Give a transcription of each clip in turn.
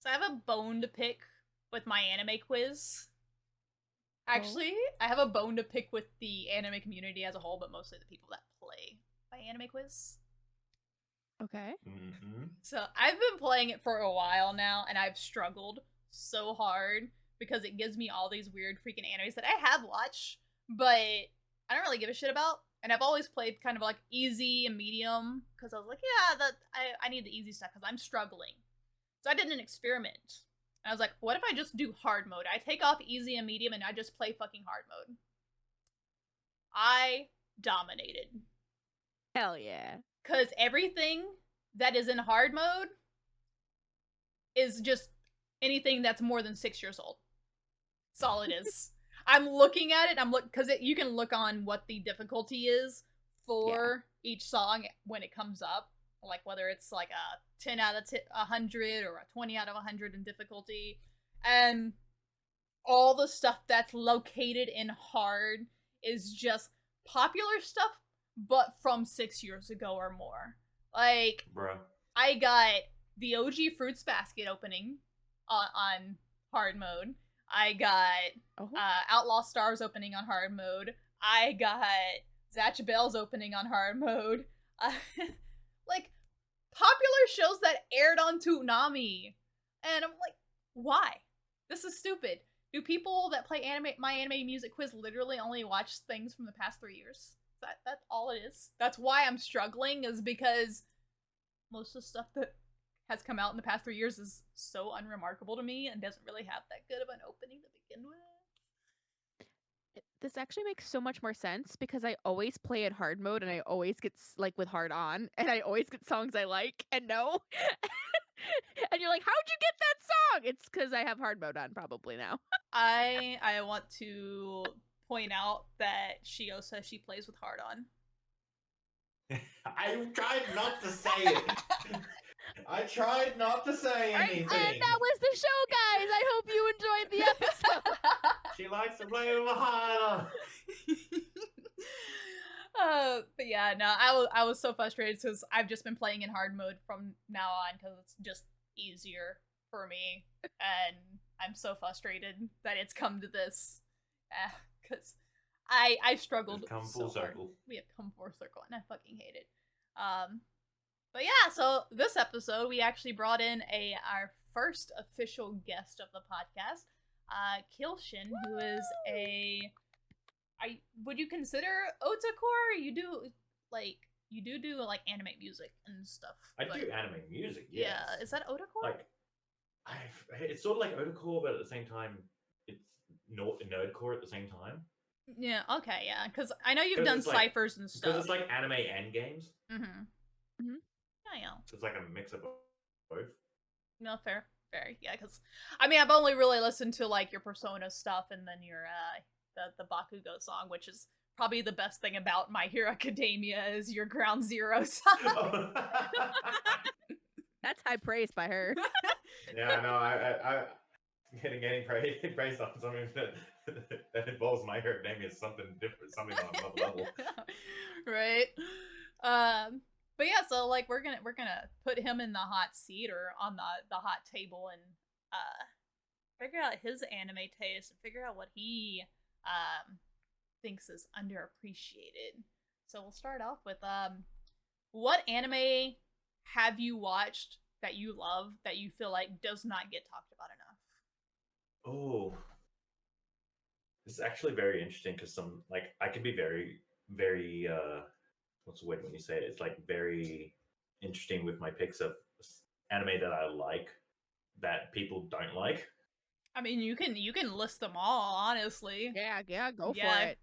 So I have a bone to pick with my anime quiz. Actually, I have a bone to pick with the anime community as a whole, but mostly the people that play my anime quiz. Okay. So I've been playing it for a while now, and I've struggled so hard because it gives me all these weird freaking animes that I have watched, but I don't really give a shit about. And I've always played kind of like easy and medium because I was like, yeah, that I need the easy stuff because I'm struggling. So I did an experiment. And I was like, what if I just do hard mode? I take off easy and medium and I just play fucking hard mode. I dominated. Hell yeah. Because everything that is in hard mode is just anything that's more than 6 years old. That's all it is. I'm looking at it. Because you can look on what the difficulty is for each song when it comes up, like whether it's like a 10 out of 100 or a 20 out of 100 in difficulty, and all the stuff that's located in hard is just popular stuff, but from 6 years ago or more. Like, Bruh. I got the OG Fruits Basket opening on hard mode. I got Outlaw Stars opening on hard mode. I got Zatch Bell's opening on hard mode. Like, popular shows that aired on Toonami. And I'm like, why? This is stupid. Do people that play my anime music quiz literally only watch things from the past 3 years? That's all it is. That's why I'm struggling, is because most of the stuff that has come out in the past 3 years is so unremarkable to me and doesn't really have that good of an opening to begin with. This actually makes so much more sense because I always play in hard mode and I always get like with hard on and I always get songs I like and know. And you're like, how'd you get that song? It's because I have hard mode on probably now. I want to point out that Shio says she plays with hard on. I tried not to say it. I tried not to say anything. And that was the show, guys. I hope you enjoyed the episode. She likes to play with a hard on. But yeah, no, I was so frustrated because I've just been playing in hard mode from now on because it's just easier for me, and I'm so frustrated that it's come to this. Because I struggled. We've come so full hard. circle. We have come full circle, and I fucking hate it. But yeah, so this episode we actually brought in our first official guest of the podcast, KeellShin, who is would you consider otacore? You do anime music and stuff. I do anime music. Yes. Yeah, is that otacore? Like, it's sort of like otacore, but at the same time, it's nerdcore at the same time. Yeah. Okay. Yeah, because I know you've done ciphers and stuff. Because it's like anime and games. Yeah. So it's like a mix of both. No, fair. Yeah, because I mean, I've only really listened to like your Persona stuff and then your the Bakugo song, which is probably the best thing about My Hero Academia is your Ground Zero song. That's high praise by her. Yeah, no, I getting praised on something that involves My Hero Academia is something different, something on another level. Right. But yeah, so like we're gonna put him in the hot seat or on the hot table and figure out his anime taste and figure out what he thinks is underappreciated. So we'll start off with what anime have you watched that you love that you feel like does not get talked about enough? Oh, this is actually very interesting because I can be very, very what's the word when you say it? It's like very interesting with my picks of anime that I like that people don't like. I mean, you can list them all, honestly. Yeah, go for it.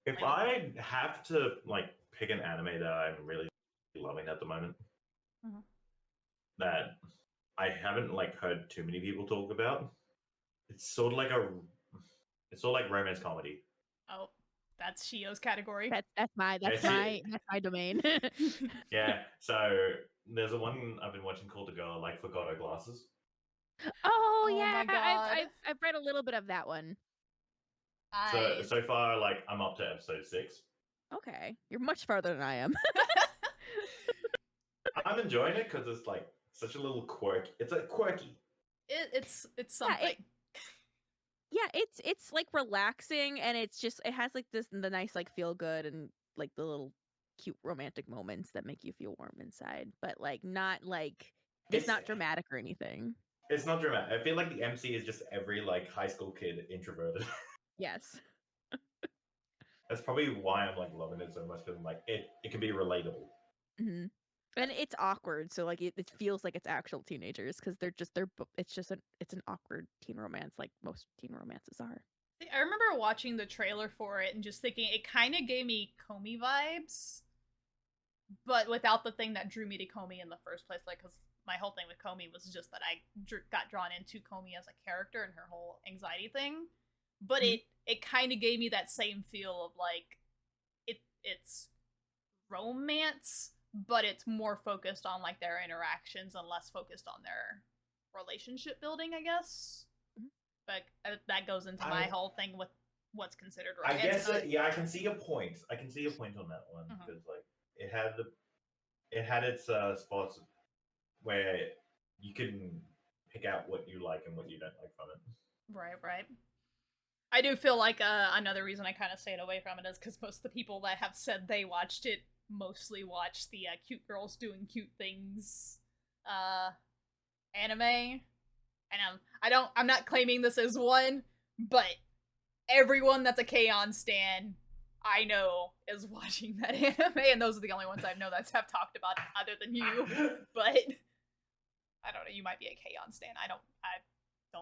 If I have to like pick an anime that I'm really loving at the moment, that I haven't like heard too many people talk about, it's sort of like romance comedy. Oh, that's Shio's category. That's my domain. Yeah, so there's one I've been watching called The Girl I Like Forgot Her Glasses. Oh my God. I've read a little bit of that one. So far, like I'm up to episode 6. Okay, you're much farther than I am. I'm enjoying it because it's like such a little quirk. It's like quirky. It's something. It's like relaxing, and it has like the nice like feel good and like the little cute romantic moments that make you feel warm inside, but like not like it's not dramatic or anything. It's not dramatic. I feel like the MC is just every like high school kid introverted. Yes. That's probably why I'm like loving it so much, because I'm like it can be relatable. Mm-hmm. And it's awkward, so like it feels like it's actual teenagers because it's an awkward teen romance like most teen romances are. I remember watching the trailer for it and just thinking it kind of gave me Comey vibes, but without the thing that drew me to Comey in the first place. Like, because my whole thing with Comey was just that I got drawn into Comey as a character and her whole anxiety thing. But it kind of gave me that same feel of like it's romance, but it's more focused on like their interactions and less focused on their relationship building, I guess. But that goes into my whole thing with what's considered romance. I guess I can see a point. I can see a point on that one, because like it had its spots where you can pick out what you like and what you don't like from it. Right. I do feel like another reason I kind of stayed away from it is because most of the people that have said they watched it mostly watched the cute girls doing cute things anime. And I'm not claiming this as one, but everyone that's a K-On! Stan I know is watching that anime, and those are the only ones I know that have talked about it other than you. But I don't know, you might be a K-On! Stan. I don't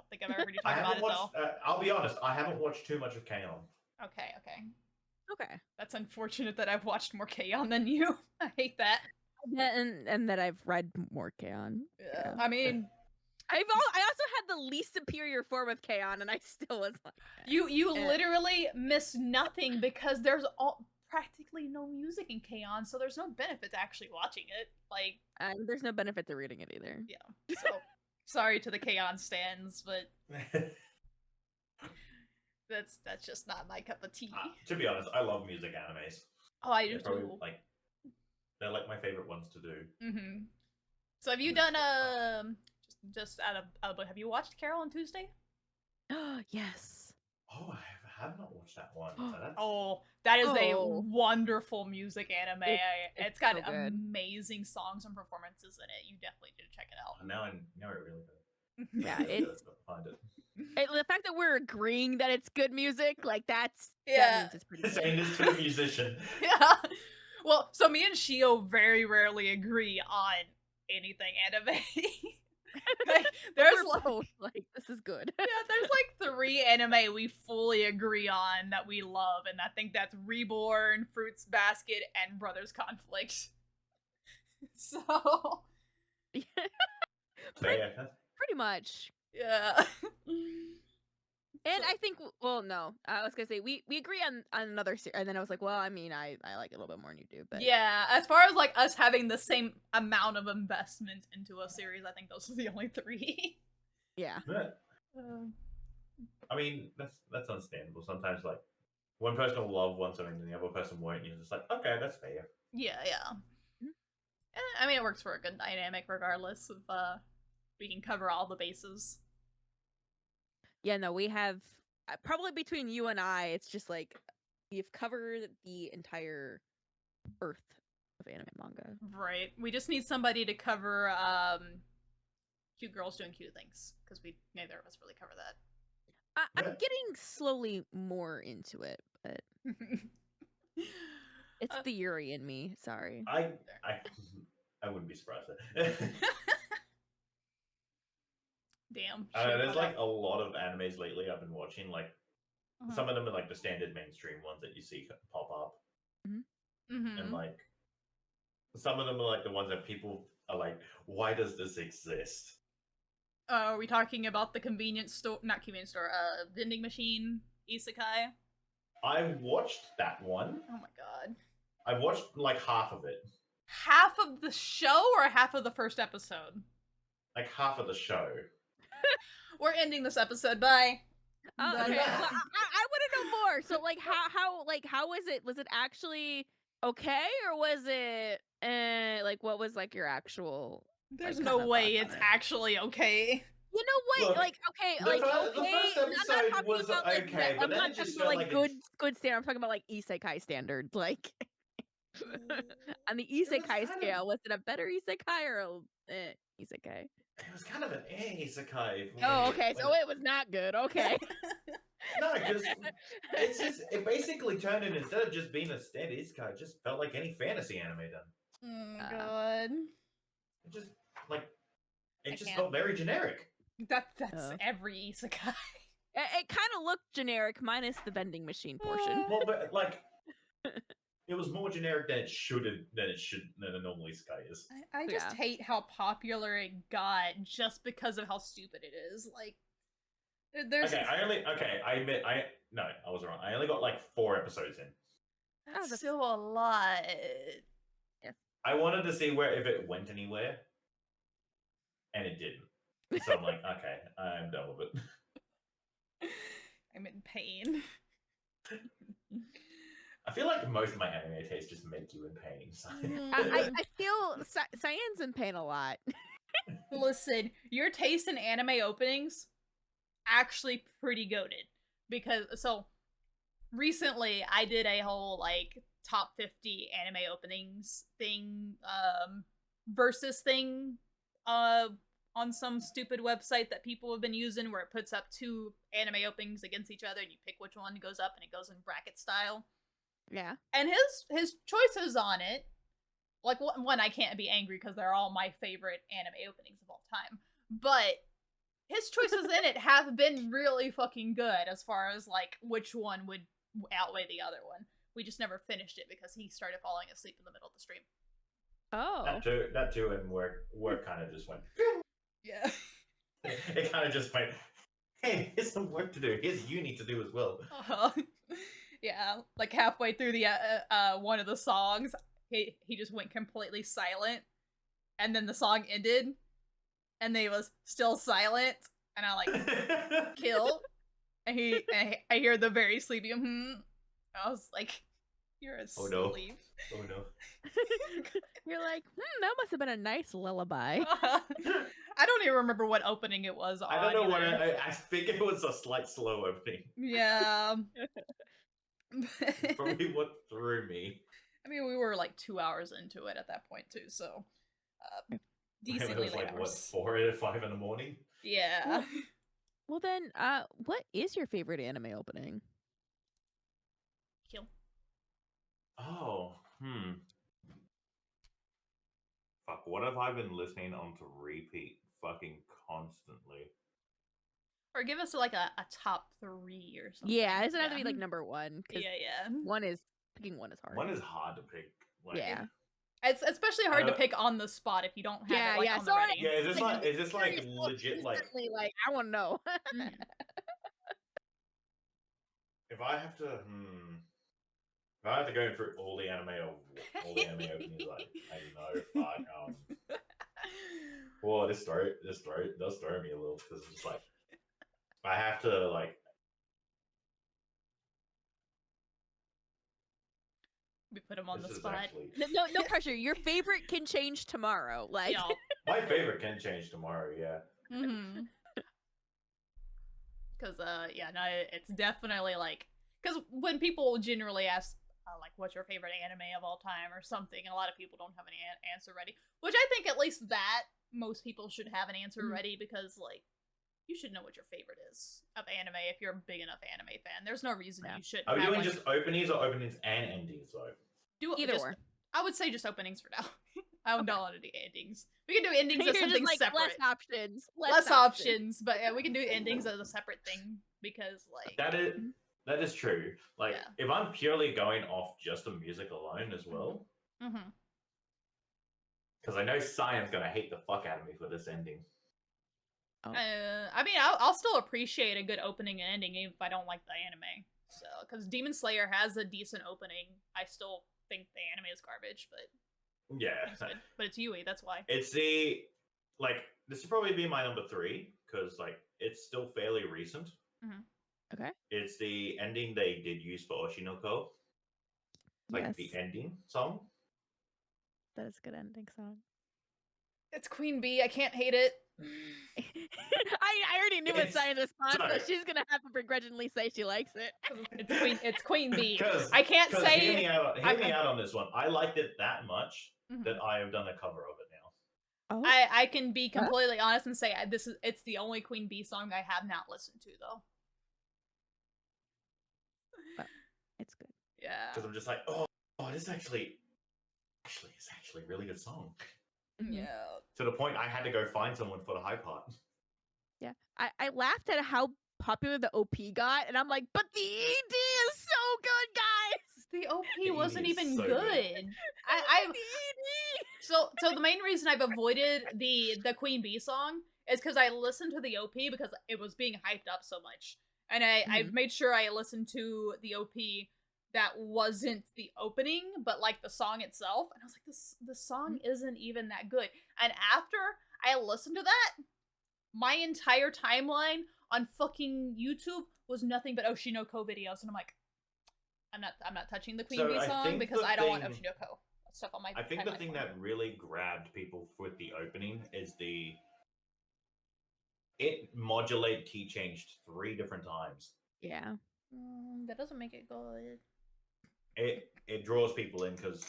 think I've ever heard you talk about it though. I'll be honest, I haven't watched too much of K-On! Okay. That's unfortunate that I've watched more K-On! Than you. I hate that. And that I've read more K-On! Yeah. I mean, I also had the least superior form of K-On! And I still was like, you literally miss nothing because there's practically no music in K-On!, so there's no benefit to actually watching it. Like, there's no benefit to reading it either. Yeah. So sorry to the K-On! Stans, but that's just not my cup of tea. To be honest, I love music animes. Oh, I do too. They're like my favorite ones to do. Mm-hmm. So have you done just out of have you watched Carol on Tuesday? Yes. Oh, I have not watched that one. That is a wonderful music anime. It's got so amazing songs and performances in it. You definitely need to check it out. Now I really do. Yeah, it's find it. The fact that we're agreeing that it's good music, like that means it's pretty good. Saying this to a musician. Yeah. Well, so me and Shio very rarely agree on anything anime. There's like this is good. Yeah, there's like 3 anime we fully agree on that we love, and I think that's Reborn, Fruits Basket, and Brothers Conflict. So pretty much. Yeah. And I think, well, no, I was gonna say we agree on another series, and then I was like, well, I mean, I like it a little bit more than you do, but yeah, as far as like us having the same amount of investment into a series, I think those are the only 3. Yeah. I mean, that's understandable. Sometimes like one person will love one something and the other person won't, and you're just like, okay, that's fair. Yeah. I mean, it works for a good dynamic regardless of we can cover all the bases. Yeah, no, we have probably between you and I, it's just like we've covered the entire earth of anime manga. Right. We just need somebody to cover cute girls doing cute things, because neither of us really cover that. I'm getting slowly more into it, but it's the Yuri in me. Sorry. I wouldn't be surprised. Damn. There's like a lot of animes lately I've been watching. Like some of them are like the standard mainstream ones that you see pop up, and like some of them are like the ones that people are like, "Why does this exist?" Are we talking about the convenience store? Not convenience store. Vending machine isekai. I watched that one. Oh my god. I watched like half of it. Half of the show or half of the first episode? Like half of the show. We're ending this episode. Bye. Okay. Well, I want to know more. So, like, how was it? Was it actually okay, or was it like what was like your actual? There's no way it's actually okay. You know what? Look, Like, okay, the like, first okay. episode talking was about like okay, but I'm then not it talking just about felt like like good standard. I'm talking about like isekai standard. Like on the it was isekai kind of scale, was it a better isekai or a isekai? it was kind of an isekai for Oh, me. okay. So it was not good. Okay. No, because it basically turned it, instead of just being a standard isekai, it just felt like any fantasy anime done. Oh god. It just like I it just can't. felt very generic. That's every isekai. It kind of looked generic, minus the vending machine portion. Well, but like it was more generic than than a normal isekai is. I just hate how popular it got just because of how stupid it is. Like, there's Okay, I admit I was wrong. I only got like 4 episodes in. that's still a lot. Yeah. I wanted to see if it went anywhere, and it didn't. So I'm like, okay, I'm done with it. I'm in pain. I feel like most of my anime tastes just make you in pain. So. I feel Cyan's in pain a lot. Listen, your taste in anime openings actually pretty goated, because so recently I did a whole like top 50 anime openings thing versus thing on some stupid website that people have been using, where it puts up 2 anime openings against each other and you pick which one goes up, and it goes in bracket style. Yeah. And his choices on it, like, one, I can't be angry because they're all my favorite anime openings of all time, but his choices in it have been really fucking good as far as like which one would outweigh the other one. We just never finished it because he started falling asleep in the middle of the stream. Oh. That too, and work kind of just went. Yeah. It kind of just went. Hey, here's some work to do. Here's uni to do as well. Yeah, like halfway through the one of the songs, he just went completely silent, and then the song ended, and they was still silent, and I like Keell, and I hear the very sleepy I was like, you're asleep. Oh no. You're like, that must have been a nice lullaby. I don't even remember what opening it was on. I don't know what I think it was a slight slow opening. Yeah. Probably what threw me. I mean, we were like 2 hours into it at that point too, so decently it was late like hours. what, 4 or 5 in the morning? Yeah. Well then, what is your favorite anime opening? Keell. Oh, Fuck, what have I been listening on to repeat fucking constantly? Or give us like a top 3 or something. Yeah, it doesn't have to be like number 1. Yeah. Picking one is hard. One is hard to pick. Like, yeah. It's especially hard to pick on the spot if you don't have it on the ready. Yeah, is this like legit like I want to know. If I have to go through all the anime openings, I know, fuck. Well, this does throw me a little, because it's just like I have to like. We put him on the spot. Actually... No pressure. Your favorite can change tomorrow. Like my favorite can change tomorrow. Yeah. Because it's definitely like, because when people generally ask like, what's your favorite anime of all time or something, and a lot of people don't have an answer ready, which I think at least that most people should have an answer ready, because like, you should know what your favorite is of anime if you're a big enough anime fan. There's no reason you shouldn't. Are we doing just openings or openings and endings though? Do either or. I would say just openings for now. I don't want to do endings. We can do endings as something like, separate. Less options. But yeah, we can do endings as a separate thing, because like that is true. Like, if I'm purely going off just the music alone as well, because I know Cyan's gonna hate the fuck out of me for this ending. Oh. I mean, I'll still appreciate a good opening and ending even if I don't like the anime. So, because Demon Slayer has a decent opening, I still think the anime is garbage, but yeah, but it's Yui, that's why. It's this would probably be my number 3, because like it's still fairly recent. Okay. It's the ending they did use for Oshinoko. Like the ending song. That is a good ending song. It's Queen Bee. I can't hate it. I already knew what Cyan response, so sorry. she's gonna have to begrudgingly say she likes it. It's Queen Bee. Because I can't say. Hear me out on this one. I liked it that much that I have done a cover of it now. Oh, I can be completely honest and say it's the only Queen Bee song I have not listened to though. it's good. Yeah. Because I'm just like, oh, this actually is actually a really good song. Yeah. To the point I had to go find someone for the high part. Yeah. I laughed at how popular the OP got, and I'm like, but the ED is so good, guys! The OP The wasn't ED is even so good. good. I The ED! so the main reason I've avoided the Queen Bee song is because I listened to the OP because it was being hyped up so much. And I made sure I listened to the OP that wasn't the opening, but like the song itself. And I was like, the song isn't even that good. And after I listened to that, my entire timeline on fucking YouTube was nothing but Oshinoko videos. And I'm like, I'm not touching the Queen Bee song because I don't want Oshinoko stuff on my I think the thing that really grabbed people with the opening is it modulated key changed 3 different times. Yeah. That doesn't make it good. It draws people in because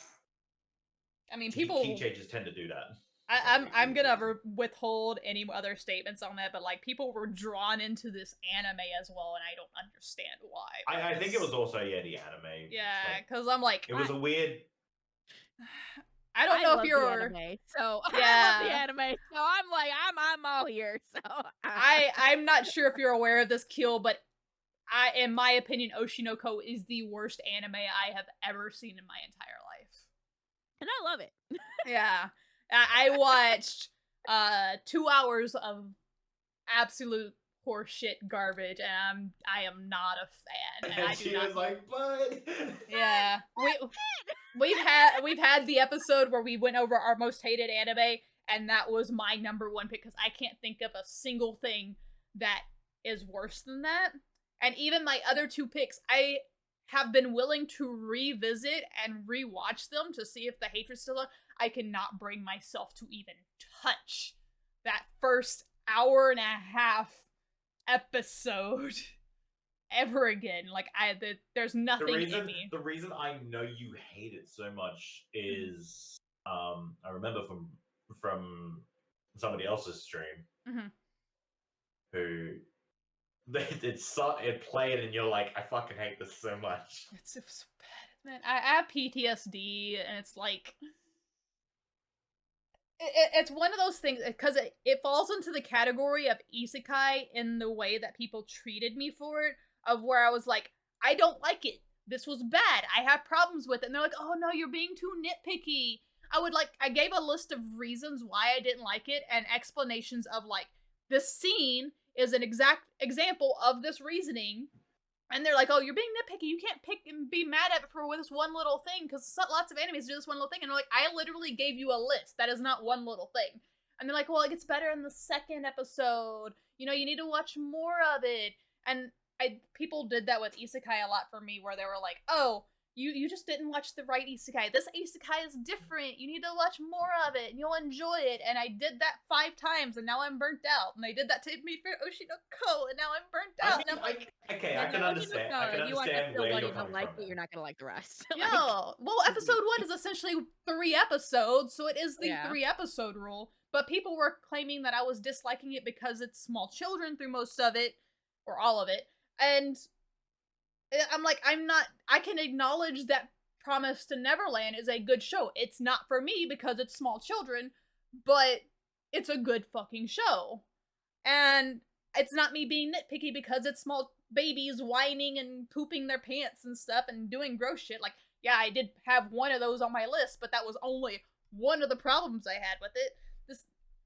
I mean, people key changes tend to do that. I'm gonna withhold any other statements on that, but like people were drawn into this anime as well, and I don't understand why. I think it was also the anime. Yeah, because I'm like, it was a weird. I don't know if you're anime, so yeah. I love the anime, so I'm like, I'm all here. So I'm not sure if you're aware of this, Keel, but in my opinion, Oshinoko is the worst anime I have ever seen in my entire life, and I love it. Yeah, I watched 2 hours of absolute horseshit garbage, and I am not a fan. And I do she not was like, "But yeah, we've had the episode where we went over our most hated anime, and that was my #1 pick because I can't think of a single thing that is worse than that. And even my other 2 picks, I have been willing to revisit and rewatch them to see if the hatred's still on. I cannot bring myself to even touch that first hour and a half episode ever again. Like there's nothing in me. The reason I know you hate it so much is I remember from somebody else's stream who it played and you're like, I fucking hate this so much. It's so bad. Man, I have PTSD, and it's like it's one of those things because it falls into the category of isekai in the way that people treated me for it, of where I was like, I don't like it. This was bad. I have problems with it. And they're like, oh no, you're being too nitpicky. I gave a list of reasons why I didn't like it and explanations of like, this scene is an exact example of this reasoning. And they're like, oh, you're being nitpicky. You can't pick and be mad at it for this one little thing because lots of animes do this one little thing. And I'm like, I literally gave you a list. That is not one little thing. And they're like, well, it gets better in the 2nd episode. You know, you need to watch more of it. And people did that with isekai a lot for me, where they were like, oh, you just didn't watch the right isekai. This isekai is different. You need to watch more of it, and you'll enjoy it. And I did that 5 times, and now I'm burnt out. And they did that to me for Oshinoko, and now I'm burnt out. And I'm like, okay, I can understand. I can understand where you're coming like from. it, you're not gonna like the rest. No, well, episode 1 is essentially 3 episodes, so it is the 3 episode rule. But people were claiming that I was disliking it because it's small children through most of it, or all of it. And I'm like, I can acknowledge that Promise to Neverland is a good show. It's not for me because it's small children, but it's a good fucking show. And it's not me being nitpicky because it's small babies whining and pooping their pants and stuff and doing gross shit. Like, yeah, I did have one of those on my list, but that was only one of the problems I had with it.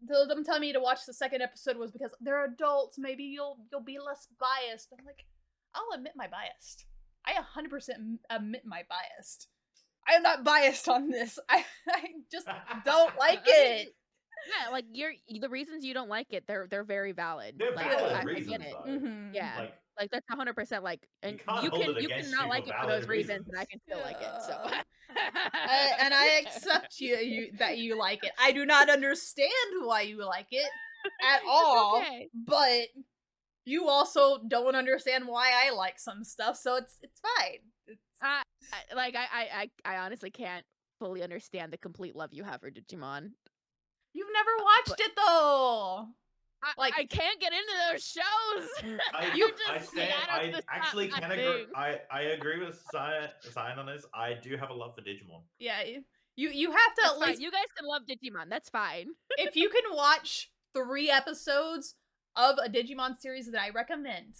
Them telling me to watch the 2nd episode was because they're adults. Maybe you'll be less biased. I'm like, I'll admit my biased. I 100% admit my biased. I am not biased on this. I just don't like it. Yeah, like the reasons you don't like it, they're very valid. They're like, valid reasons, I get it. Mm-hmm. Yeah, like that's 100%. Like, and you can not like it for those reasons, and I can still like it. So, and I accept you that you like it. I do not understand why you like it at all, okay. but you also don't understand why I like some stuff, so it's fine. I honestly can't fully understand the complete love you have for Digimon. You've never watched it though. I can't get into those shows. I actually can agree. I agree with Cyan on this. I do have a love for Digimon. Yeah, you have to That's at least. fine. You guys can love Digimon. That's fine. If you can watch 3 episodes of a Digimon series that I recommend,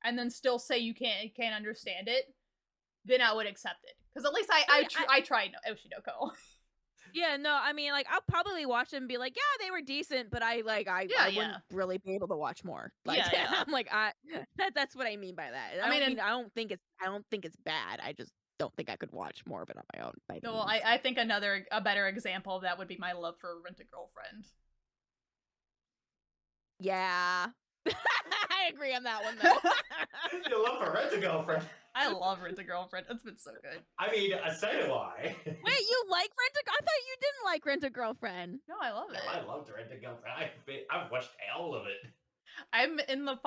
and then still say you can't understand it, then I would accept it. Because at least I tried Oshinoko. Yeah, no, I mean, like, I'll probably watch them and be like, yeah, they were decent, but I wouldn't really be able to watch more. Like, yeah. I'm like, that's what I mean by that. I don't think it's bad. I just don't think I could watch more of it on my own. No, I think a better example of that would be my love for Rent-A-Girlfriend. Yeah. I agree on that one, though. You love for Rent-A-Girlfriend. I love Rent-A-Girlfriend. It's been so good. I mean, so do I. Wait, you like Rent-A-Girlfriend? I thought you didn't like Rent-A-Girlfriend. No, I love it. I loved Rent-A-Girlfriend. I've watched all of it. I'm in the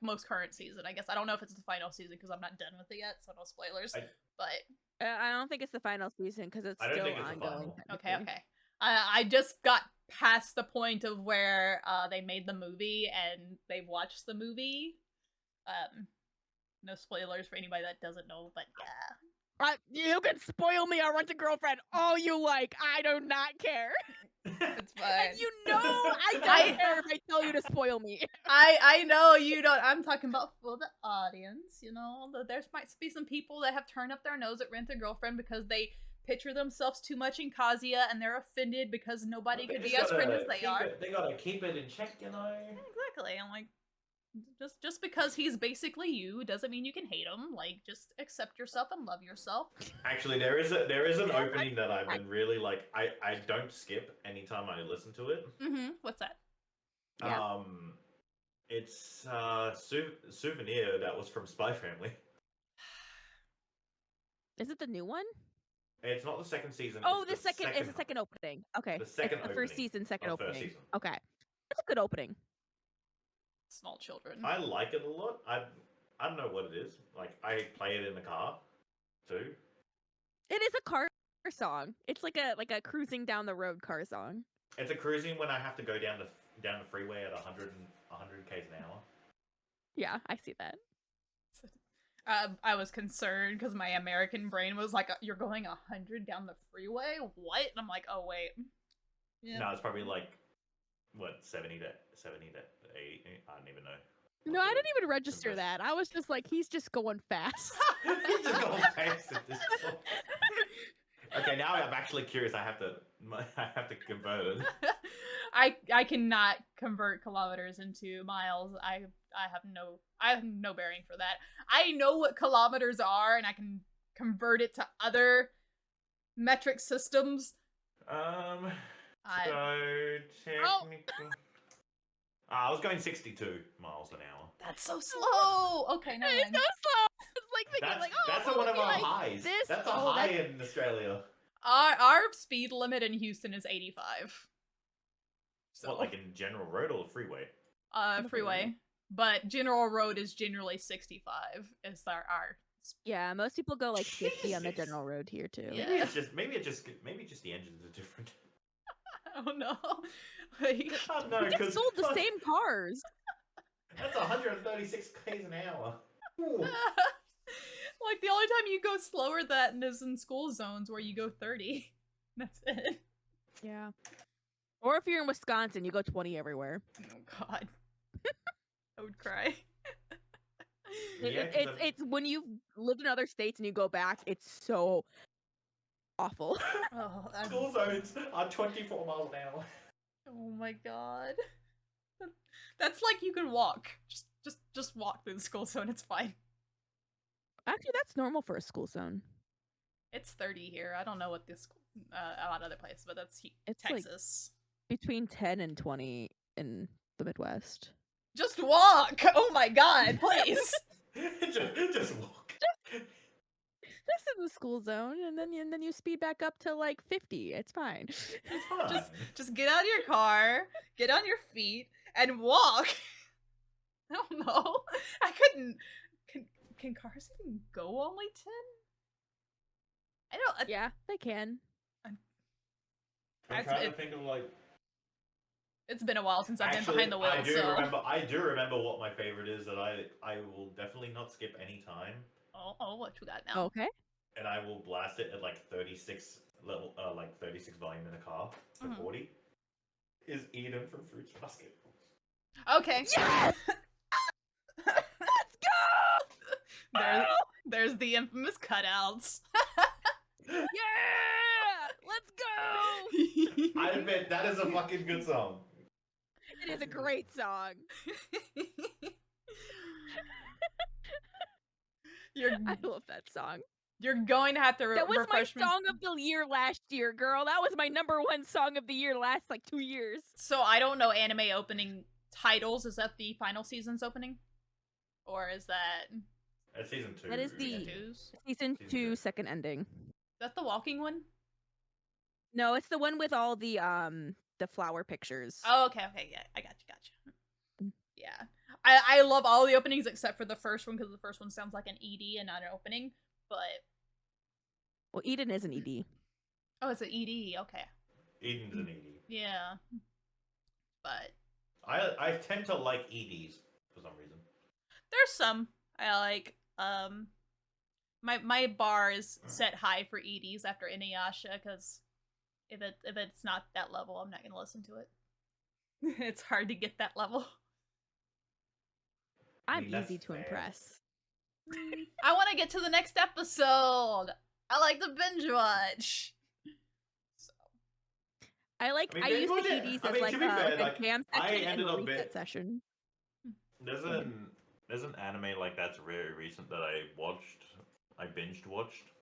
most current season, I guess. I don't know if it's the final season because I'm not done with it yet, so no spoilers. I don't think it's the final season because it's still ongoing. Okay. I just got past the point of where they made the movie and they've watched the movie. No spoilers for anybody that doesn't know, but yeah. You can spoil me on Rent-A-Girlfriend all you like. I do not care. It's fine. And you know I don't care if I tell you to spoil me. I know you don't. I'm talking about for the audience. You know, there might be some people that have turned up their nose at Rent-A-Girlfriend because they picture themselves too much in Kazuya and they're offended because nobody could be as cringe as they are. They gotta keep it in check, you know. Exactly. I'm like, just because he's basically you doesn't mean you can hate him. Like, just accept yourself and love yourself. Actually, there is an opening that I've been really like. I don't skip anytime I listen to it. What's that? Yeah. It's Souvenir that was from Spy Family. Is it the new one? It's not the second season. Oh, it's the second opening. Okay. The second it's the opening. First season, second opening. First season. Okay. It's a good opening. Small children. I like it a lot. I don't know what it is. Like, I play it in the car too. It is a car song. It's like a cruising down the road car song. It's a cruising when I have to go down the freeway at 100 km an hour. Yeah, I see that. I was concerned because my American brain was like, "You're going 100 down the freeway? What?" And I'm like, "Oh wait." Yeah. No, it's probably like what 70 to 80. I don't even know. No, I didn't even register that. I was just like, he's just going fast. He's just going fast at this point. Okay, now I'm actually curious. I have to convert it. I cannot convert kilometers into miles. I have no bearing for that. I know what kilometers are, and I can convert it to other metric systems. So technically, I was going 62 miles an hour. That's so slow. Okay, no. It's so slow. It's like thinking, that's one of our highs. That's a high in Australia. Our speed limit in Houston is 85. So, what, like in general road or freeway? Freeway. But general road is generally 65. Is our Yeah, most people go like 50 on the general road here too. Yeah. Maybe just the engines are different. I don't know. Like, we get sold the same cars. That's 136 km an hour. Like, the only time you go slower than is in school zones where you go 30. That's it. Yeah. Or if you're in Wisconsin, you go 20 everywhere. Oh god. I would cry. It's when you lived in other states and you go back, it's so awful. School zones are 24 miles an hour. Oh my god. That's like you can walk. Just walk through the school zone, it's fine. Actually, that's normal for a school zone. It's 30 here. I don't know what this a lot of other places, but that's Texas. Like between 10 and 20 in the Midwest. Just walk! Oh my god, please! just walk. This is the school zone, and then you speed back up to like 50. It's fine. It's fine. Just get out of your car, get on your feet, and walk. I don't know. I couldn't. Can cars even go only 10? I don't. Yeah, they can. I'm trying to think of like. It's been a while since I've been Actually, behind the wheel. I do remember what my favorite is. That I will definitely not skip any time. Oh, what you got now? Okay. And I will blast it at like 36 level, like 36 volume in a car to 40. Is Eden from Fruits Basket. Okay. Yes! Let's go! There's the infamous cutouts. Yeah! Let's go! I admit, that is a fucking good song. It is a great song. I love that song. You're going to have to that was refresh my song of the year last year, girl. That was my #1 song of the year last, like, 2 years. So I don't know anime opening titles. Is that the final season's opening? Or is that... That's season 2. That is the season 2 second ending. Is that the walking one? No, it's the one with all the flower pictures. Oh, okay, yeah, I got you. Yeah. I love all the openings except for the first one, because the first one sounds like an ED and not an opening, but... Well, Eden is an ED. Oh, it's an ED, okay. Eden's an ED. Yeah. But... I tend to like EDs, for some reason. There's some I like. My bar is set high for EDs after Inuyasha, because if it's not that level, I'm not gonna listen to it. It's hard to get that level. I'm easy to impress. I want to get to the next episode. I like to binge watch. So. I use the EDs as like a jam session and a reset session. There's an anime like that's very recent that I binged watched.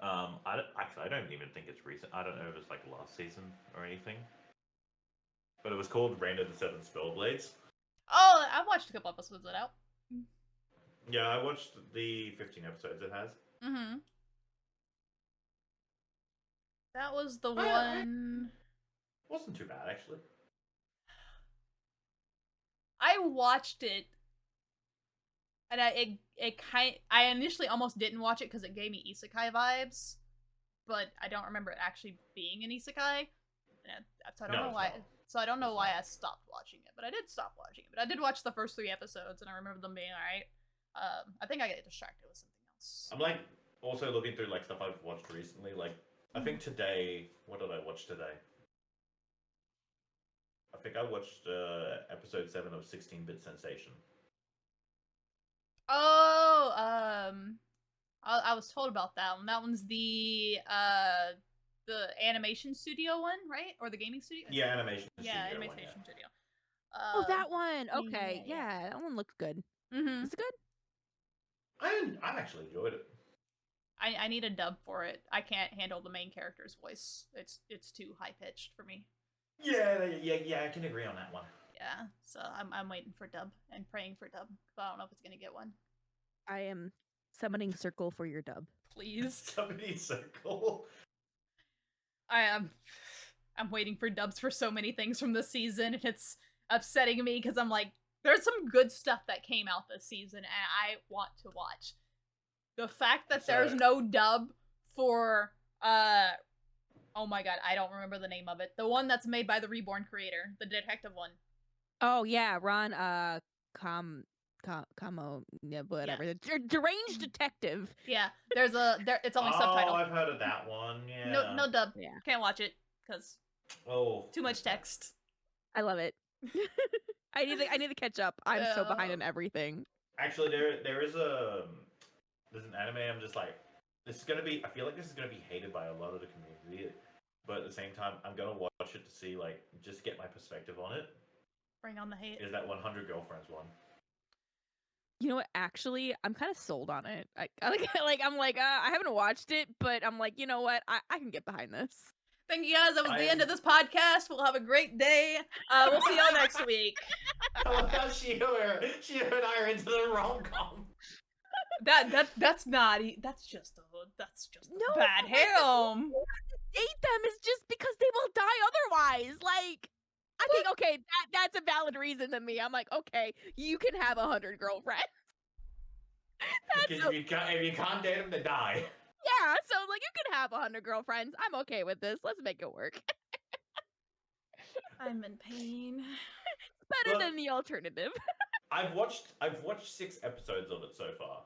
I don't even think it's recent. I don't know if it's like last season or anything. But it was called Reign of the Seven Spellblades. Oh, I watched a couple episodes of it out. Yeah, I watched the 15 episodes it has. That was the one... Wasn't too bad, actually. I watched it, and I initially almost didn't watch it because it gave me isekai vibes, but I don't remember it actually being an isekai. So I don't know why. So I don't know why I stopped watching it, but I did stop watching it. But I did watch the first 3 episodes, and I remember them being alright. I think I get distracted with something else. I'm like also looking through like stuff I've watched recently. Like I think today, what did I watch today? I think I watched episode 7 of 16-Bit Sensation. Oh, I was told about that one. That one's the animation studio one, right? Or the gaming studio? Yeah, animation studio. Yeah, animation studio. Oh, that one. Okay, yeah, that one looked good. Is it good? I actually enjoyed it. I need a dub for it. I can't handle the main character's voice. It's too high pitched for me. Yeah, I can agree on that one. Yeah, so I'm waiting for dub and praying for dub. But I don't know if it's gonna get one. I am summoning circle for your dub. Please. Summoning circle. I'm waiting for dubs for so many things from this season, and it's upsetting me because I'm like, there's some good stuff that came out this season, and I want to watch. The fact that there's no dub for oh my god, I don't remember the name of it. The one that's made by the Reborn creator, the detective one. Oh yeah, Ron Camo, yeah, whatever. Yeah. The deranged detective. Yeah, it's only subtitled. Oh, I've heard of that one. Yeah. No dub. Yeah. Can't watch it because too much text. I love it. I need to catch up. I'm so behind on everything. Actually, there's an anime. I'm just like, I feel like this is gonna be hated by a lot of the community, but at the same time, I'm gonna watch it to see, like, just get my perspective on it. Bring on the hate. Is that 100 Girlfriends one? You know what? Actually, I'm kind of sold on it. I haven't watched it, but I'm like, you know what? I can get behind this. Thank you guys. That was the end of this podcast. We'll have a great day. We'll see y'all next week. I love how Shio and I are into the rom-com. That's just a bad ham. Date them is just because they will die otherwise. Like, I think okay, that's a valid reason to me. I'm like, okay, you can have 100 girlfriends. Because if you can't date them, they die. Yeah, so like you can have 100 girlfriends. I'm okay with this. Let's make it work. I'm in pain. Better than the alternative. I've watched 6 episodes of it so far.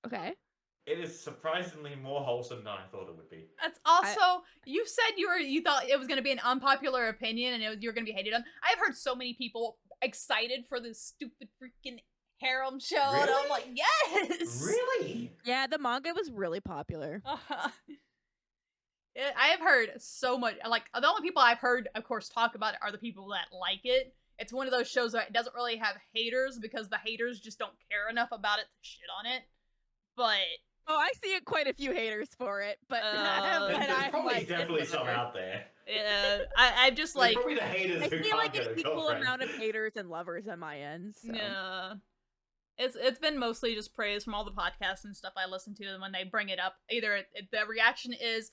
Okay. It is surprisingly more wholesome than I thought it would be. That's also you said you thought it was going to be an unpopular opinion and you were going to be hated on. I've heard so many people excited for this stupid freaking harem show, Really? and I'm like, yes. Really? Yeah, the manga was really popular. I have heard so much. Like the only people I've heard, of course, talk about it are the people that like it. It's one of those shows that doesn't really have haters because the haters just don't care enough about it to shit on it. But I see quite a few haters for it, but there's probably definitely some out there. Yeah, I just like probably the haters I who feel can't like get an a equal girlfriend. amount of haters and lovers on my end. So. Yeah. It's been mostly just praise from all the podcasts and stuff I listen to, and when they bring it up, either the reaction is,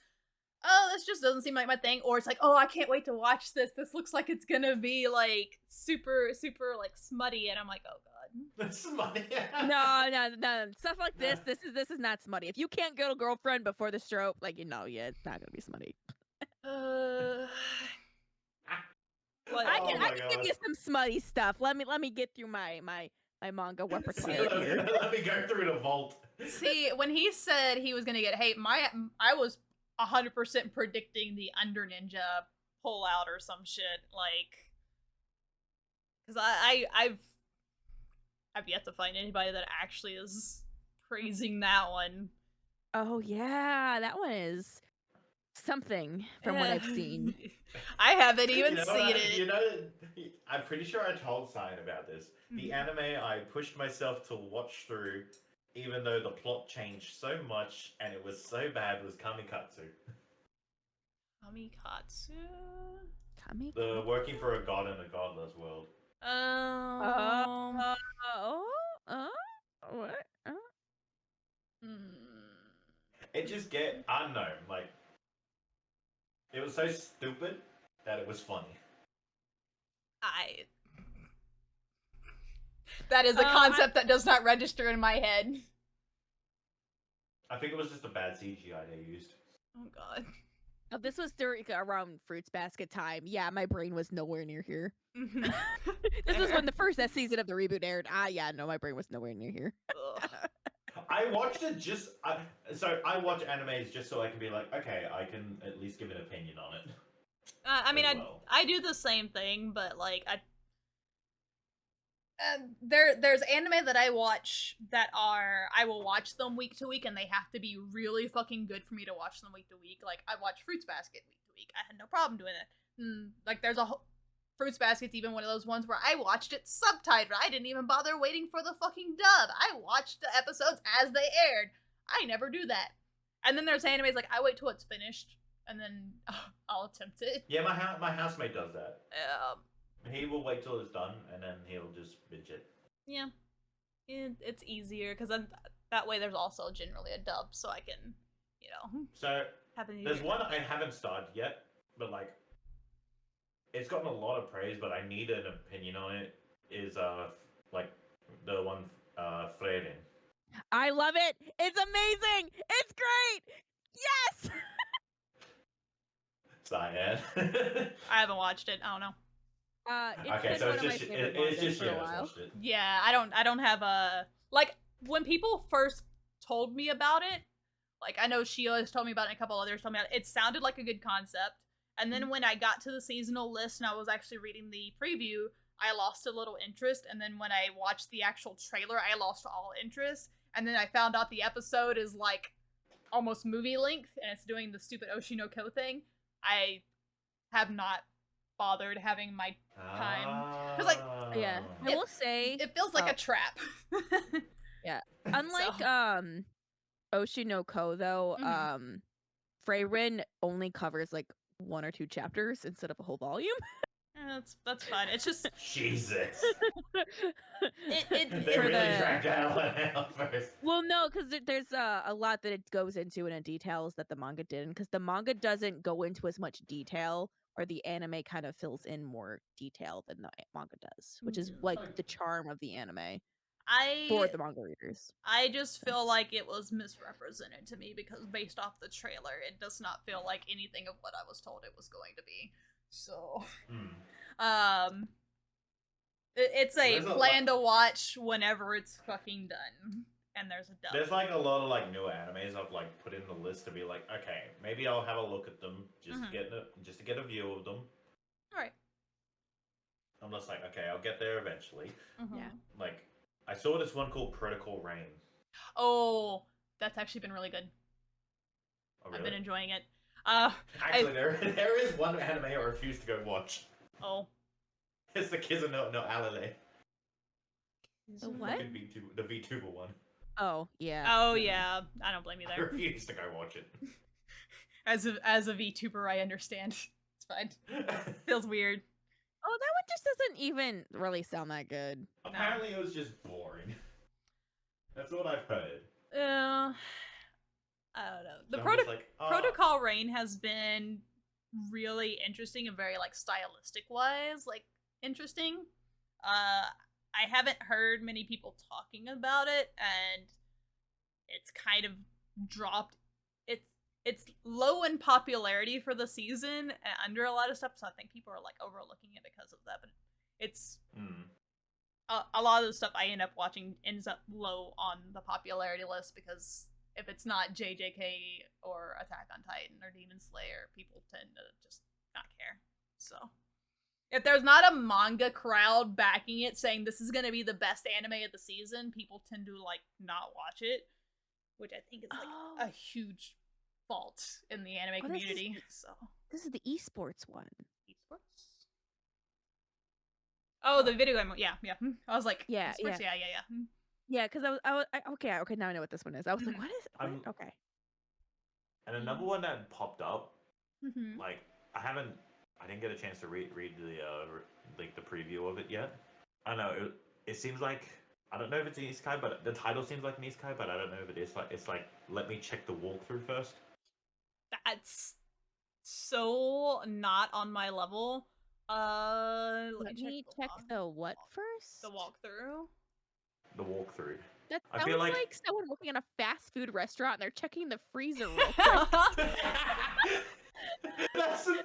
"Oh, this just doesn't seem like my thing," or it's like, "Oh, I can't wait to watch this. This looks like it's gonna be like super like smutty," and I'm like, "Oh god." Smutty. No. Stuff like this. This is not smutty. If you can't get a girlfriend before the stroke, like it's not gonna be smutty. I can give you some smutty stuff. Let me get through my manga repertoire here. Let me go through the vault. See, when he said he was gonna get hate, I was 100% predicting the Under Ninja pullout or some shit, like, because I've yet to find anybody that actually is praising that one. Oh yeah, that one is something from what I've seen. I haven't even seen it. You know, I'm pretty sure I told Cyan about this. The anime I pushed myself to watch through, even though the plot changed so much and it was so bad, was Kamikatsu. Kamikatsu? The working for a god in a godless world. What? It just I don't know, like, it was so stupid that it was funny. That is a concept that does not register in my head. I think it was just a bad CGI they used. Oh god. Oh, this was around Fruits Basket time. Yeah, my brain was nowhere near here. This was when the first season of the reboot aired. Yeah, no, my brain was nowhere near here. I watched it so I watch animes just so I can be like, okay, I can at least give an opinion on it. I mean, I do the same thing, but like there's anime that I watch that I will watch them week to week, and they have to be really fucking good for me to watch them week to week. Like I watch Fruits Basket week to week. I had no problem doing it. Like there's Fruits Basket's even one of those ones where I watched it subtitled. I didn't even bother waiting for the fucking dub. I watched the episodes as they aired. I never do that. And then there's animes like I wait till it's finished and then I'll attempt it. Yeah, my housemate does that. He will wait till it's done and then he'll just binge it. Yeah, it's easier because then that way there's also generally a dub, so I can, So have an there's one I haven't started yet, but like, it's gotten a lot of praise, but I need an opinion on it. Is like the one Flaring. I love it. It's amazing. It's great. Yes. Cyan. I haven't watched it. I don't know. Okay, so it's just watched it. Yeah, I don't have a like when people first told me about it. Like I know Shio has told me about it, and a couple others told me about it. It sounded like a good concept. And then when I got to the seasonal list and I was actually reading the preview, I lost a little interest. And then when I watched the actual trailer, I lost all interest. And then I found out the episode is like almost movie length and it's doing the stupid Oshinoko thing. I have not bothered having my time. Because like, yeah, I will say it feels like a trap. Yeah. Unlike Oshinoko though, Freyrin only covers like 1 or 2 chapters instead of a whole volume. That's fine. It's just Jesus. They really dragged out first. Well, no, because there's a lot that it goes into and it details that the manga didn't. Because the manga doesn't go into as much detail or the anime kind of fills in more detail than the manga does, which is like Like- the charm of the anime for the manga readers. I just feel like it was misrepresented to me because based off the trailer, it does not feel like anything of what I was told it was going to be. So, it's a There's a plan to watch whenever it's fucking done. And there's a dub. There's like a lot of like newer animes I've like put in the list to be like, okay, maybe I'll have a look at them just to get a view of them. All right. I'm just like, okay, I'll get there eventually. Yeah. Like, I saw this one called Protocol Rain. Oh, that's actually been really good. Oh, really? I've been enjoying it. Actually, there is one anime I refuse to go watch. Oh. It's the Kizu no Alele. The what? The VTuber one. Oh, yeah. Oh, yeah. I don't blame you I there. refuse to go watch it. As a VTuber, I understand. It's fine. Feels weird. Oh, that one just doesn't even really sound that good. Apparently, it was just boring. That's what I've heard. I don't know. The So Protocol Rain has been really interesting and very like stylistic wise, like interesting. I haven't heard many people talking about it, and it's kind of dropped. It's low in popularity for the season and under a lot of stuff, so I think people are like overlooking it because of that. But it's a lot of the stuff I end up watching ends up low on the popularity list because if it's not JJK or Attack on Titan or Demon Slayer, people tend to just not care. So if there's not a manga crowd backing it saying this is going to be the best anime of the season, people tend to like not watch it, which I think is like a huge fault in the anime community. This is the esports one. Esports? Oh, the video game. Yeah. I was like, yeah, esports? yeah. Yeah, because okay, now I know what this one is. I was like, what is it? Okay. And another one that popped up, like I didn't get a chance to read the like the preview of it yet. I don't know. It seems like I don't know if it's an isekai, but the title seems like an isekai, but I don't know if it is. Like it's like let me check the walkthrough first. That's so not on my level. Let me check the what first? The walkthrough. The walkthrough. That I sounds feel like someone working in a fast food restaurant and they're checking the freezer real quick. That's the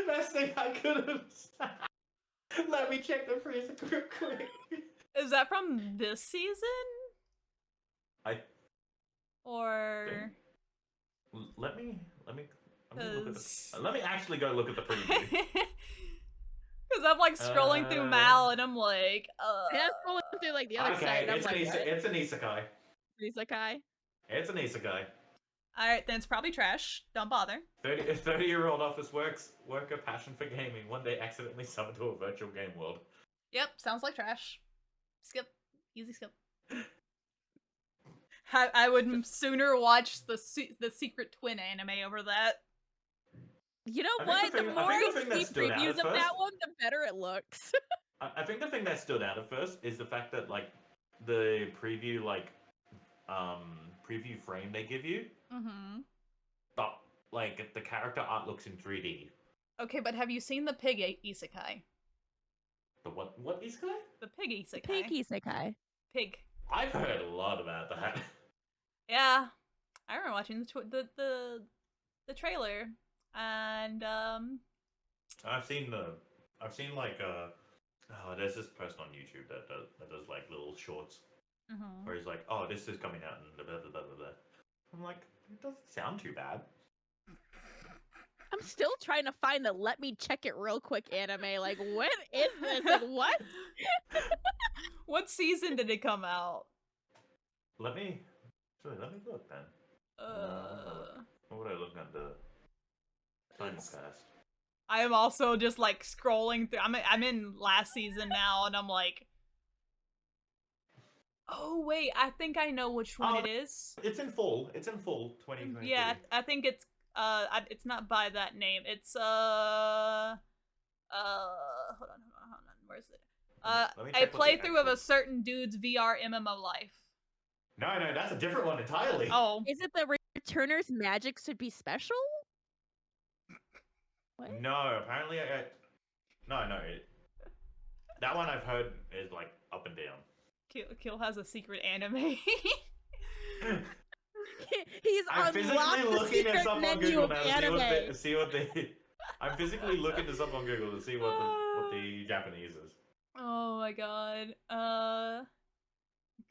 best thing I could have said. Let me check the freezer quick. Is that from this season? Or let me actually go look at the preview. Because I'm like scrolling through Mal and I'm like, And I'm scrolling through like the other side. And it's an isekai. Isekai. It's an isekai. Alright, then it's probably trash. Don't bother. 30-year-old office worker passion for gaming. One day accidentally summoned to a virtual game world. Yep, sounds like trash. Skip. Easy skip. I would sooner watch the Secret Twin anime over that. You know what? The more I see previews of that one, the better it looks. I think the thing that stood out at first is the fact that like the preview preview frame they give you. But like the character art looks in 3D. Okay, but have you seen the pig isekai? The what isekai? The pig isekai. Pig isekai. Pig. I've heard a lot about that. Yeah, I remember watching the trailer, and I've seen like there's this person on YouTube that does like little shorts where he's like, oh, this is coming out and blah, blah, blah, blah, blah. I'm like, it doesn't sound too bad. I'm still trying to find the let me check it real quick anime. Like, when is this? Like, what? What season did it come out? Let me look then. What would I look at the simulcast? I am also just like scrolling through. I'm in last season now, and I'm like, oh wait, I think I know which one it is. It's in fall. It's in fall 2023. Yeah, I think it's not by that name. It's hold on. Where's it? A playthrough of a certain dude's VR MMO life. No, that's a different one entirely. Oh. Is it the Returner's Magic Should Be Special? What? No, apparently no. That one I've heard is like up and down. Keel has a secret anime. He's I'm physically unlocked the looking this secret up on menu Google of now to anime. see what they. I'm physically looking this up on Google to see what the Japanese is. Oh my god.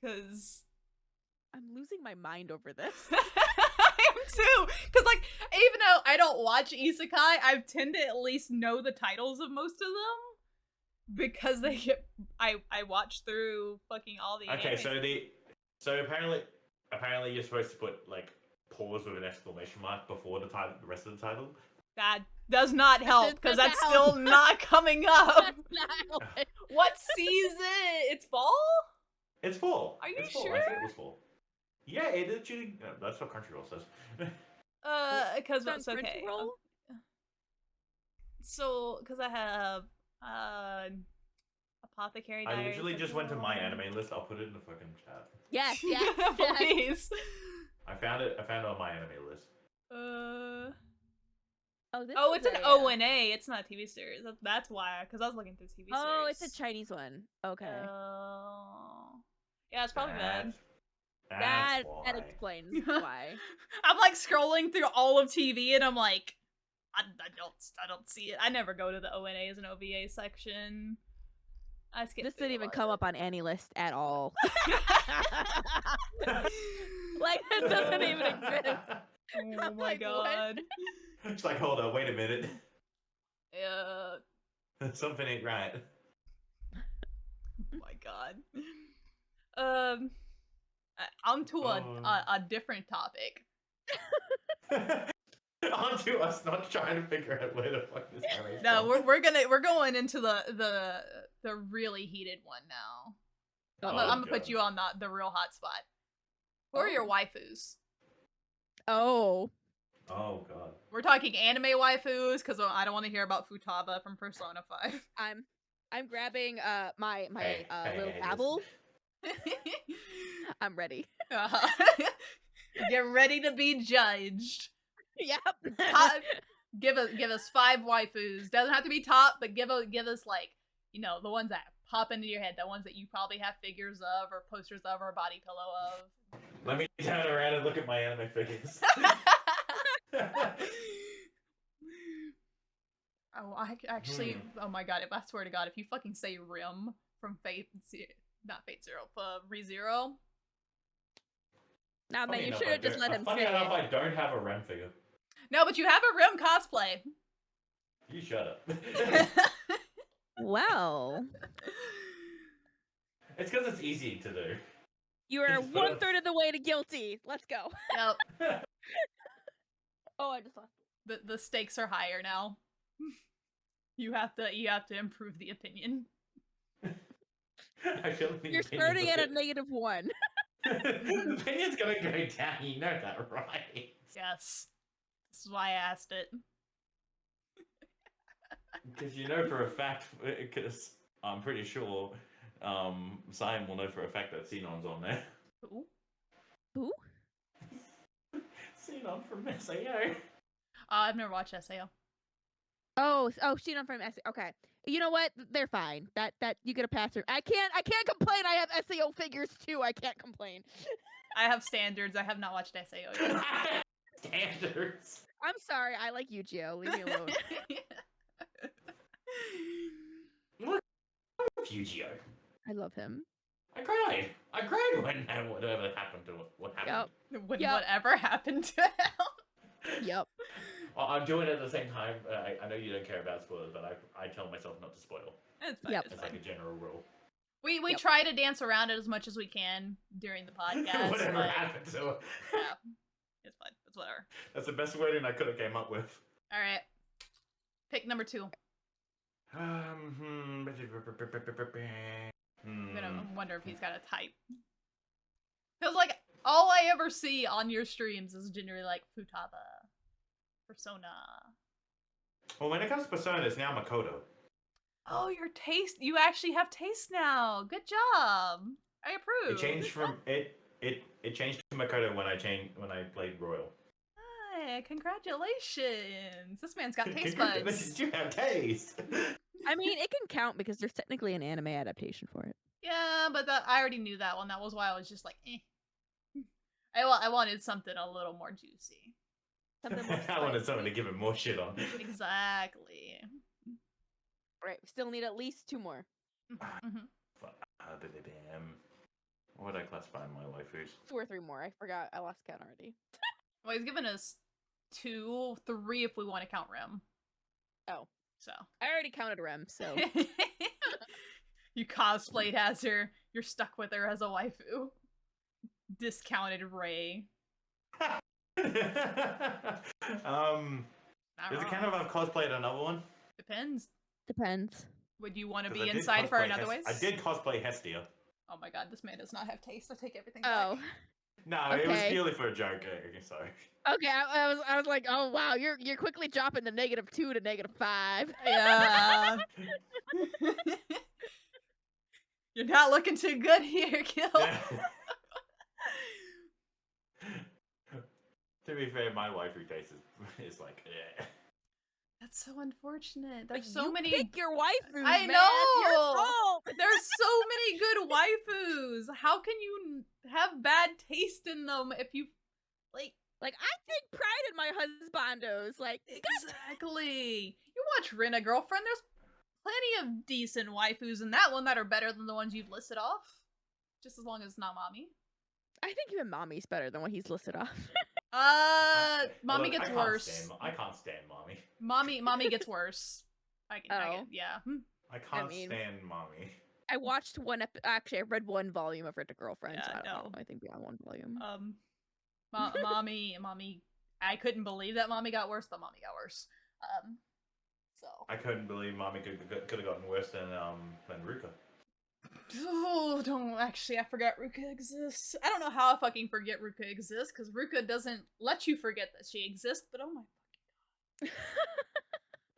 Because I'm losing my mind over this. I am too. Because like, even though I don't watch isekai, I tend to at least know the titles of most of them because they get. I watch through fucking all the. Okay, anime. so apparently you're supposed to put like pause with an exclamation mark before the title, the rest of the title. That does not help because that's help. still not coming up. That's not helping. What season? It's fall? It's fall. Are you it's fall. sure? I think it was fall. Yeah, it literally. No, that's what Crunchyroll says. Because it's okay. Crunchyroll? So, because I have Apothecary Diaries. I literally just went to my anime list. I'll put it in the fucking chat. Yes, please. I found it on my anime list. Oh, it's an ONA. It's not a TV series. That's why. Because I was looking through TV series. Oh, it's a Chinese one. Okay. Yeah, it's probably bad. That explains why. I'm like scrolling through all of TV, and I'm like, I don't see it. I never go to the ONAs and OVA section. This didn't even come up on any list at all. Like, this doesn't even exist. Oh my god. It's like, hold on, wait a minute. Yeah. Something ain't right. Oh my god. On to a different topic. On to us not trying to figure out where the fuck this anime is. No, we're going into the really heated one now. I'm gonna put you on the real hot spot. Who are your waifus? Oh god. We're talking anime waifus because I don't want to hear about Futaba from Persona 5. I'm grabbing my little apple. I'm ready. Get ready to be judged. Yep. Give us 5 waifus. Doesn't have to be top, but give us like, you know, the ones that pop into your head, the ones that you probably have figures of or posters of or a body pillow of. Let me turn around and look at my anime figures. Oh, I actually, oh my god, I swear to god, if you fucking say Rim from not Fate Zero, ReZero. Nah, man, you should have just let him say it. Funny enough, I don't have a Rem figure. No, but you have a Rim cosplay. You shut up. Well. It's because it's easy to do. You are 1/3 of the way to guilty. Let's go. Yep. Oh, I just lost it. The stakes are higher now. You have to improve the opinion. I feel like you're starting at a -1. The opinion's gonna go down. You know that, right? Yes. This is why I asked it. Because you know for a fact, because I'm pretty sure Cyan will know for a fact that Xenon's on there. Who? Xenon from SAO. I've never watched SAO. Oh, Xenon from SAO. Okay. You know what? They're fine. That you get a pass through. I can't complain. I have SAO figures too. I can't complain. I have standards. I have not watched SAO yet. Standards. I'm sorry. I like Yu-Gi-Oh. Leave me alone. Yu-Gi-Oh. I love him. I cried when whatever happened to what happened. Yep. Whatever happened to him. Yep. Well, I'm doing it at the same time. I know you don't care about spoilers, but I tell myself not to spoil. It's fine. Yep. It's like a general rule. We try to dance around it as much as we can during the podcast. Whatever happened to it. Yeah. It's fine. It's whatever. That's the best wording I could have came up with. All right. Pick number 2. I'm gonna wonder if he's got a type. Because like all I ever see on your streams is generally like Futaba, Persona. Well, when it comes to Persona, it's now Makoto. Oh, your taste! You actually have taste now. Good job. I approve. It changed from it changed to Makoto when I played Royal. my, congratulations. This man's got taste Congratulations, buds. you have taste. I mean, it can count because there's technically an anime adaptation for it. Yeah, but I already knew that one. That was why I was just like, eh. I wanted something a little more juicy. Something more I wanted spicy. someone to give him more shit on. Exactly. Right, we still need at least 2 more. Mm-hmm. What would I classify my waifus? 2 or 3 more. I forgot. I lost count already. Well, he's given us 2, 3 if we want to count Rem. Oh. So. I already counted Rem, so. You cosplayed as her. You're stuck with her as a waifu. Discounted Ray. Does it kind of have cosplayed another one? Depends. Depends. Would you want to 'Cause be I did inside for cosplay another ways? I did cosplay Hestia. Oh my god, this man does not have taste. I take everything Oh. back. No, it was Okay. purely for a joke. Sorry. Okay, I was like, oh wow, you're quickly dropping the -2 to -5. Yeah. You're not looking too good here, Keell. Yeah. To be fair, my waifu taste is like, yeah. That's so unfortunate. There's Like, so you many. pick your waifus, I man. know. It's your fault. There's so many good waifus. How can you have bad taste in them if you like? Like, I take pride in my husbandos. Like, Exactly. You watch Rent a Girlfriend. There's plenty of decent waifus in that one that are better than the ones you've listed off. Just as long as it's not mommy. I think even mommy's better than what he's listed off. Mommy Look, gets worse. I can't stand mommy. Mommy gets worse. Yeah. I can't mean- stand mommy. I watched actually, I read 1 volume of Rent a Girlfriend. Yeah, so I don't no. know. I think beyond 1 volume. Mommy. I couldn't believe that mommy got worse, but mommy got worse. So. I couldn't believe mommy could have gotten worse than Ruka. Oh, don't actually. I forgot Ruka exists. I don't know how I fucking forget Ruka exists because Ruka doesn't let you forget that she exists. But oh my fucking god.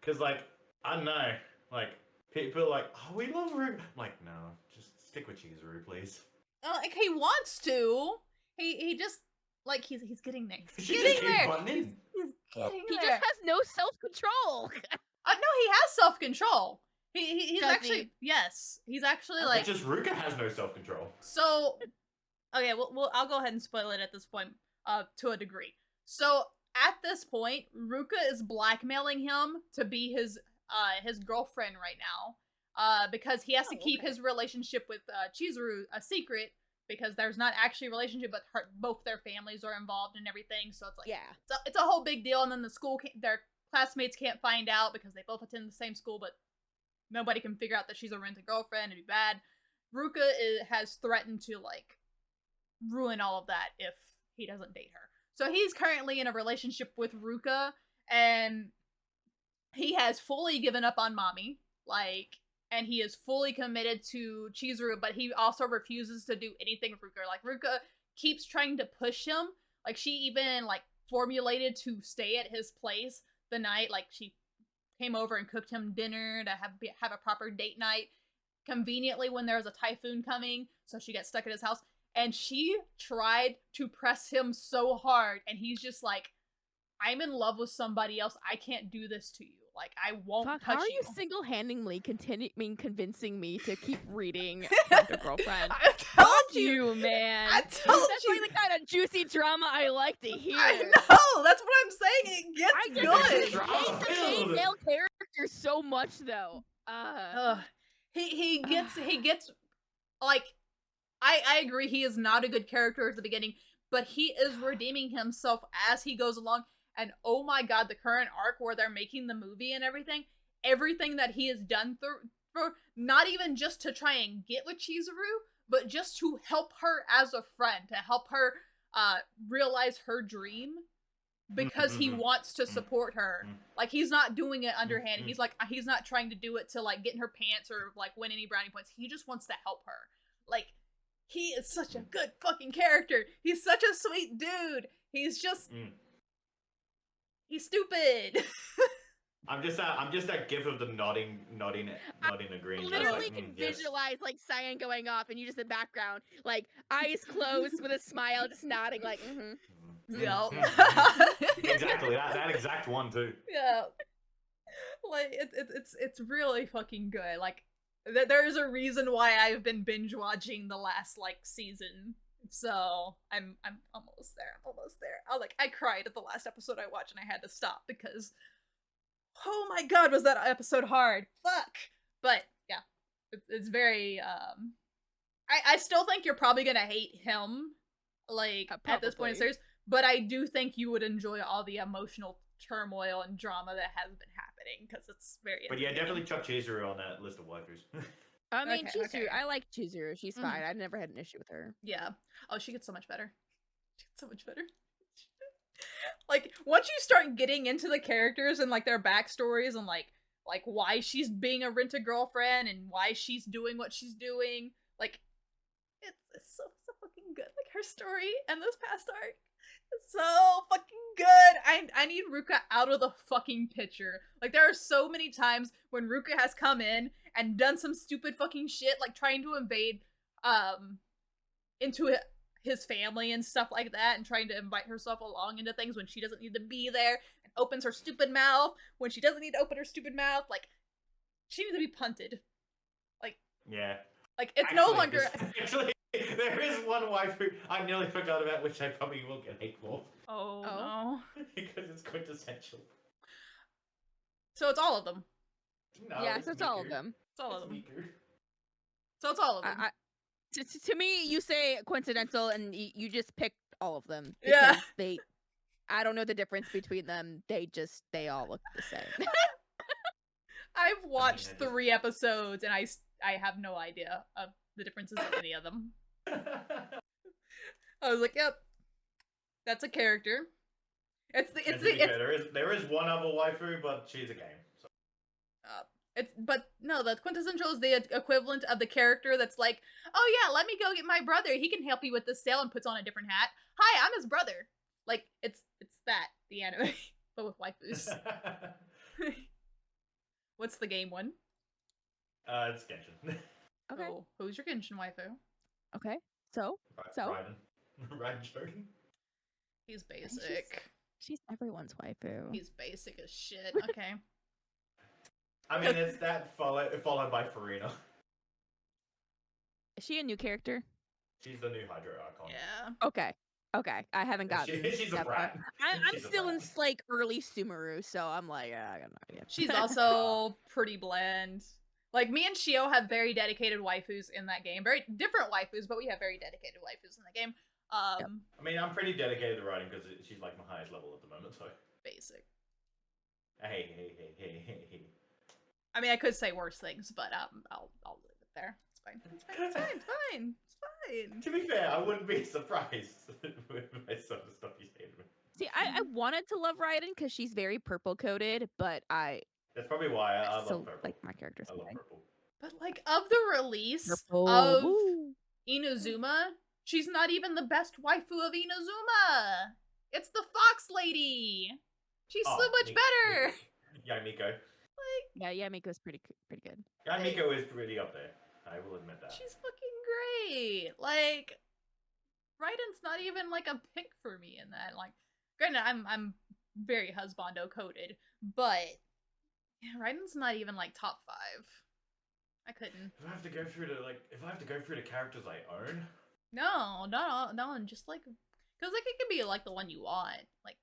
Because like I don't know, like people are like, oh, we love Ruka. I'm like, no, just stick with Chizuru, please. Like he wants to. He just like he's getting there. He's She getting just there. keep butting in. He's getting He there. just has no self-control. No, he has self-control. He's Does actually he? Yes. He's actually It's like just Ruka has no self-control. so. Okay, well I'll go ahead and spoil it at this point. To a degree. So at this point, Ruka is blackmailing him to be his girlfriend right now. Because he has to keep his relationship with Chizuru a secret because there's not actually a relationship, but both their families are involved and everything. So it's like Yeah. it's a whole big deal. And then the school, their classmates can't find out because they both attend the same school, but nobody can figure out that she's a rented girlfriend. It'd be bad. Ruka has threatened to like ruin all of that if he doesn't date her. So he's currently in a relationship with Ruka, and he has fully given up on mommy, like, and he is fully committed to Chizuru, but he also refuses to do anything with Ruka. Like, Ruka keeps trying to push him. Like, she even, like, formulated to stay at his place the night. Like, she came over and cooked him dinner to have a proper date night. Conveniently, when there was a typhoon coming, so she got stuck at his house. And she tried to press him so hard, and he's just like, I'm in love with somebody else. I can't do this to you. Like, I won't touch How are you you. single-handedly convincing me to keep reading Rent a Girlfriend? I told you, man. I told That's you. like the kind of juicy drama I like to hear. I know. That's what I'm saying. It gets I good. just hate the main male character so much, though. He gets like, I agree. He is not a good character at the beginning, but he is redeeming himself as he goes along. And oh my god, the current arc where they're making the movie and everything that he has done through, not even just to try and get with Chizuru, but just to help her as a friend, to help her realize her dream, because he wants to support her. Like, he's not doing it underhand. He's like, he's not trying to do it to like get in her pants or like win any brownie points. He just wants to help her. Like, he is such a good fucking character. He's such a sweet dude. He's just he's stupid. I'm just that gif of the nodding, agreeing. Literally like, can yes. visualize like Cyan going off and you just in the background, like eyes closed with a smile, just nodding like Yeah. Exactly, that exact one too. Yeah. Like it's really fucking good. Like there is a reason why I've been binge watching the last like season. So I'm almost there. I'm almost there. I cried at the last episode I watched and I had to stop because oh my god, was that episode hard. Fuck. But yeah. It's very I still think you're probably gonna hate him like at this point in the series, but I do think you would enjoy all the emotional turmoil and drama that has been happening because it's very. But yeah, definitely chuck Chizuru on that list of waifus. I mean, Okay, Chizuru. okay. I like Chizuru. She's fine. I've never had an issue with her. Yeah. Oh, she gets so much better. She gets so much better. Like once you start getting into the characters and like their backstories and like why she's being a rent-a-girlfriend and why she's doing what she's doing, like it's so fucking good. Like her story and this past arc is so fucking good. I need Ruka out of the fucking picture. Like there are so many times when Ruka has come in and done some stupid fucking shit, like trying to invade into his family and stuff like that, and trying to invite herself along into things when she doesn't need to be there, and opens her stupid mouth when she doesn't need to open her stupid mouth. Like she needs to be punted. Like yeah. Like it's actually, no longer. Actually, there is one waifu I nearly forgot about, which I probably will get hate for. Oh no! Because it's quintessential. So it's all of them. No, yeah, so it's all of them. It's all of them. So it's all of them. To me, you say coincidental, and you just picked all of them. Yeah. I don't know the difference between them. They all look the same. I've watched 3 episodes, and I have no idea of the differences of any of them. I was like, yep, that's a character. There is one other waifu, but she's a game. So. But no, the quintessential is the equivalent of the character that's like, oh yeah, let me go get my brother. He can help you with this sale, and puts on a different hat. Hi, I'm his brother. Like it's that the anime, but with waifus. What's the game one? It's Genshin. Okay. Oh, who's your Genshin waifu? Okay. So. Raiden Jordan. He's basic. She's everyone's waifu. He's basic as shit. Okay. I mean, it's that followed by Farina. Is she a new character? She's the new Hydro Archon. Yeah. Okay. I haven't gotten. She's a brat. I'm still in like early Sumeru, so I'm like, I got no idea. She's also pretty bland. Like me and Shio have very dedicated waifus in that game. Very different waifus, but we have very dedicated waifus in the game. Yep. I mean, I'm pretty dedicated to writing because she's like my highest level at the moment. So basic. Hey. I mean, I could say worse things, but I'll leave it there. It's fine. To be fair, I wouldn't be surprised with some of the stuff you say to me. See, I wanted to love Raiden because she's very purple coded, but That's probably why I love purple. Like my characters. I love purple. But like of the release purple. of Woo. Inazuma, she's not even the best waifu of Inazuma. It's the Fox Lady. She's so much better. Yeah, Miko. Yeah, Miko's pretty good. Yeah, Miko is pretty up there. I will admit that. She's fucking great. Like, Raiden's not even like a pick for me in that. Like, granted, I'm very husbando coded, but yeah, Raiden's not even like top 5. I couldn't. If I have to go through the characters I own. No, and just like, because like it could be like the one you want, like.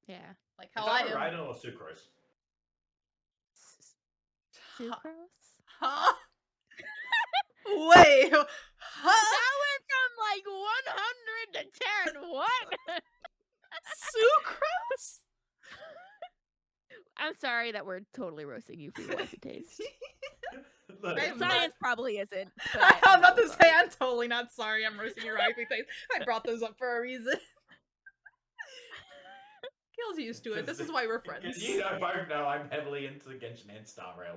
Yeah. Like how I am. Raiden or Sucrose. Sucrose? Huh? Wait. Huh? That went from like 100 to 10. What? Sucrose? I'm sorry that we're totally roasting you for your wifey taste. Look, Science probably isn't. I'm not to say I'm totally not sorry I'm roasting your wifey taste. I brought those up for a reason. Keell's used to it. This is why we're friends. You both know I'm heavily into Genshin and Star Rail.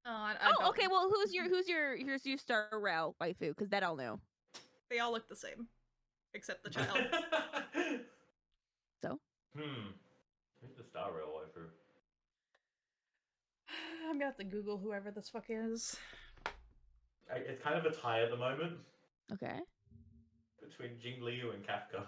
Oh, okay. Well, who's your Star Rail waifu? Because that I'll know. They all look the same, except the child. So. Who's the Star Rail waifu? I'm gonna have to Google whoever this fuck is. It's kind of a tie at the moment. Okay. Between Jing Liu and Kafka.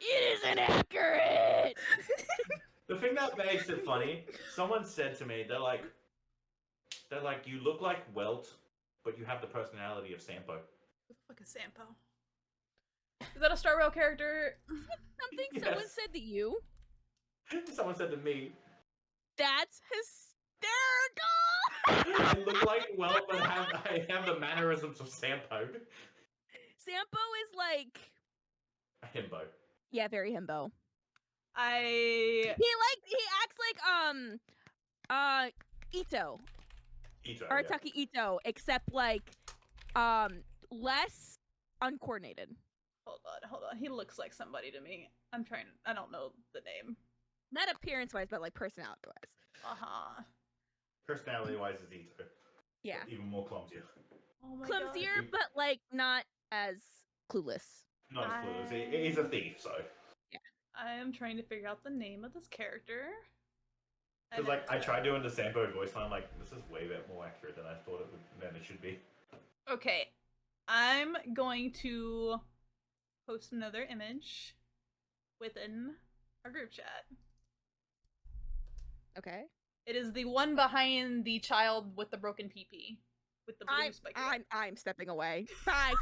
It isn't accurate. The thing that makes it funny, someone said to me, they're like, you look like Welt, but you have the personality of Sampo. What the fuck is Sampo? Is that a Star Rail character? Something Yes. someone said to you. Someone said to me, That's hysterical. I look like Welt, but I have the mannerisms of Sampo. Sampo is like A himbo. yeah, very himbo. He acts like Ito. Ito, Arataki Ito, except like less uncoordinated. Hold on. He looks like somebody to me. I don't know the name. Not appearance wise, but like personality wise. Uh-huh. Personality wise is Ito. Yeah. But even more clumsier. Oh my Clumsier, God. but like not as clueless. Not as clueless. He's a thief, so. Yeah. I am trying to figure out the name of this character. Because like I tried doing the Sampo voice line, I'm like, this is way more accurate than I thought it should be. Okay. I'm going to post another image within our group chat. Okay. It is the one behind the child with the broken PP. With the blue spike. I'm stepping away. Bye.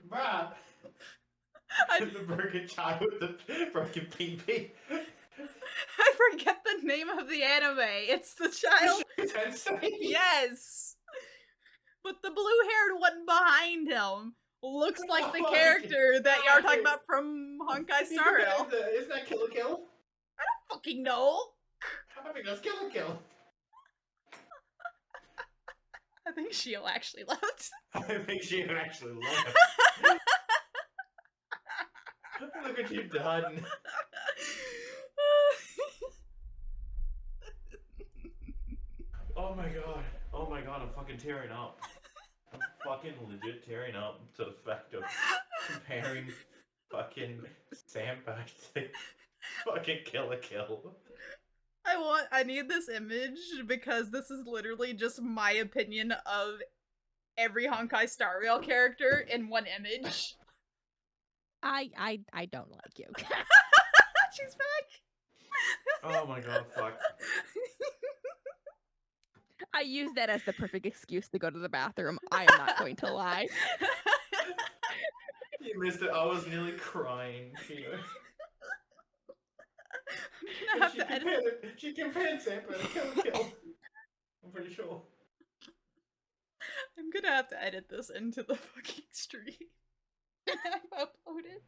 Bruh! The broken child with the broken PP. I forget the name of the anime. It's the child. Yes. But the blue-haired one behind him looks like the character that y'all are talking about from Honkai Star Rail. Isn't that Kill I don't fucking know. I think that's Kill. I think Shio actually left. I think she actually left. Look what you've done. Oh my god, I'm fucking tearing up. I'm fucking legit tearing up to the fact of comparing fucking Sampo to fucking Kill. I need this image because this is literally just my opinion of every Honkai Star Rail character in one image. I don't like you. She's back. Oh my god, fuck. I use that as the perfect excuse to go to the bathroom. I am not going to lie. You missed it. I was nearly crying. I'm gonna have to edit. She compared Sampo to Kill. I'm pretty sure. I'm gonna have to edit this into the fucking stream. I've uploaded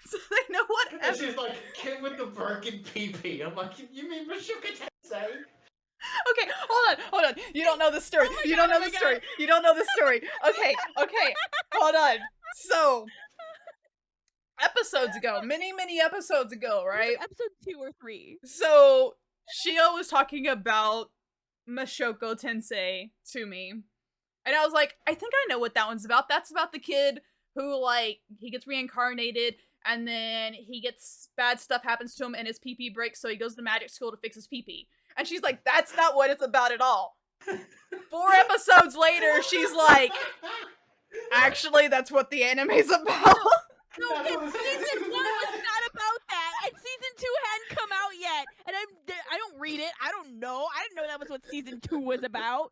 so they know what. And she's like, kid with the broken PP. I'm like, you mean Mashuka Tensei? Okay, hold on. You don't know the story. You don't know the story. You don't know the story. Okay, hold on. So, episodes ago, many episodes ago, right? Episode 2 or 3. So, Shio was talking about Mashoko Tensei to me. And I was like, I think I know what that one's about. That's about the kid who, like, he gets reincarnated, and then he gets bad stuff happens to him, and his PP breaks, so he goes to magic school to fix his PP. And she's like, that's not what it's about at all. 4 episodes later, she's like, actually, that's what the anime's about. No, season 1 was not about that, and season 2 hadn't come out yet, and I don't read it. I don't know. I didn't know that was what season 2 was about.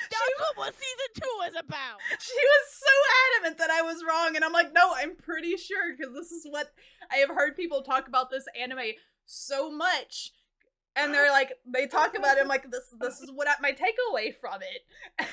That's what season 2 was about. She was so adamant that I was wrong, and I'm like, no, I'm pretty sure, because this is what I have heard people talk about this anime so much. And they're like, they talk about it, I'm like, this is what my takeaway from it. And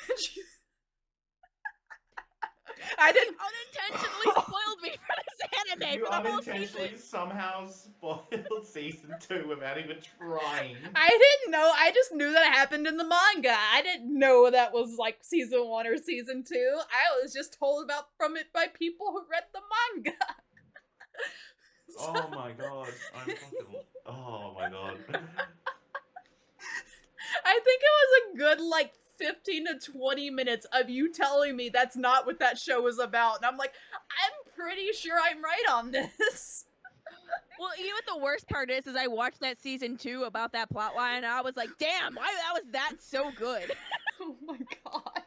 I didn't unintentionally spoiled me for this anime. You for the whole unintentionally season. somehow spoiled season 2 without even trying. I didn't know. I just knew that it happened in the manga. I didn't know that was like season 1 or season 2. I was just told about from it by people who read the manga. Oh my god. Oh my god. I think it was a good like 15 to 20 minutes of you telling me that's not what that show was about. And I'm like, I'm pretty sure I'm right on this. Well, you know what the worst part is I watched that season 2 about that plot line, and I was like, damn, why was that so good? Oh my god.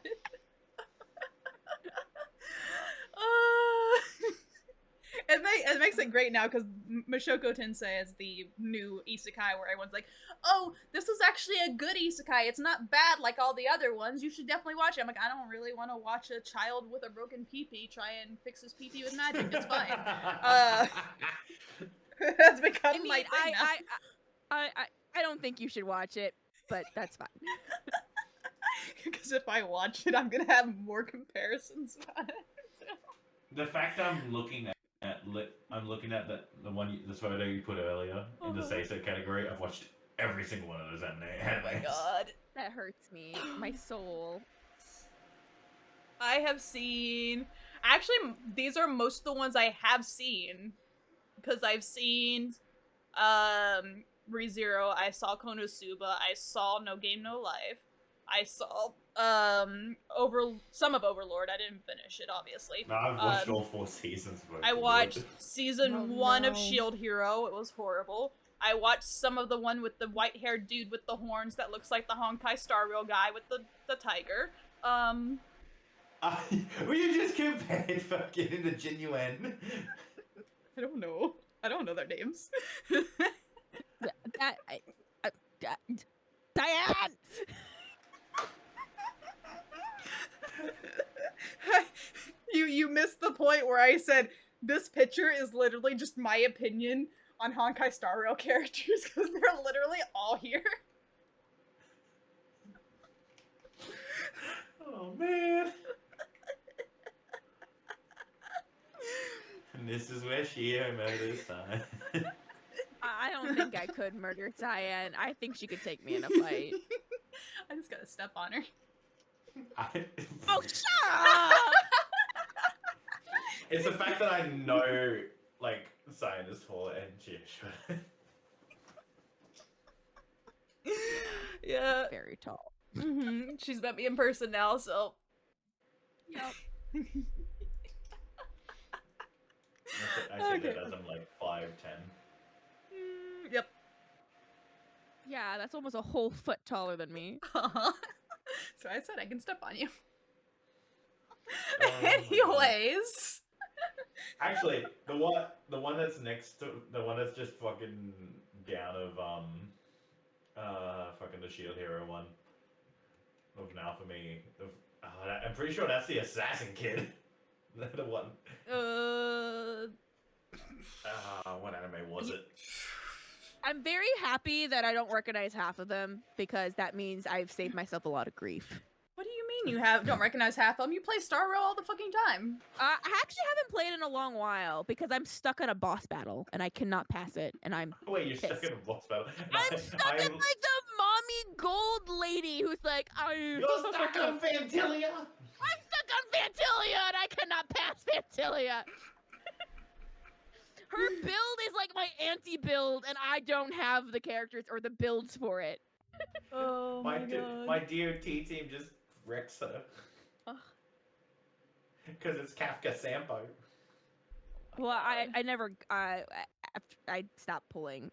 It makes it great now because Mashoko Tensei is the new isekai where everyone's like, oh, this is actually a good isekai. It's not bad like all the other ones. You should definitely watch it. I'm like, I don't really want to watch a child with a broken pee-pee try and fix his pee-pee with magic. It's fine. That's become my thing now. I don't think you should watch it, but that's fine. Because if I watch it, I'm gonna have more comparisons about it. The fact I'm looking at the one the photo you put earlier in the Seisei category, I've watched every single one of those animes. Oh my god. That hurts me. My soul. I have seen... Actually, these are most of the ones I have seen. Because I've seen... ReZero, I saw Konosuba, I saw No Game No Life, I saw some of Overlord. I didn't finish it, obviously. No, I've watched all 4 seasons of I Overlord. watched season 1 of Shield Hero. It was horrible. I watched some of the one with the white-haired dude with the horns that looks like the Honkai Star Rail guy with the tiger. Well, you just compared fucking the genuine. I don't know. I don't know their names. Cyan! You missed the point where I said this picture is literally just my opinion on Honkai Star Rail characters because they're literally all here. Oh man. And this is where Shio murders Cyan. I don't think I could murder Cyan. I think she could take me in a fight. I just gotta step on her. Oh, shut up! It's the fact that I know, like, Cyan is tall and Shio short. Yeah. Very tall. She's met me in person now, so. Yep. I say that as I'm like 5'10". Yep. Yeah, that's almost a whole foot taller than me. So I said I can step on you. Oh Anyways. Actually, the one that's next to the one that's just fucking down of fucking the Shield Hero one of now for me. I'm pretty sure that's the assassin kid. The one. What anime was it? I'm very happy that I don't recognize half of them because that means I've saved myself a lot of grief. What do you mean you don't recognize half of them? You play Star Rail all the fucking time. I actually haven't played in a long while because I'm stuck in a boss battle and I cannot pass it and I'm Wait, you're pissed. stuck in a boss battle? I'm stuck in like the mommy gold lady who's like, You're stuck on Fantilia! I'm stuck on Fantilia and I cannot pass Fantilia! Her build is like my anti-build and I don't have the characters or the builds for it. Oh my god. My DOT team just wrecks her. Because it's Kafka Sampo. Well, I never, I stopped pulling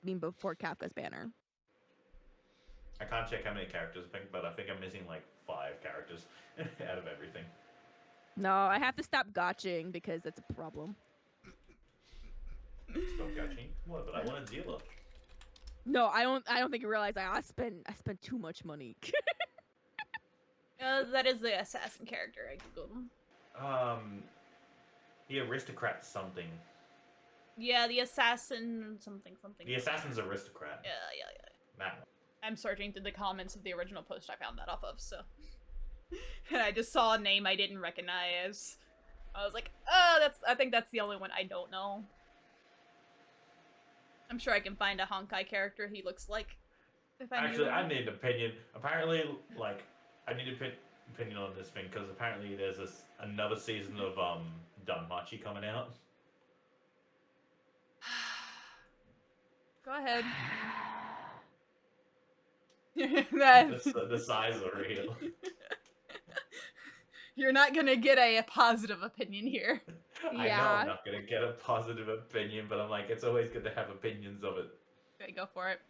before Kafka's banner. I can't check how many characters I think, but I think I'm missing like 5 characters out of everything. No, I have to stop gotching because that's a problem. Stop gotching? What? But I want a dealer. No, I don't think you realize I spent too much money. That is the assassin character. I googled him. The aristocrat something. Yeah, the assassin something. The assassin's aristocrat. Yeah. That one. I'm searching through the comments of the original post I found that off of, so. And I just saw a name I didn't recognize. I was like, oh, I think that's the only one I don't know. I'm sure I can find a Honkai character he looks like. If I Actually, knew I need an opinion. Apparently, like, I need an opinion on this thing, because apparently there's another season of Danmachi coming out. Go ahead. The size are real. You're not gonna get a positive opinion here. I know I'm not gonna get a positive opinion, but I'm like, it's always good to have opinions of it. Okay, go for it.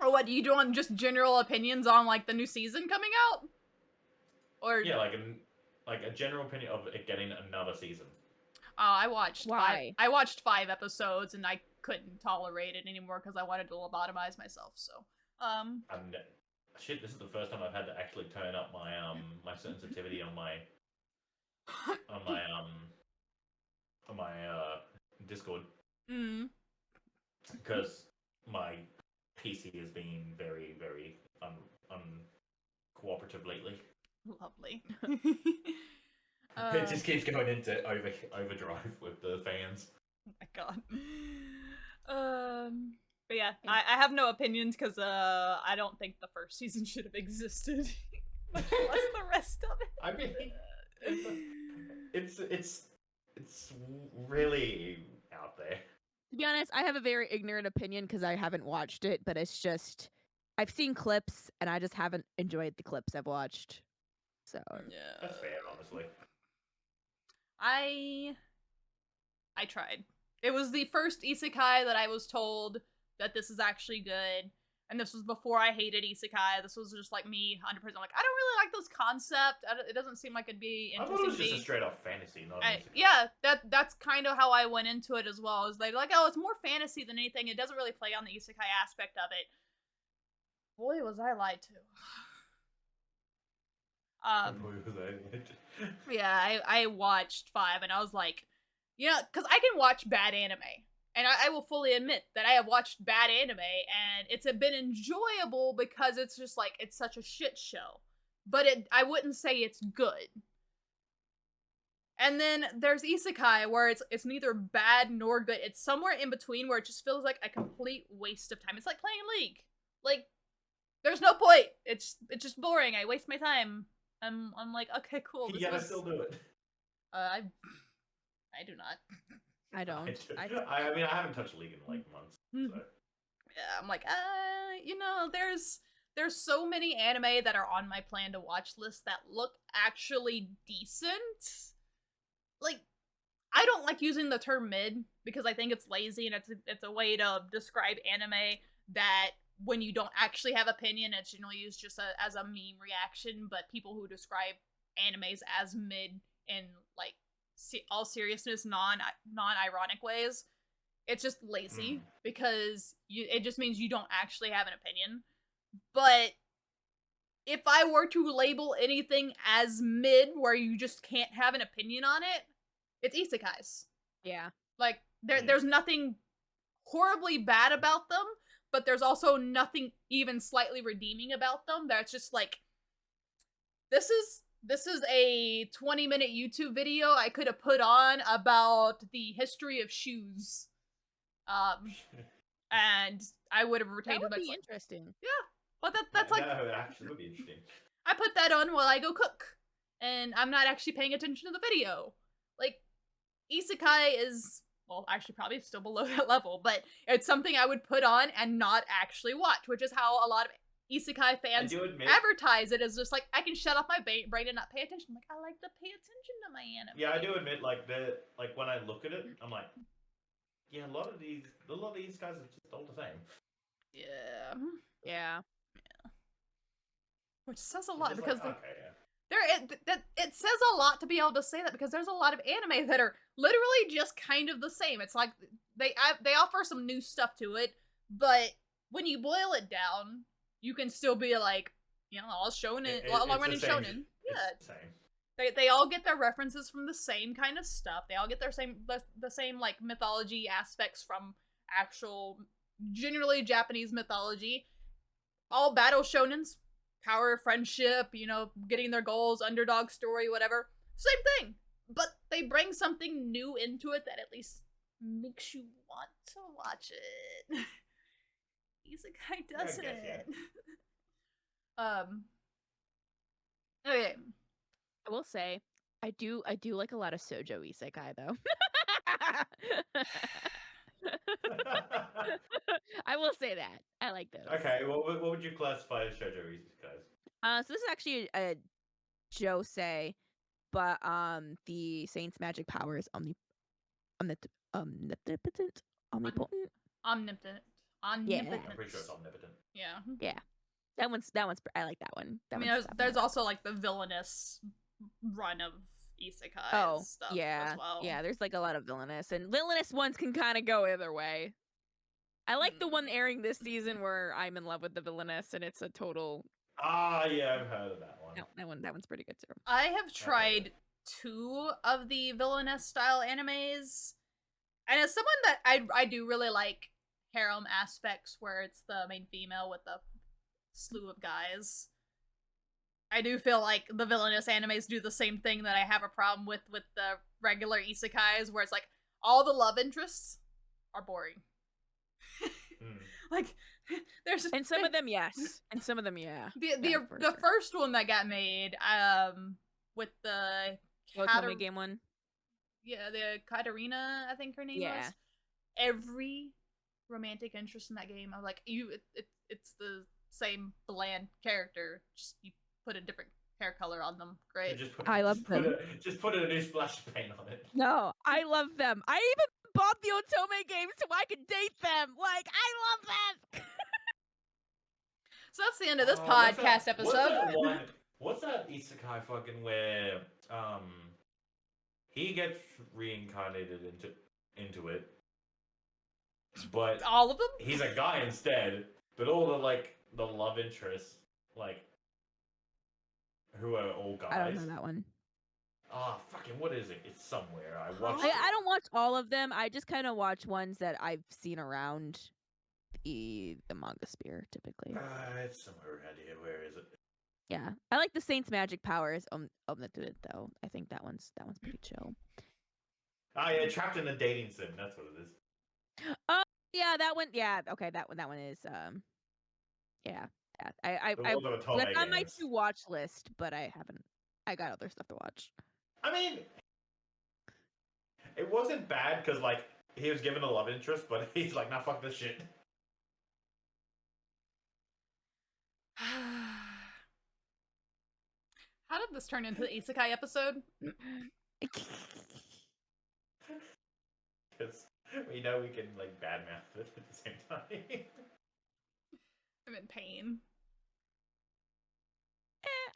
Or what do you do on just general opinions on like the new season coming out? Or Yeah, like a general opinion of it getting another season. I watched Why? I watched 5 episodes and I couldn't tolerate it anymore because I wanted to lobotomize myself. So And shit, this is the first time I've had to actually turn up my my sensitivity on my on my on my Discord mm, because my PC has been very uncooperative lately. lovely. It just keeps going into overdrive with the fans. Oh my god. But yeah, I have no opinions because I don't think the first season should have existed, much less the rest of it. I mean, it's really out there. To be honest, I have a very ignorant opinion because I haven't watched it, but it's just I've seen clips and I just haven't enjoyed the clips I've watched. So Yeah. That's fair, honestly. I tried. It was the first isekai that I was told that this is actually good. And this was before I hated isekai. This was just like me, 100%. Like, I don't really like this concept. It doesn't seem like it'd be I interesting. thought it was just a straight up fantasy, not an isekai. Yeah, that's kind of how I went into it as well. Is they're like, oh, it's more fantasy than anything. It doesn't really play on the isekai aspect of it. Boy, was I lied to. Yeah, I watched 5 and I was like, yeah, because I can watch bad anime. And I will fully admit that I have watched bad anime and it's been enjoyable because it's just like, it's such a shit show. But I wouldn't say it's good. And then there's isekai where it's neither bad nor good. It's somewhere in between where it just feels like a complete waste of time. It's like playing League. Like, there's no point. It's just boring. I waste my time. I'm like, okay, cool. Yeah, I still do it. I do not. I don't. I mean, I haven't touched League in like months. So. Yeah, I'm like, you know, there's so many anime that are on my plan to watch list that look actually decent. Like, I don't like using the term mid because I think it's lazy and it's a way to describe anime that when you don't actually have opinion, it's generally used just as a meme reaction. But people who describe animes as mid in like all seriousness, non-ironic ways, it's just lazy because it just means you don't actually have an opinion. But if I were to label anything as mid where you just can't have an opinion on it, it's isekais. Yeah. Like there's nothing horribly bad about them, but there's also nothing even slightly redeeming about them. That's just like, this is a 20-minute YouTube video I could have put on about the history of shoes. And I would have retained that would be interesting. Yeah. But that's like, that actually would be interesting. I put that on while I go cook, and I'm not actually paying attention to the video. Like, isekai is, well, actually probably still below that level, but it's something I would put on and not actually watch, which is how a lot of isekai fans advertise it as just like, I can shut off my brain and not pay attention. Like, I like to pay attention to my anime. Yeah, I do admit, like when I look at it, I'm like, yeah, a lot of these guys are just all the same. Yeah. Which says a lot because like, okay, it says a lot to be able to say that because there's a lot of anime that are literally just kind of the same. It's like they offer some new stuff to it, but when you boil it down, you can still be like, you know, all shonen, long-running shonen. Yeah, they all get their references from the same kind of stuff. They all get their the same like mythology aspects from actual, generally Japanese mythology. All battle shonens. Power, friendship, you know, getting their goals, underdog story, whatever. Same thing. But they bring something new into it that at least makes you want to watch it. Isekai doesn't. Okay. I will say, I do like a lot of shoujo isekai though. I will say that. I like those. Okay, what would you classify as shoujo isekais? So this is actually a josei, but the saint's magic power is omnipotent. Omnipotent. Omnipotent. I'm pretty sure it's omnipotent. Yeah. Yeah. That one's I like that one. I mean, there's also like the villainous run of isekai stuff as well. Yeah, there's like a lot of villainous, and villainous ones can kind of go either way. I like the one airing this season where I'm in love with the villainess, and it's a total. Ah, yeah, I've heard of that one. That one's pretty good too. I have tried 2 of the villainous style animes, and as someone that I do really like harem aspects where it's the main female with a slew of guys. I do feel like the villainous animes do the same thing that I have a problem with the regular isekais, where it's like all the love interests are boring. Like there's and some of them yes, and some of them yeah. The first one that got made with the Otome game one. Yeah, the Katarina, I think her name was. Every romantic interest in that game, I'm like, it's the same bland character, just you put a different hair color on them. Great. I love them. Just put a new splash of paint on it. No, I love them. I even bought the Otome game so I could date them. Like, I love them. So that's the end of this podcast episode. What's that isekai fucking where he gets reincarnated into it, but all of them? He's a guy instead, but all the love interests, like, who are all guys. I don't know that one. Ah, fucking, what is it? It's somewhere. I don't watch all of them. I just kind of watch ones that I've seen around the manga sphere, typically. It's somewhere around here. Where is it? Yeah, I like the Saint's magic powers. Omnipotent though. I think that one's pretty chill. Oh yeah, trapped in a dating sim. That's what it is. Oh yeah, that one. Yeah, okay, that one is yeah. That's on my to watch list, but I haven't. I got other stuff to watch. I mean, it wasn't bad because like he was given a love interest, but he's like, nah, fuck this shit. How did this turn into the isekai episode? Because we know we can like badmouth it at the same time. I'm in pain.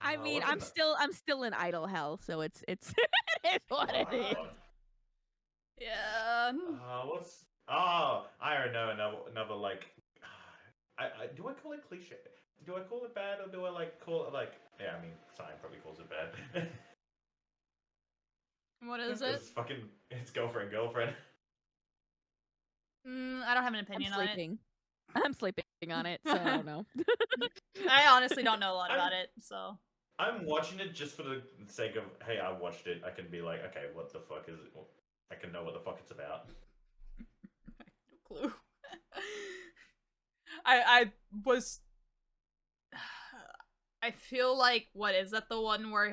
I mean, I'm still in idle hell, so it's it's what it is. Yeah. I don't know another like. Do I call it cliche? Do I call it bad, or do I like call it like? Yeah, I mean, Cyan probably calls it bad. What is it? It's girlfriend. I don't have an opinion on it. I'm sleeping on it, so I don't know. I honestly don't know a lot about it, so. I'm watching it just for the sake of, hey, I watched it. I can be like, okay, what the fuck is it? I can know what the fuck it's about. No clue. I feel like, what is that, the one where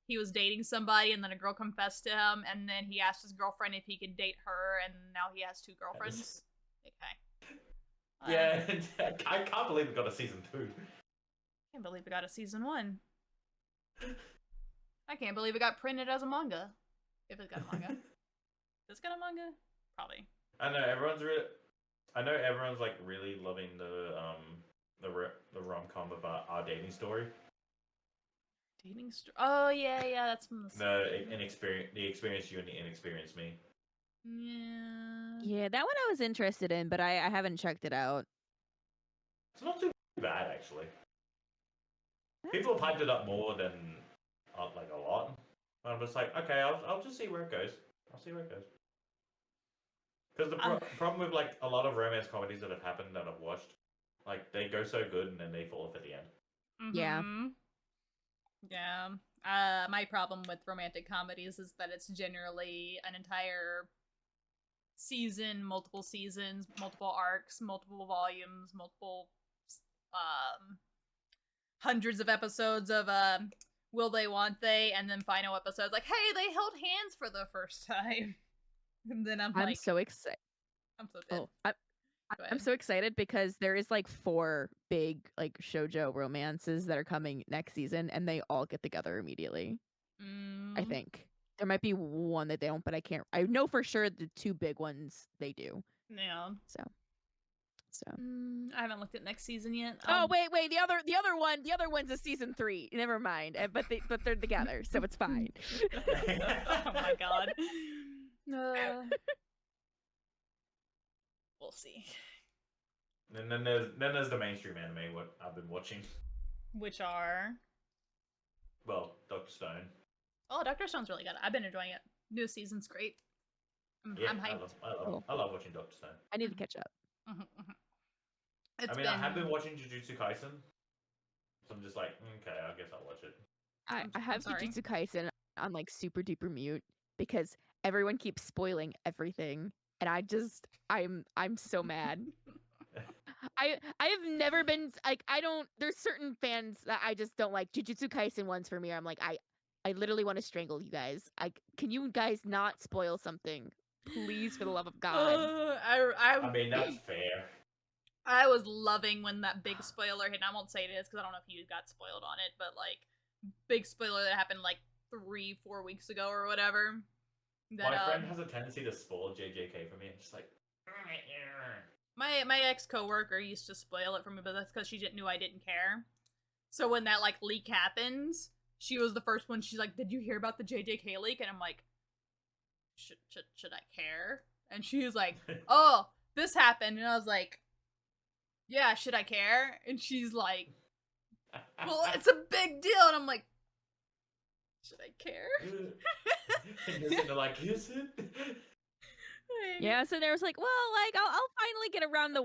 he was dating somebody and then a girl confessed to him and then he asked his girlfriend if he could date her and now he has 2 girlfriends? Okay. Yeah, I can't believe we got a season 2. I can't believe we got a season 1. I can't believe it got printed as a manga. If it got a manga. Does it got a manga? Probably. I know everyone's like really loving the rom-com of Our Dating Story. Dating story. Oh yeah, that's from the experience you and the inexperienced me. Yeah, that one I was interested in, but I haven't checked it out. It's not too bad actually. People have hyped it up more than like a lot. I'm just like, okay, I'll just see where it goes. I'll see where it goes. Because the problem with like a lot of romance comedies that have happened that I've watched, like they go so good and then they fall off at the end. Mm-hmm. Yeah. My problem with romantic comedies is that it's generally an entire season, multiple seasons, multiple arcs, multiple volumes, multiple hundreds of episodes of will they, won't they, and then final episodes like, hey, they held hands for the first time. And then I'm like, so excited. I'm so dead. I'm so excited because there is like 4 big like shoujo romances that are coming next season, and they all get together immediately. I think there might be one that they don't, but I know for sure the 2 big ones they do. Yeah. So So. I haven't looked at next season yet. Oh wait, the other one's a season 3. Never mind. But they're together, so it's fine. Oh my god. We'll see. And then there's the mainstream anime. What I've been watching. Which are? Well, Dr. Stone. Oh, Dr. Stone's really good. I've been enjoying it. New season's great. Yeah, I'm hyped. I love watching Dr. Stone. I need to catch up. I have been watching Jujutsu Kaisen, so I'm just like, okay, I guess I'll watch it. I have Jujutsu Kaisen on like super duper mute because everyone keeps spoiling everything, and I'm so mad. I have never been like, I don't. There's certain fans that I just don't like. Jujutsu Kaisen one's for me. I'm like, I literally want to strangle you guys. Can you guys not spoil something, please, for the love of God? I mean, that's fair. I was loving when that big spoiler hit. And I won't say it is because I don't know if you got spoiled on it, but like big spoiler that happened like 3-4 weeks ago or whatever. That, my friend has a tendency to spoil JJK for me. It's just like. My ex-coworker used to spoil it for me, but that's because she knew I didn't care. So when that like leak happens, she was the first one. She's like, "Did you hear about the JJK leak?" And I'm like, "Should I care?" And she was like, "Oh, this happened," and I was like, "Yeah, should I care?" And she's like, "Well, it's a big deal," and I'm like, "Should I care?" And you're sitting like, is it? Yeah, so there was like, well, like I'll finally get around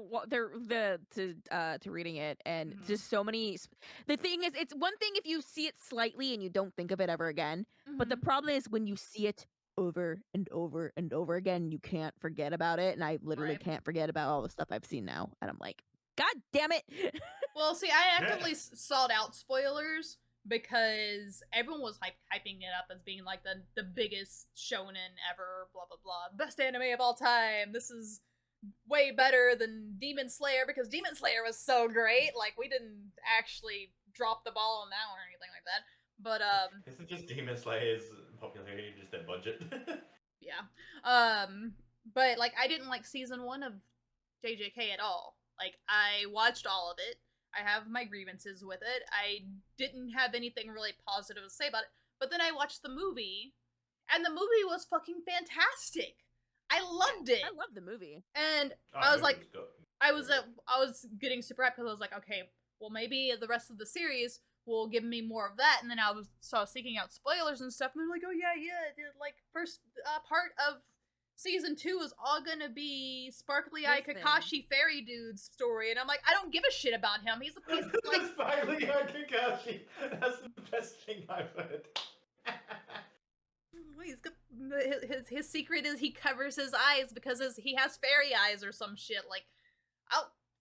to reading it, and just so many. The thing is, it's one thing if you see it slightly and you don't think of it ever again, but the problem is when you see it over and over and over again, you can't forget about it, and I literally can't forget about all the stuff I've seen now, and I'm like, God damn it! Well, see, I actively sought out spoilers because everyone was hyping it up as being like the biggest shonen ever, blah blah blah, best anime of all time. This is way better than Demon Slayer because Demon Slayer was so great. Like we didn't actually drop the ball on that one or anything like that. But isn't just Demon Slayer's popularity just their budget? Yeah. But like I didn't like season 1 of JJK at all. Like I watched all of it. I have my grievances with it. I didn't have anything really positive to say about it. But then I watched the movie, and the movie was fucking fantastic. I loved it. I love the movie. And I was like, I was getting super hyped because I was like, okay, well maybe the rest of the series will give me more of that. And then I was seeking out spoilers and stuff, and they're like, oh yeah, like first part of season 2 is all gonna be Sparkly Eye Kakashi fairy dude's story, and I'm like, I don't give a shit about him. He's a piece of like Sparkly Eye Kakashi. That's the best thing I've heard. His secret is he covers his eyes because he has fairy eyes or some shit. Like,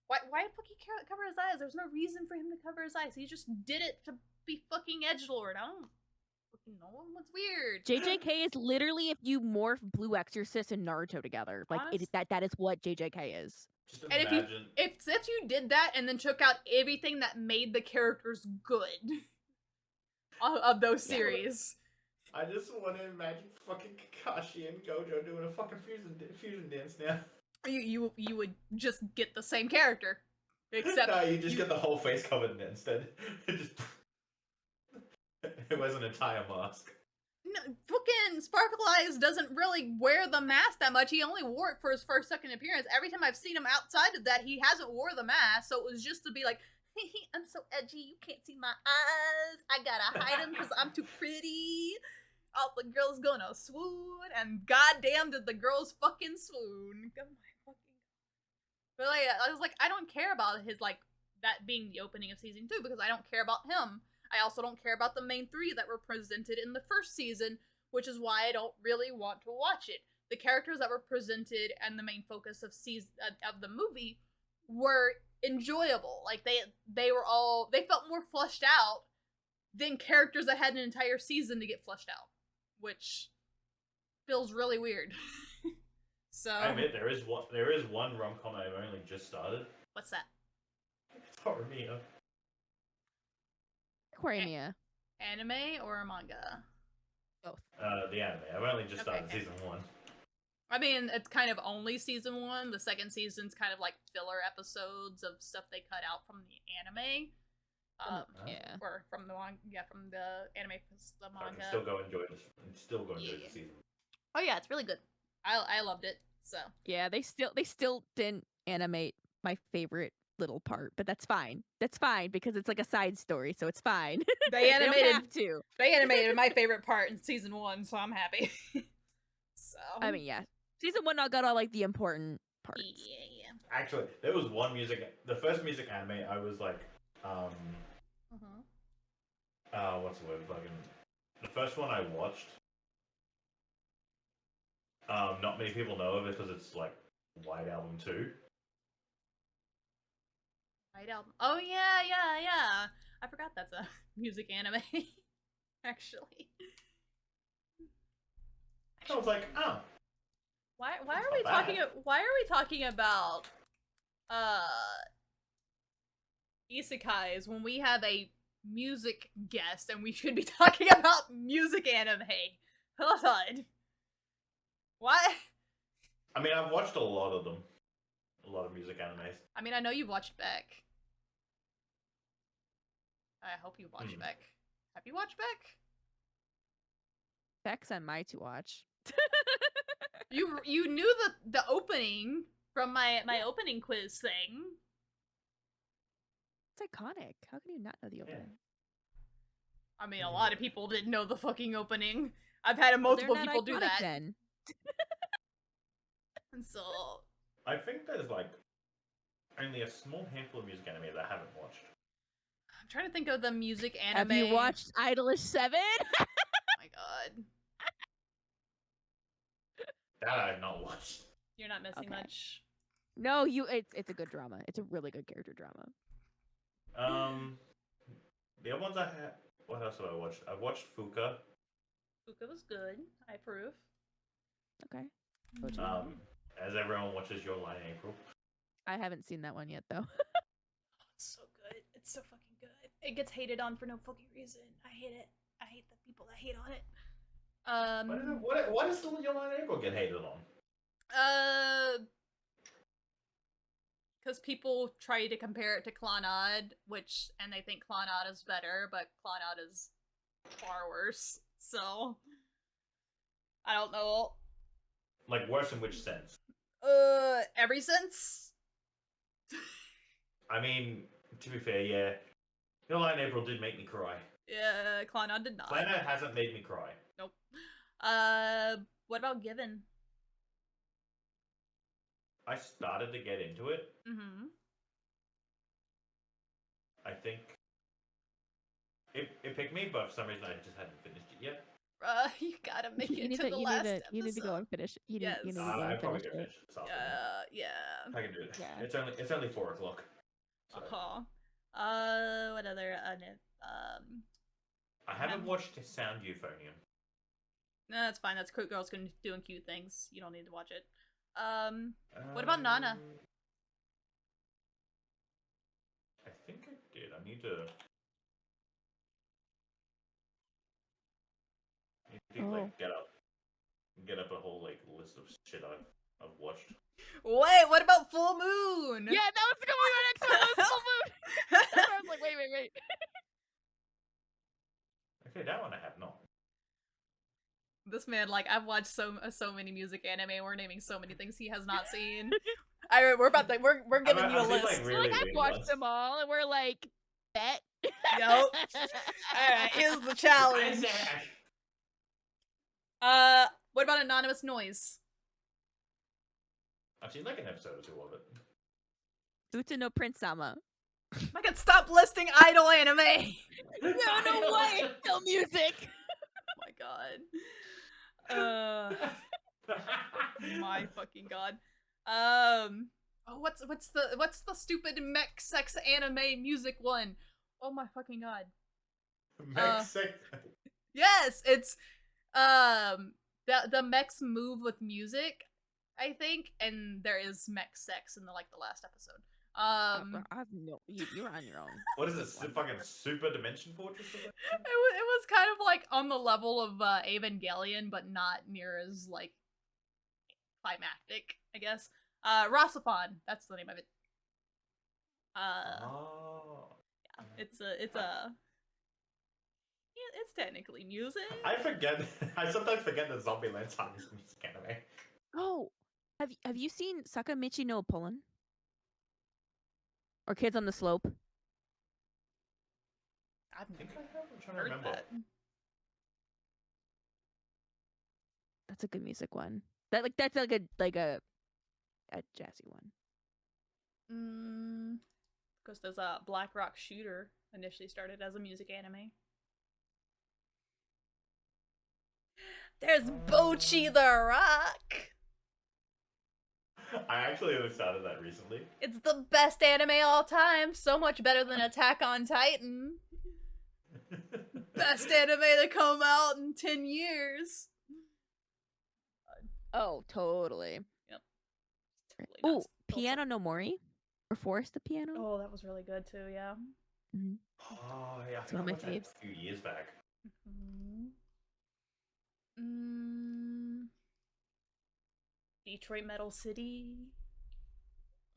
why fuck he cover his eyes? There's no reason for him to cover his eyes. He just did it to be fucking edgelord. I don't. No, what's weird? JJK is literally if you morph Blue Exorcist and Naruto together. Like that is what JJK is. Just and imagine. if you did that and then took out everything that made the characters good of those series. I just want to imagine fucking Kakashi and Gojo doing a fucking fusion dance now. You would just get the same character. Except no, you just get the whole face covered in it instead. It was an entire mask. No, fucking Sparkle Eyes doesn't really wear the mask that much. He only wore it for his second appearance. Every time I've seen him outside of that, he hasn't wore the mask. So it was just to be like, hey, I'm so edgy. You can't see my eyes. I gotta hide them because I'm too pretty. All the girls gonna swoon, and goddamn did the girls fucking swoon. Oh my fucking God. But like, I was like, I don't care about his like that being the opening of season 2 because I don't care about him. I also don't care about the main 3 that were presented in the first season, which is why I don't really want to watch it. The characters that were presented and the main focus of the movie were enjoyable. Like they felt more fleshed out than characters that had an entire season to get fleshed out, which feels really weird. So I admit there is one rom-com I've only just started. What's that? It's Horimiya. Horimiya. Anime or manga? Both. The anime. I've only just started season 1. I mean, it's kind of only season 1. The second season's kind of like filler episodes of stuff they cut out from the anime. Yeah. Or from the from the anime, the I manga. can still go enjoy this. Still go enjoy the season. Oh yeah, it's really good. I loved it. So Yeah, they still didn't animate my favorite little part, but that's fine. That's fine because it's like a side story, so it's fine. they animated. They don't have to. They animated my favorite part in season 1, so I'm happy. So I mean, yeah, season 1 got all like the important parts. Yeah. Actually, there was one the first music anime I was like, what's the word? Fucking, the first one I watched. Not many people know of it because it's like White Album 2. White Album. Oh yeah. I forgot that's a music anime. Actually. I was like, oh. Why are we talking about isekais when we have a music guest and we should be talking about music anime? Hold on. What? I mean, I've watched a lot of them. A lot of music animes. I mean, I know you've watched Beck. I hope you watched Beck. Have you watched Beck? Beck's on my to watch. You knew the opening from my opening quiz thing. It's iconic. How can you not know the opening? I mean, a lot of people didn't know the fucking opening. I've had multiple people do that. Then. And so I think there's like only a small handful of music anime that I haven't watched. I'm trying to think of the music anime. Have you watched Idolish 7? Oh my god. That I have not watched. You're not missing much. No, it's a good drama. It's a really good character drama. The other ones I had. What else have I watched? I've watched Fuka. Fuka was good. I approve. Okay. As everyone watches Your Lie in April. I haven't seen that one yet, though. It's so good. It's so fucking good. It gets hated on for no fucking reason. I hate it. I hate the people that hate on it. Why does Your Lie in April get hated on? Because people try to compare it to Clannad, and they think Clannad is better, but Clannad is far worse. So I don't know. Like worse in which sense? Every sense. I mean, to be fair, yeah. Your Lie in April did make me cry. Yeah, Clannad did not. Clannad hasn't made me cry. Nope. What about Given? I started to get into it. Mm-hmm. I think it picked me, but for some reason I just hadn't finished it yet. You gotta make it to the last episode. You need to go and finish. You need to go I'm and probably finish gonna it. finish it this afternoon. Yeah. I can do it. Yeah. It's only 4 o'clock. So. What other I haven't watched Sound Euphonium. No, that's fine. That's cute girls doing cute things. You don't need to watch it. What about Nana? I think I did. I need to like get up a whole like list of shit I've watched. Wait, what about Full Moon? Yeah, that was gonna be my next one. That was Full Moon. I was like, wait. Okay, that one I have not. This man, like, I've watched so many music anime. We're naming so many things he has not seen. We're giving you a list. Like, really I've watched them all, and we're like, bet. Yep. All right, here's the challenge. What about Anonymous Noise? I've seen like an episode or 2 of it. Uta no Prince Sama. I can stop listing idol anime. No way. Still music. Oh my god. My fucking god. What's the stupid mech sex anime music one? Oh my fucking god. Mech sex. Yes, it's the mechs move with music, I think, and there is mech sex in the last episode. You're on your own. What is it? Fucking Super Dimension Fortress? It was kind of like on the level of Evangelion, but not near as like climactic, I guess. Rasapon, that's the name of it. Oh. Yeah, it's technically music. I forget. I sometimes forget that Zombieland's on this music anime. Oh, have you seen Sakamichi no Pullen? Or Kids on the Slope? I've I think never I have. I'm trying to heard remember. that. That's a good music one. That's like a jazzy one. Because there's a Black Rock Shooter initially started as a music anime. There's Bochi the Rock. I actually started that recently. It's the best anime of all time. So much better than Attack on Titan. Best anime to come out in 10 years. Oh, totally. Yep. Totally Oh, nuts. Piano no Mori? Or Forest the Piano? Oh, that was really good too, yeah. Mm-hmm. Oh, yeah, I It's think one I of my watched that faves. a few years back. Detroit Metal City.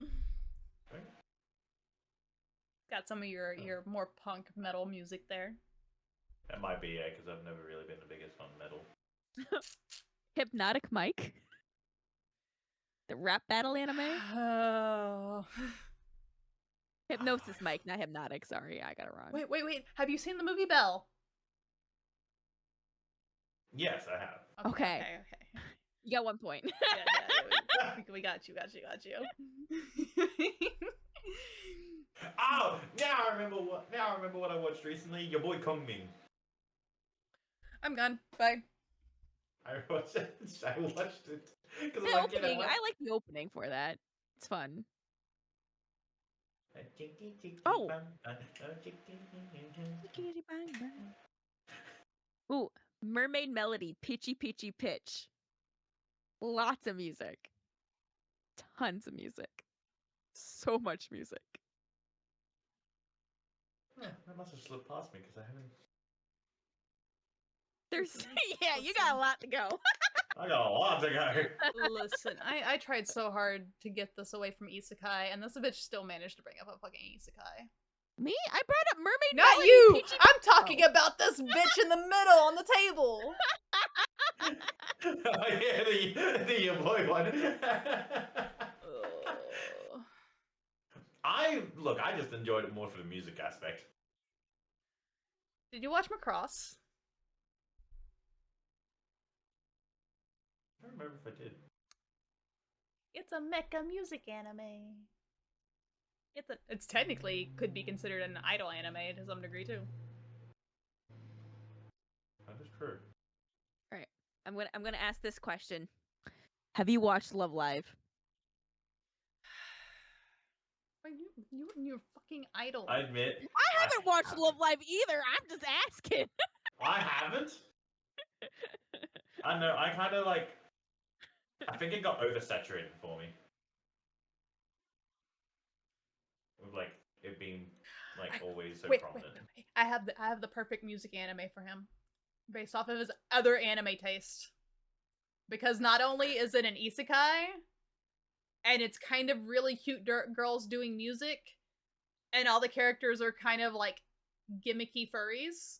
Right? Got some of your more punk metal music there. That might be, yeah, because I've never really been the biggest on metal. Hypnotic Mike? The rap battle anime? Oh. Hypnosis Mike, not Hypnotic. Sorry, I got it wrong. Wait. Have you seen the movie Belle? Yes, I have. Okay. You got 1 point. Yeah, we got you. Oh, now I remember what I watched recently. Your boy Kongming. I'm gone. Bye. I watched it. Because The opening, I like the opening for that. It's fun. Oh. Ooh, Mermaid Melody, Pitchy Pitchy Pitch. Lots of music. Tons of music. So much music. That must have slipped past me because I haven't. There's yeah, you got a lot to go. I got a lot to go. Listen, I tried so hard to get this away from isekai, and this bitch still managed to bring up a fucking isekai. Me? I brought up Mermaid Not Melody, you! Peachy I'm talking about this bitch in the middle on the table! Oh, yeah, the your boy one. I just enjoyed it more for the music aspect. Did you watch Macross? I don't remember if I did. It's a mecha music anime. It's technically could be considered an idol anime to some degree too. That is true. All right, I'm gonna ask this question. Have you watched Love Live? You and your fucking idol. I admit. I haven't watched Love Live either. I'm just asking. I haven't. I know. I kind of like. I think it got oversaturated for me. With like it being like always so prominent. Wait. I have the perfect music anime for him, based off of his other anime taste. Because not only is it an isekai, and it's kind of really cute girls doing music, and all the characters are kind of like gimmicky furries.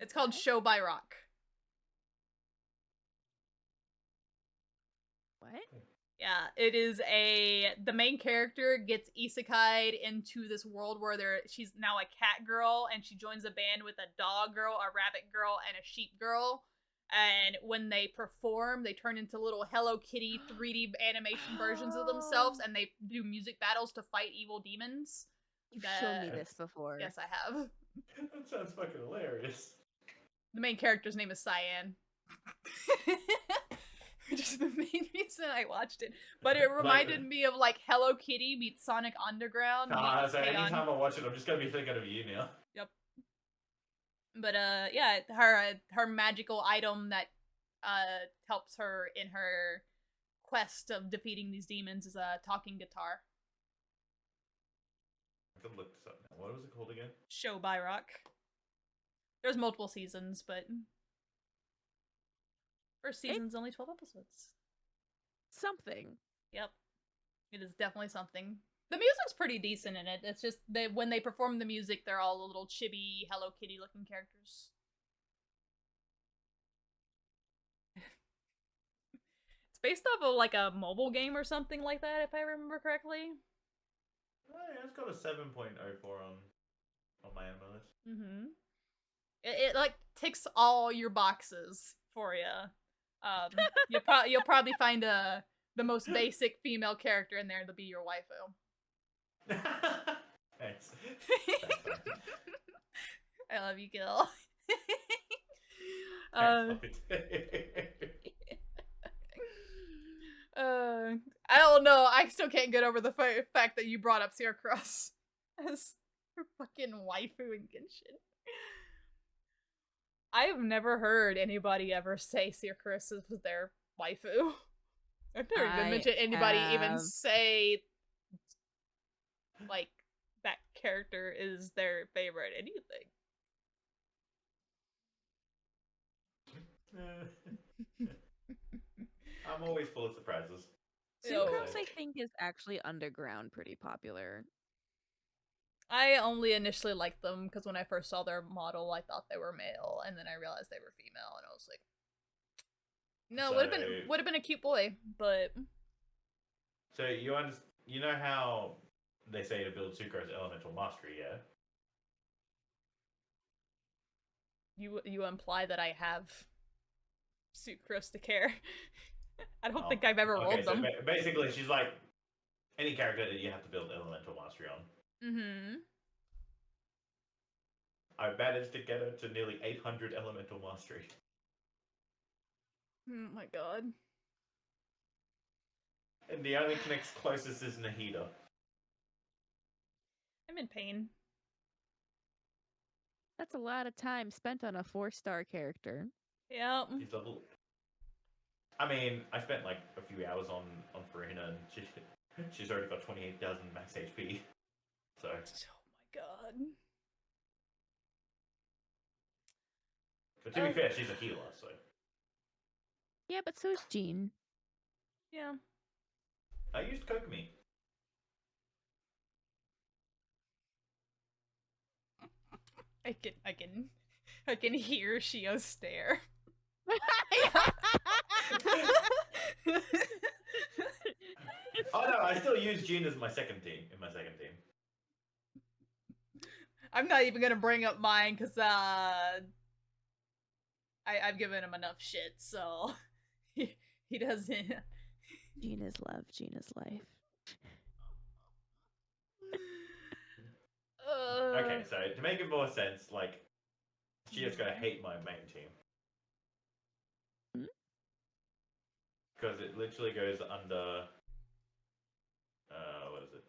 It's called Show by Rock. What? Yeah, it is the main character gets isekai'd into this world where she's now a cat girl, and she joins a band with a dog girl, a rabbit girl, and a sheep girl. And when they perform, they turn into little Hello Kitty 3D animation versions of themselves, and they do music battles to fight evil demons. You've shown me this before. Yes, I have. That sounds fucking hilarious. The main character's name is Cyan. Which is the main reason I watched it. But it reminded me of like Hello Kitty meets Sonic Underground. So anytime I watch it, I'm just gonna be thinking of you now. Yep. But yeah, her magical item that helps her in her quest of defeating these demons is a talking guitar. I have to look this up now. What was it called again? Show by Rock. There's multiple seasons, but First season's only 12 episodes. Something. Yep. It is definitely something. The music's pretty decent in it. It's just when they perform the music, they're all little chibi Hello Kitty looking characters. It's based off of like a mobile game or something like that, if I remember correctly. Oh, yeah, it's got a 7.04 on my anime list. Mm-hmm. It like ticks all your boxes for you. You'll probably find the most basic female character in there to be your waifu. Thanks. I love you, Keell. I don't know. I still can't get over the fact that you brought up Sierra-Cross as her fucking waifu in Genshin. I've never heard anybody ever say Sierra-Cross was their waifu. I've never even mentioned anybody even say like that character is their favorite anything. I'm always full of surprises. Sucrose, I think, is actually underground pretty popular. I only initially liked them because when I first saw their model, I thought they were male, and then I realized they were female, and I was like, no, so, would have been a cute boy, but. So you know how they say to build Sucrose elemental mastery, yeah? You imply that I have Sucrose to care. I don't think I've ever rolled them. So basically, she's like any character that you have to build elemental mastery on. Mm-hmm. I managed to get her to nearly 800 elemental mastery. Oh my god. And the only next closest is Nahida. I'm in pain. That's a lot of time spent on a 4-star character. Yeah. She's level. I mean, I spent like a few hours on Farina, and she's already got 28,000 max HP. So. Oh my god. But to be fair, she's a healer, so. Yeah, but so is Jean. Yeah. I used Kokomi. I can hear Shio stare. Oh no, I still use Jean as my second team. I'm not even gonna bring up mine because I've given him enough shit, so he doesn't. Jean is love. Jean is life. Okay, so to make it more sense, like, Shio's gonna hate my main team. Because it literally goes under, what is it?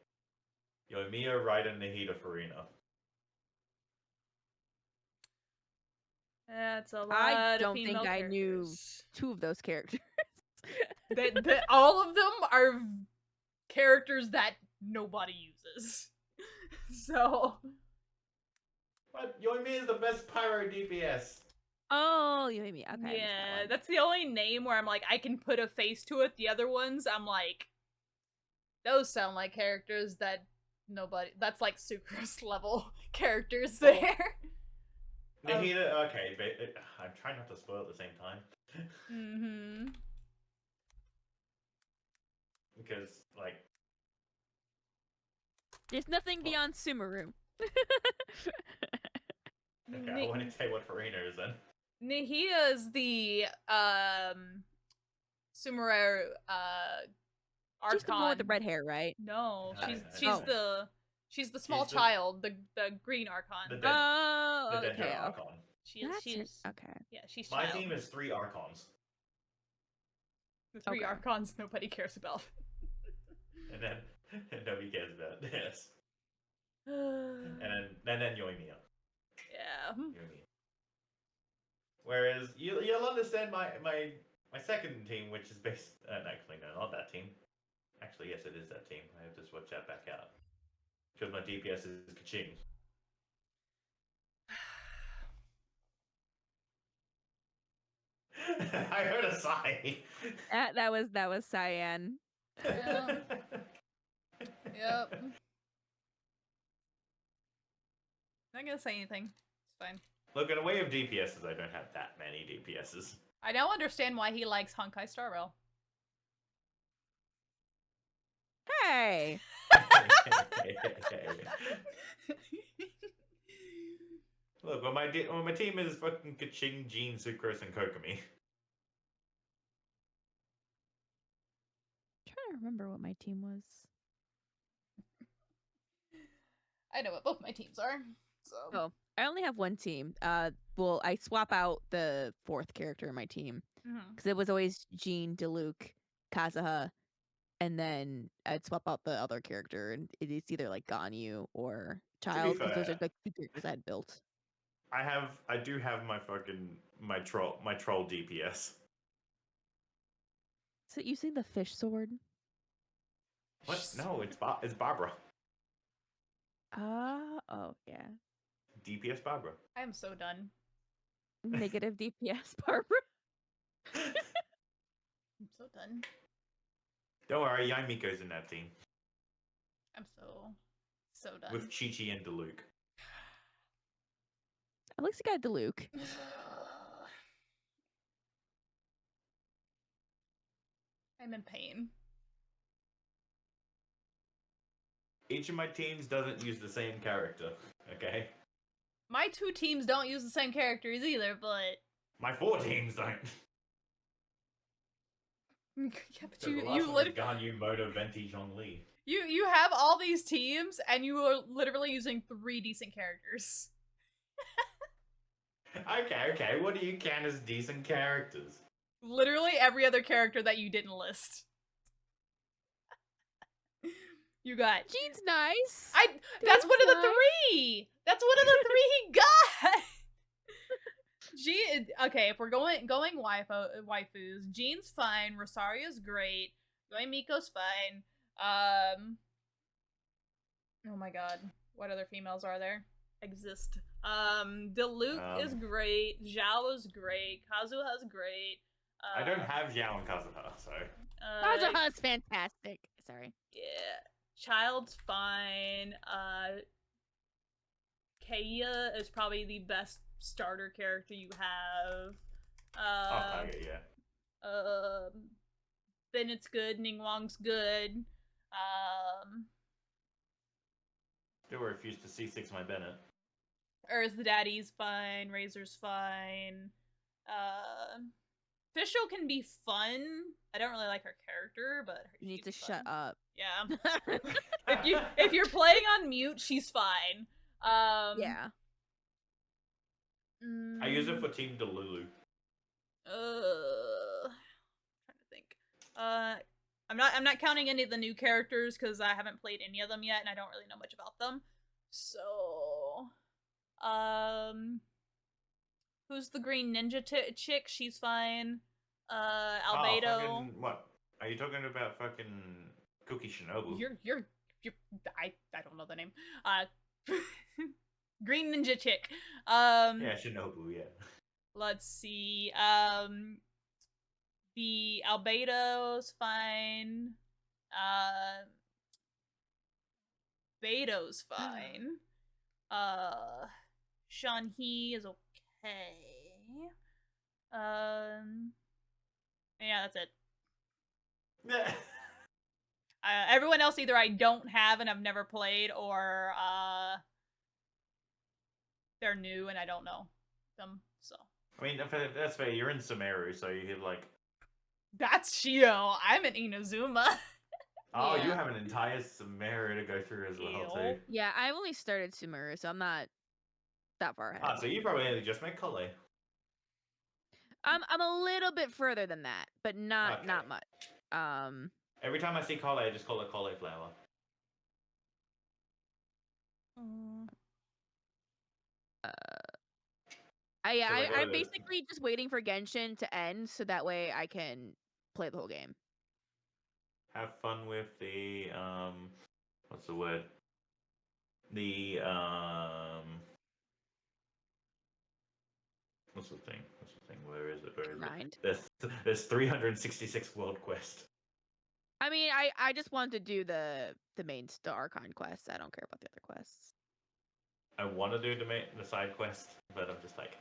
Yoimiya, Raiden, Nahida, Farina. That's a lot I don't of female think I characters. knew 2 of those characters. All of them are characters that nobody uses. So. But Yoimiya is the best pyro DPS. Oh, you made me. Okay. Yeah, that's the only name where I'm like, I can put a face to it. The other ones, I'm like, those sound like characters that nobody. That's like Sucrose level characters there. Nahida, okay, but I'm trying not to spoil at the same time. Mm-hmm. Because, like, there's nothing beyond Sumeru. Okay, I want to say what Farina is then. Nahida is the Sumeru Archon. She's the one with the red hair, right? No, she's the small child, the green Archon. Oh, okay. Archon. She's okay. Yeah, she's my child. team is 3 Archons. The 3 Archons nobody cares about. And nobody cares about this. and then Yoimiya. Yeah. Yoimiya. Whereas you'll understand my second team, which is based. Actually, no, not that team. Actually, yes, it is that team. I have to switch that back out because my DPS is Kaching. I heard a sigh. That was Cyan. Yeah. Yep. Not gonna say anything. It's fine. Look, in a way of DPSs, I don't have that many DPSs. I now understand why he likes Honkai Star Rail. Hey. Look, when my team is fucking Kaching, Jean, Sucrose, and Kokomi. Trying to remember what my team was. I know what both my teams are. So. Oh, I only have one team. Well, I swap out the fourth character in my team because it was always Jean, Diluc, Kazuha, and then I'd swap out the other character, and it is either like Ganyu or Child because those are the two characters I had built. I do have my fucking my troll DPS. So using the fish sword? What? No, it's Barbara. Oh yeah. DPS Barbara. I am so done. Negative DPS Barbara. I'm so done. Don't worry, Yamiko's in that team. I'm so done. With Chi-Chi and Diluc. At least you got Diluc. I'm in pain. Each of my teams doesn't use the same character, okay? My two teams don't use the same characters either, but... My 4 teams don't. Yeah, but So you literally Ganyu, Moto, Venti, Zhongli. You have all these teams, and you are literally using 3 decent characters. Okay, what do you count as decent characters? Literally every other character that you didn't list. You got... Jean's nice. That's one of the 3! That's one of the 3 he got! Okay, if we're going waifus, Jean's fine, Rosaria's great, Miko's fine, oh my god, what other females are there? Exist. Diluc is great, Zhao is great, Kazuha's great. I don't have Zhao and Kazuha, so... Kazuha's fantastic. Sorry. Yeah. Child's fine, Keia is probably the best starter character you have. Bennett's good, Ningguang's good. Still refuse to C6 my Bennett. Earth Daddy's fine, Razor's fine. Fischl can be fun. I don't really like her character, but You need to she's shut fun. up. Yeah. if you're playing on mute, she's fine. Yeah. I use it for Team Delulu. Trying to think. I'm not counting any of the new characters because I haven't played any of them yet, and I don't really know much about them. So, who's the green ninja chick? She's fine. Albedo. What? Are you talking about fucking Cookie Shinobu? You're I don't know the name. Green ninja chick. Yeah, Shinobu, yeah. Let's see. The Albedo's fine. Beto's fine. Shanhee is okay. Yeah, that's it. Everyone else either I don't have and I've never played, or they're new and I don't know them. So I mean, that's fair. You're in Sumeru, so you have like. That's Shio. I'm in Inazuma. Oh, Yeah. you have an entire Sumeru to go through as well too. Yeah, I only started Sumeru, so I'm not that far ahead. Ah, so you probably only just met Kole. I'm a little bit further than that, but not much. Every time I see Kole, I just call it Kole Flower. I'm basically just waiting for Genshin to end so that way I can play the whole game. Have fun with the what's the word? The What's the thing? Where is it? Grind. There's 366 world quest. I mean, I just want to do the Archon quests. I don't care about the other quests. I want to do the side quest, but I'm just like,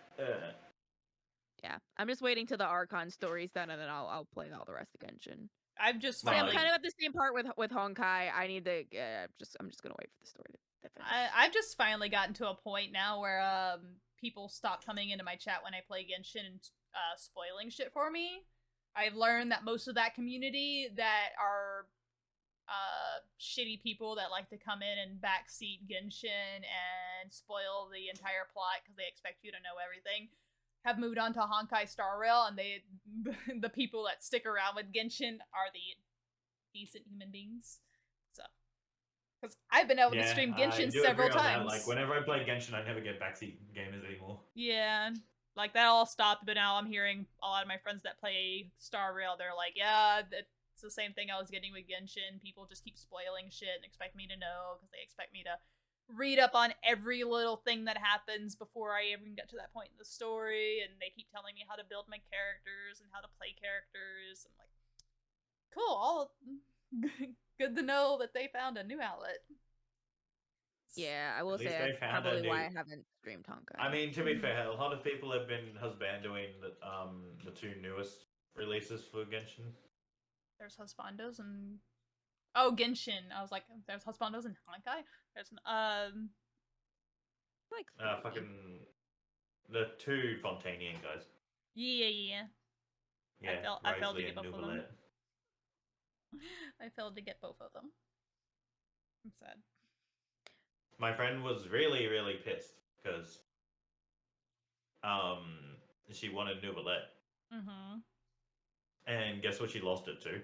Yeah, I'm just waiting till the Archon story's done, and then I'll play all the rest of Genshin. I'm just See, I'm finally. kind of at the same part with Honkai. I need to I'm just gonna wait for the story to finish. I've just finally gotten to a point now where people stop coming into my chat when I play Genshin and spoiling shit for me. I've learned that most of that community that are shitty people that like to come in and backseat Genshin and spoil the entire plot because they expect you to know everything have moved on to Honkai Star Rail, and the people that stick around with Genshin are the decent human beings. So, because I've been able to stream Genshin several times. Like whenever I play Genshin, I never get backseat gamers anymore. Yeah, like that all stopped, but now I'm hearing a lot of my friends that play Star Rail. They're like, yeah, it's the same thing I was getting with Genshin. People just keep spoiling shit and expect me to know because they expect me to read up on every little thing that happens before I even get to that point in the story, and they keep telling me how to build my characters and how to play characters. I'm like, cool, all good to know that they found a new outlet. Yeah, I will say that's probably why I haven't streamed Honkai. I mean, to be fair, a lot of people have been husbanding the two newest releases for Genshin. There's Husbandos and Genshin. I was like, there's Husbandos and Honkai. There's like fucking the two Fontanian guys. Yeah. I failed to get both of them. I failed to get both of them. I'm sad. My friend was really, really pissed because she wanted Nouvellette. Mm-hmm. And guess what she lost it to?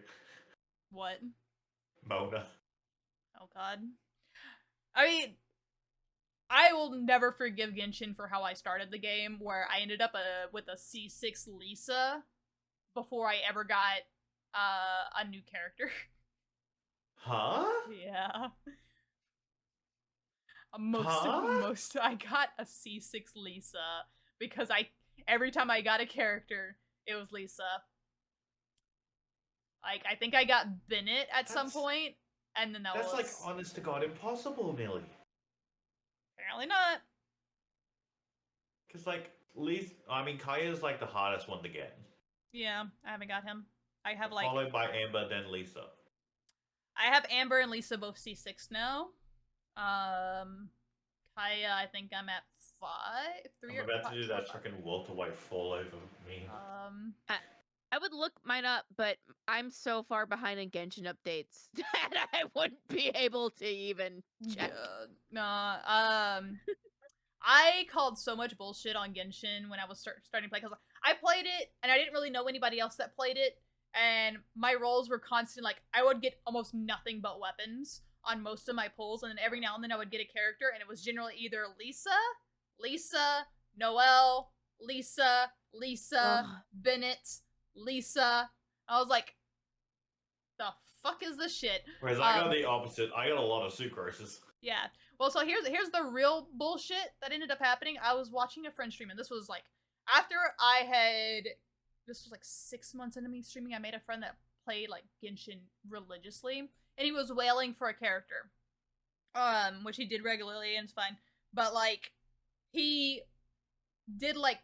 What? Mona. Oh god. I mean, I will never forgive Genshin for how I started the game, where I ended up with a C6 Lisa before I ever got a new character. Huh? Yeah. Most I got a C6 Lisa because every time I got a character, it was Lisa. Like, I think I got Bennett at some point, and then that's like honest to God impossible, Millie. Apparently not. Because like Kaya's like the hardest one to get. Yeah, I haven't got him. I have followed by Amber, then Lisa. I have Amber and Lisa both C6 now. Kaya, I think I'm at 3. I'm about to do that fucking Walter White fall over me. I would look mine up, but I'm so far behind in Genshin updates that I wouldn't be able to even check. I called so much bullshit on Genshin when I was starting to play, because I played it and I didn't really know anybody else that played it, and my rolls were constant. Like, I would get almost nothing but weapons on most of my pulls, and then every now and then I would get a character, and it was generally either Lisa, Noelle, Lisa, Bennett, Lisa. I was like, the fuck is this shit? Whereas I got the opposite. I got a lot of sucroses. Yeah. Well, so here's the real bullshit that ended up happening. I was watching a friend stream, and this was like after this was like 6 months into me streaming. I made a friend that played like Genshin religiously, and he was wailing for a character, which he did regularly, and it's fine. But like, he did like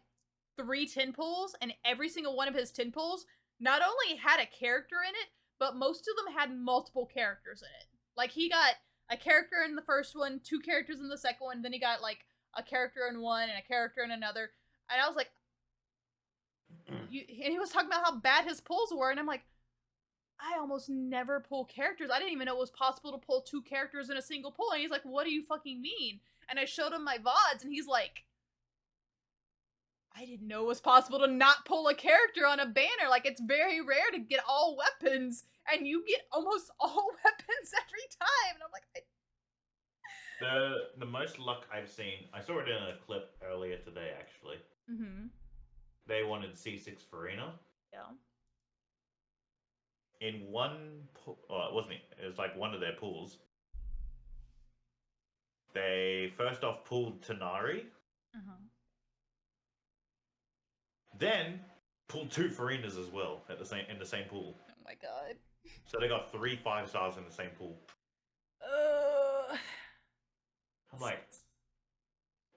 3 10 pulls, and every single one of his 10 pulls not only had a character in it, but most of them had multiple characters in it. Like, he got a character in the first one, 2 characters in the second one, then he got like a character in one and a character in another. And I was like, and he was talking about how bad his pulls were, and I'm like, I almost never pull characters. I didn't even know it was possible to pull 2 characters in a single pull. And he's like, what do you fucking mean? And I showed him my VODs, and he's like, I didn't know it was possible to not pull a character on a banner. Like, it's very rare to get all weapons, and you get almost all weapons every time. And I'm like, the most luck I've seen, I saw it in a clip earlier today, actually. Mm-hmm. They wanted C6 Farina. Yeah. In one pool, it wasn't. It was like one of their pools. They first off pulled Tanari. Uh-huh. Then pulled 2 Farinas as well at in the same pool. Oh my god. So they got 3 5-stars in the same pool. I'm like,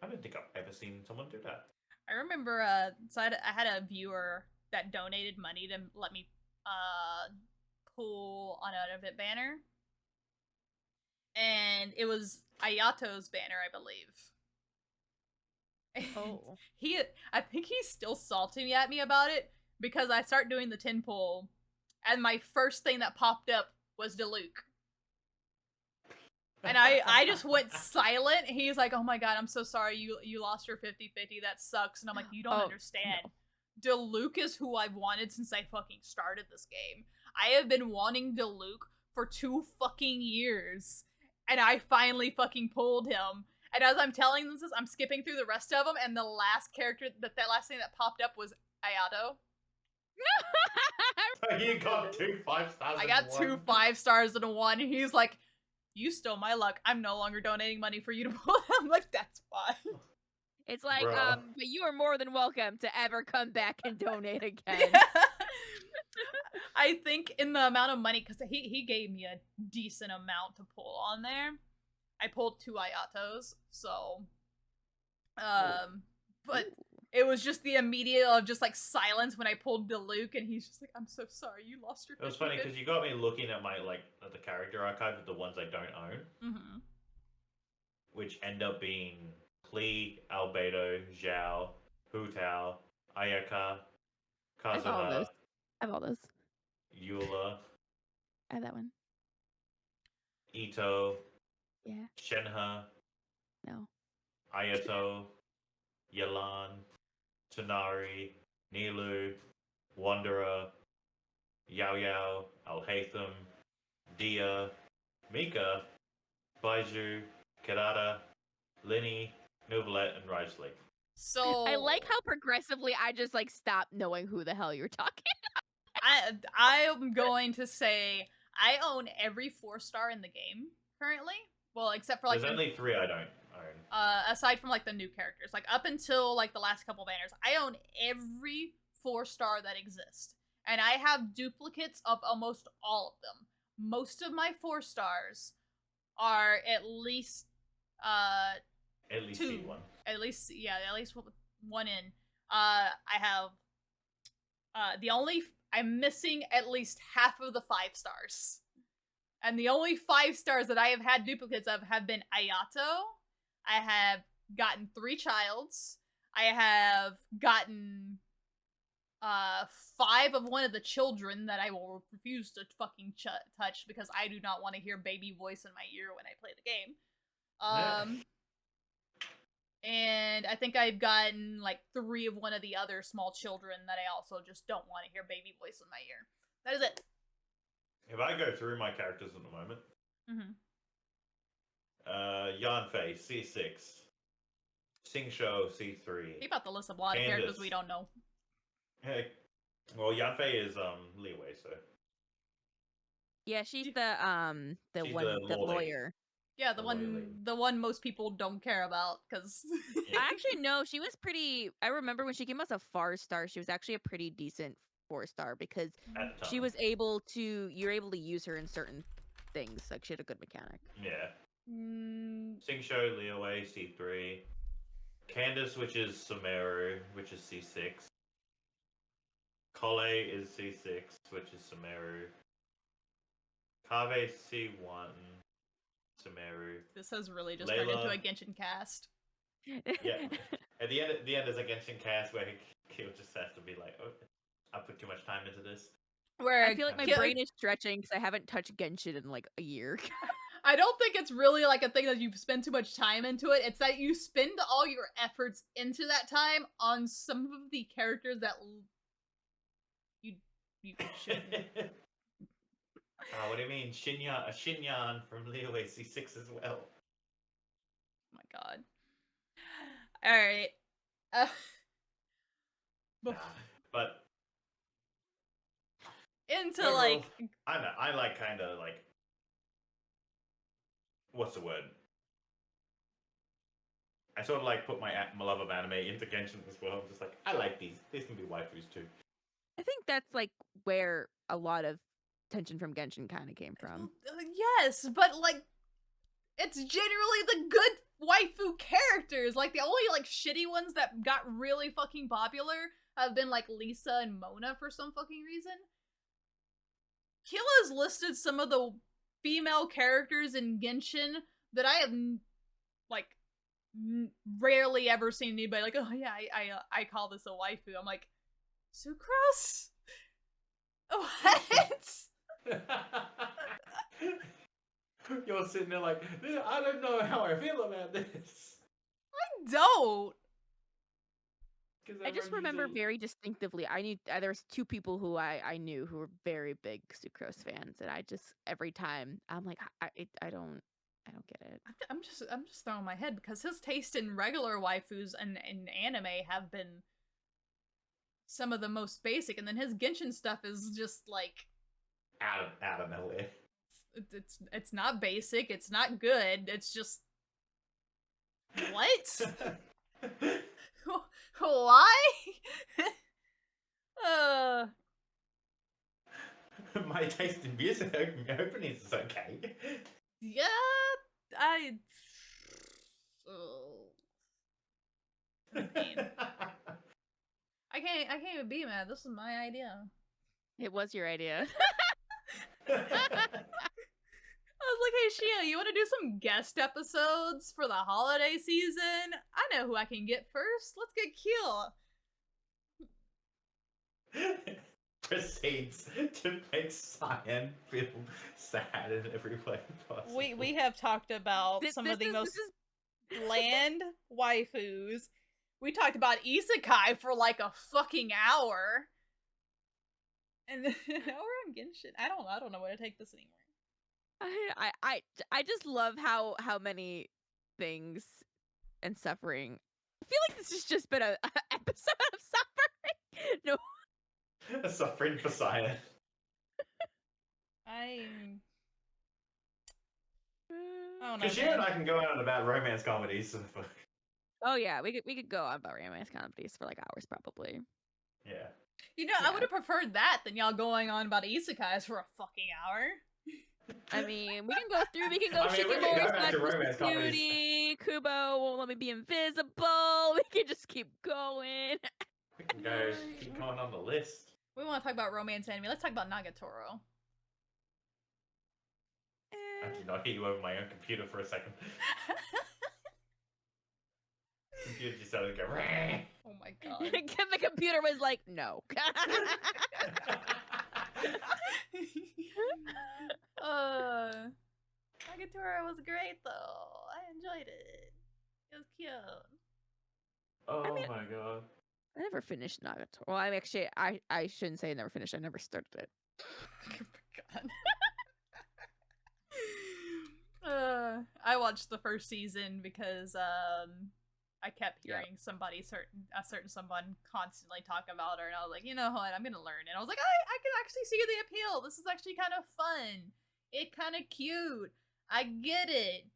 I don't think I've ever seen someone do that. I remember, so I had a viewer that donated money to let me, pull on an event banner. And it was Ayato's banner, I believe. Oh. I think he's still salty at me about it, because I start doing the 10 pull, and my first thing that popped up was Diluc. And I just went silent. He's like, oh my god, I'm so sorry you lost your 50-50, that sucks. And I'm like, you don't understand. No. Diluc is who I've wanted since I fucking started this game. I have been wanting Diluc for 2 fucking years. And I finally fucking pulled him. And as I'm telling this, I'm skipping through the rest of them, and the last character, that last thing that popped up was Ayato. You got 2 5-stars. I got 2 5-stars in 1. And he's like, you stole my luck. I'm no longer donating money for you to pull them. I'm like, that's fine. It's like, Bruh. but you are more than welcome to ever come back and donate again. I think in the amount of money, because he gave me a decent amount to pull on there. I pulled 2 Ayatos, so but it was just the immediate of just like silence when I pulled Diluc, and he's just like, I'm so sorry you lost your 50-50. It was funny because you got me looking at my at the character archive of the ones I don't own, which end up being Klee, Albedo, Zhao, Hu Tao, Ayaka, Kazuha, I have all those. Eula, I have that one. Ito, Yeah. Shenhe, No. Ayato, Yelan, Tanari, Nilu, Wanderer, Yao Yao, Alhaitham, Dia, Mika, Baiju, Karada, Linny, Novelette, and Risley. So I like how progressively I just like stopped knowing who the hell you're talking. I am going to say I own every 4-star in the game currently. Well, except for like there's only 3 I don't own. Aside from like the new characters, like up until like the last couple banners, I own every 4-star that exists, and I have duplicates of almost all of them. Most of my 4-stars are at least 2. one. At least one in. I have I'm missing at least half of the 5-stars. And the only 5-stars that I have had duplicates of have been Ayato. I have gotten 3 Childs. I have gotten 5 of one of the children that I will refuse to fucking touch because I do not want to hear baby voice in my ear when I play the game. And I think I've gotten like 3 of one of the other small children that I also just don't want to hear baby voice in my ear. That is it. If I go through my characters at the moment, Yanfei, C6, Xingqiu, C3. He about to list a lot of characters we don't know. Hey, well, Yanfei is Liwei, so. Yeah, she's the lawyer. Yeah, the one most people don't care about, because... Actually, no, she was pretty... I remember when she came as a 4-star, she was actually a pretty decent 4-star, because she was able to... You're able to use her in certain things, like she had a good mechanic. Yeah. Xingqiu, Liwei, C3. Candace, which is Sumeru, which is C6. Kole is C6, which is Sumeru. Kave, C1. Sumeru. This has really just turned into a Genshin cast. Yeah. At the end is a Genshin cast where Keel just has to be like, oh, I put too much time into this. Where I feel like my brain is stretching because I haven't touched Genshin in like a year. I don't think it's really like a thing that you spend too much time into it. It's that you spend all your efforts into that time on some of the characters that you shouldn't. Oh, what do you mean? Xinyan from Liwei C6 as well. Oh my god. Alright. But into overall, like... I know, I like kind of like... What's the word? I sort of like put my love of anime into Genshin as well. I'm just like, I like these. These can be waifus too. I think that's like where a lot of tension from Genshin kind of came from. Yes, but like, it's generally the good waifu characters. Like, the only like shitty ones that got really fucking popular have been like Lisa and Mona for some fucking reason. Keell has listed some of the female characters in Genshin that I have like rarely ever seen anybody like, oh yeah, I call this a waifu. I'm like, Sucrose? What? You're sitting there like, I don't know how I feel about this. I don't. I just remember very distinctively. I knew there's two people who I knew who were very big Sucrose fans, and I just every time I'm like, I don't get it. I'm just throwing my head because his taste in regular waifus and in anime have been some of the most basic, and then his Genshin stuff is just like out of nowhere. It's not basic. It's not good. It's just what? Why? My taste in music openings is okay. Yeah, I can't even be mad. This is my idea. It was your idea. I was like, hey Shio, you want to do some guest episodes for the holiday season? I know who I can get first. Let's get Keell. Proceeds to make Cyan feel sad in every way possible. We have talked about some of the most bland waifus. We talked about isekai for like a fucking hour. And now we're on Genshin. I don't know where to take this anymore. I just love how many things and suffering. I feel like this has just been a episode of suffering. No. Suffering for Cyan. I don't know. Because you and I can go on about romance comedies. Oh yeah, we could go on about romance comedies for like hours probably. Yeah. You know, I would have preferred that than y'all going on about isekais for a fucking hour. I mean, we can go through. We can go. Shikimori's Cutie. Kubo won't let me be invisible. We can just keep going. We can go. Keep going on the list. We want to talk about romance anime. Let's talk about Nagatoro. I did not hear you over my own computer for a second. Computer just started to go. Oh my god. The computer was like, no. Nagatoro was great though. I enjoyed it. It was cute. Oh my god. I never finished Nagatoro. Well, I'm actually, I shouldn't say I never finished. I never started it. Oh my god. I watched the first season because I kept hearing a certain someone constantly talk about her, and I was like, you know what, I'm gonna learn. And I was like, I can actually see the appeal. This is actually kind of fun. It kind of cute. I get it.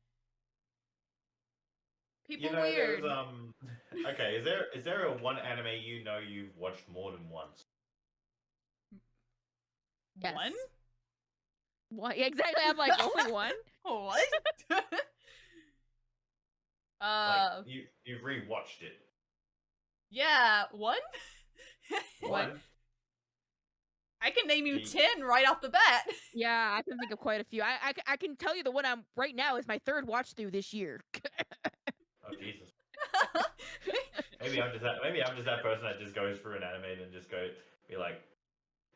People weird. Okay, is there a one anime you know you've watched more than once? Yes. One? What? Yeah, exactly. I'm like, only one? What? Like, you rewatched it. Yeah, one? One? I can name you 10 right off the bat. Yeah, I can think of quite a few. I can tell you the one I'm right now is my third watch through this year. Oh Jesus. Maybe I'm just that person that just goes through an anime and just be like,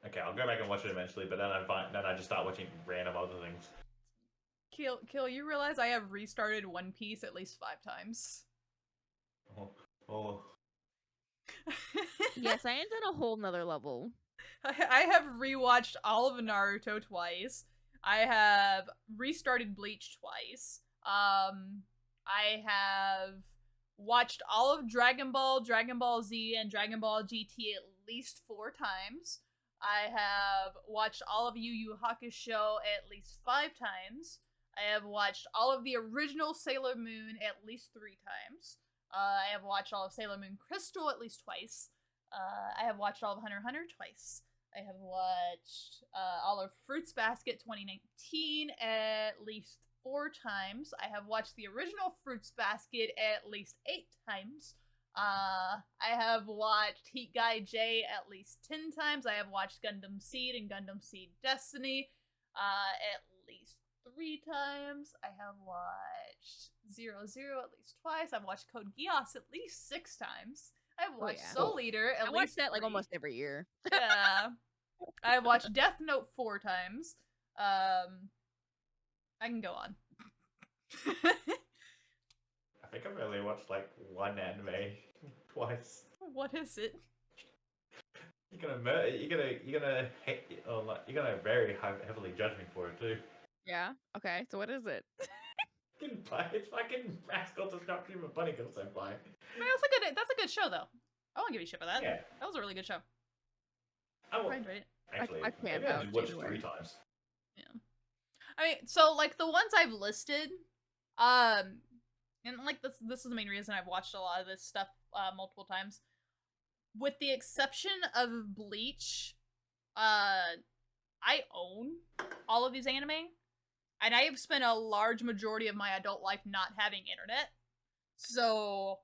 okay, I'll go back and watch it eventually, but then I just start watching random other things. Keell, you realize I have restarted One Piece at least 5 times. Oh. Yes, I ended a whole nother level. I have rewatched all of Naruto twice. I have restarted Bleach twice. I have watched all of Dragon Ball, Dragon Ball Z, and Dragon Ball GT at least 4 times. I have watched all of Yu Yu Hakusho at least 5 times. I have watched all of the original Sailor Moon at least 3 times. I have watched all of Sailor Moon Crystal at least twice. I have watched all of Hunter x Hunter twice. I have watched all of Fruits Basket 2019 at least 4 times. I have watched the original Fruits Basket at least 8 times. I have watched Heat Guy J at least 10 times. I have watched Gundam Seed and Gundam Seed Destiny at least 3 times. I have watched 00 at least twice. I've watched Code Geass at least 6 times. I've watched Soul Eater at least I watch that 3. like almost every year. Yeah. I've watched Death Note 4 times. I can go on. I think I've only watched like one anime twice. What is it? You're gonna hate, or like, you're gonna very heavily judge me for it too. Yeah. Okay. So what is it? It's fucking Rascal Does Not Dream of Bunny Girl Senpai. I mean, that's a good show though. I won't give you shit for that. Yeah. That was a really good show. I will. I enjoyed it. Actually, I can't maybe I just vouch watched either 3 way. times. Yeah. I mean, so like the ones I've listed, and like this is the main reason I've watched a lot of this stuff multiple times. With the exception of Bleach, I own all of these anime, and I have spent a large majority of my adult life not having internet. So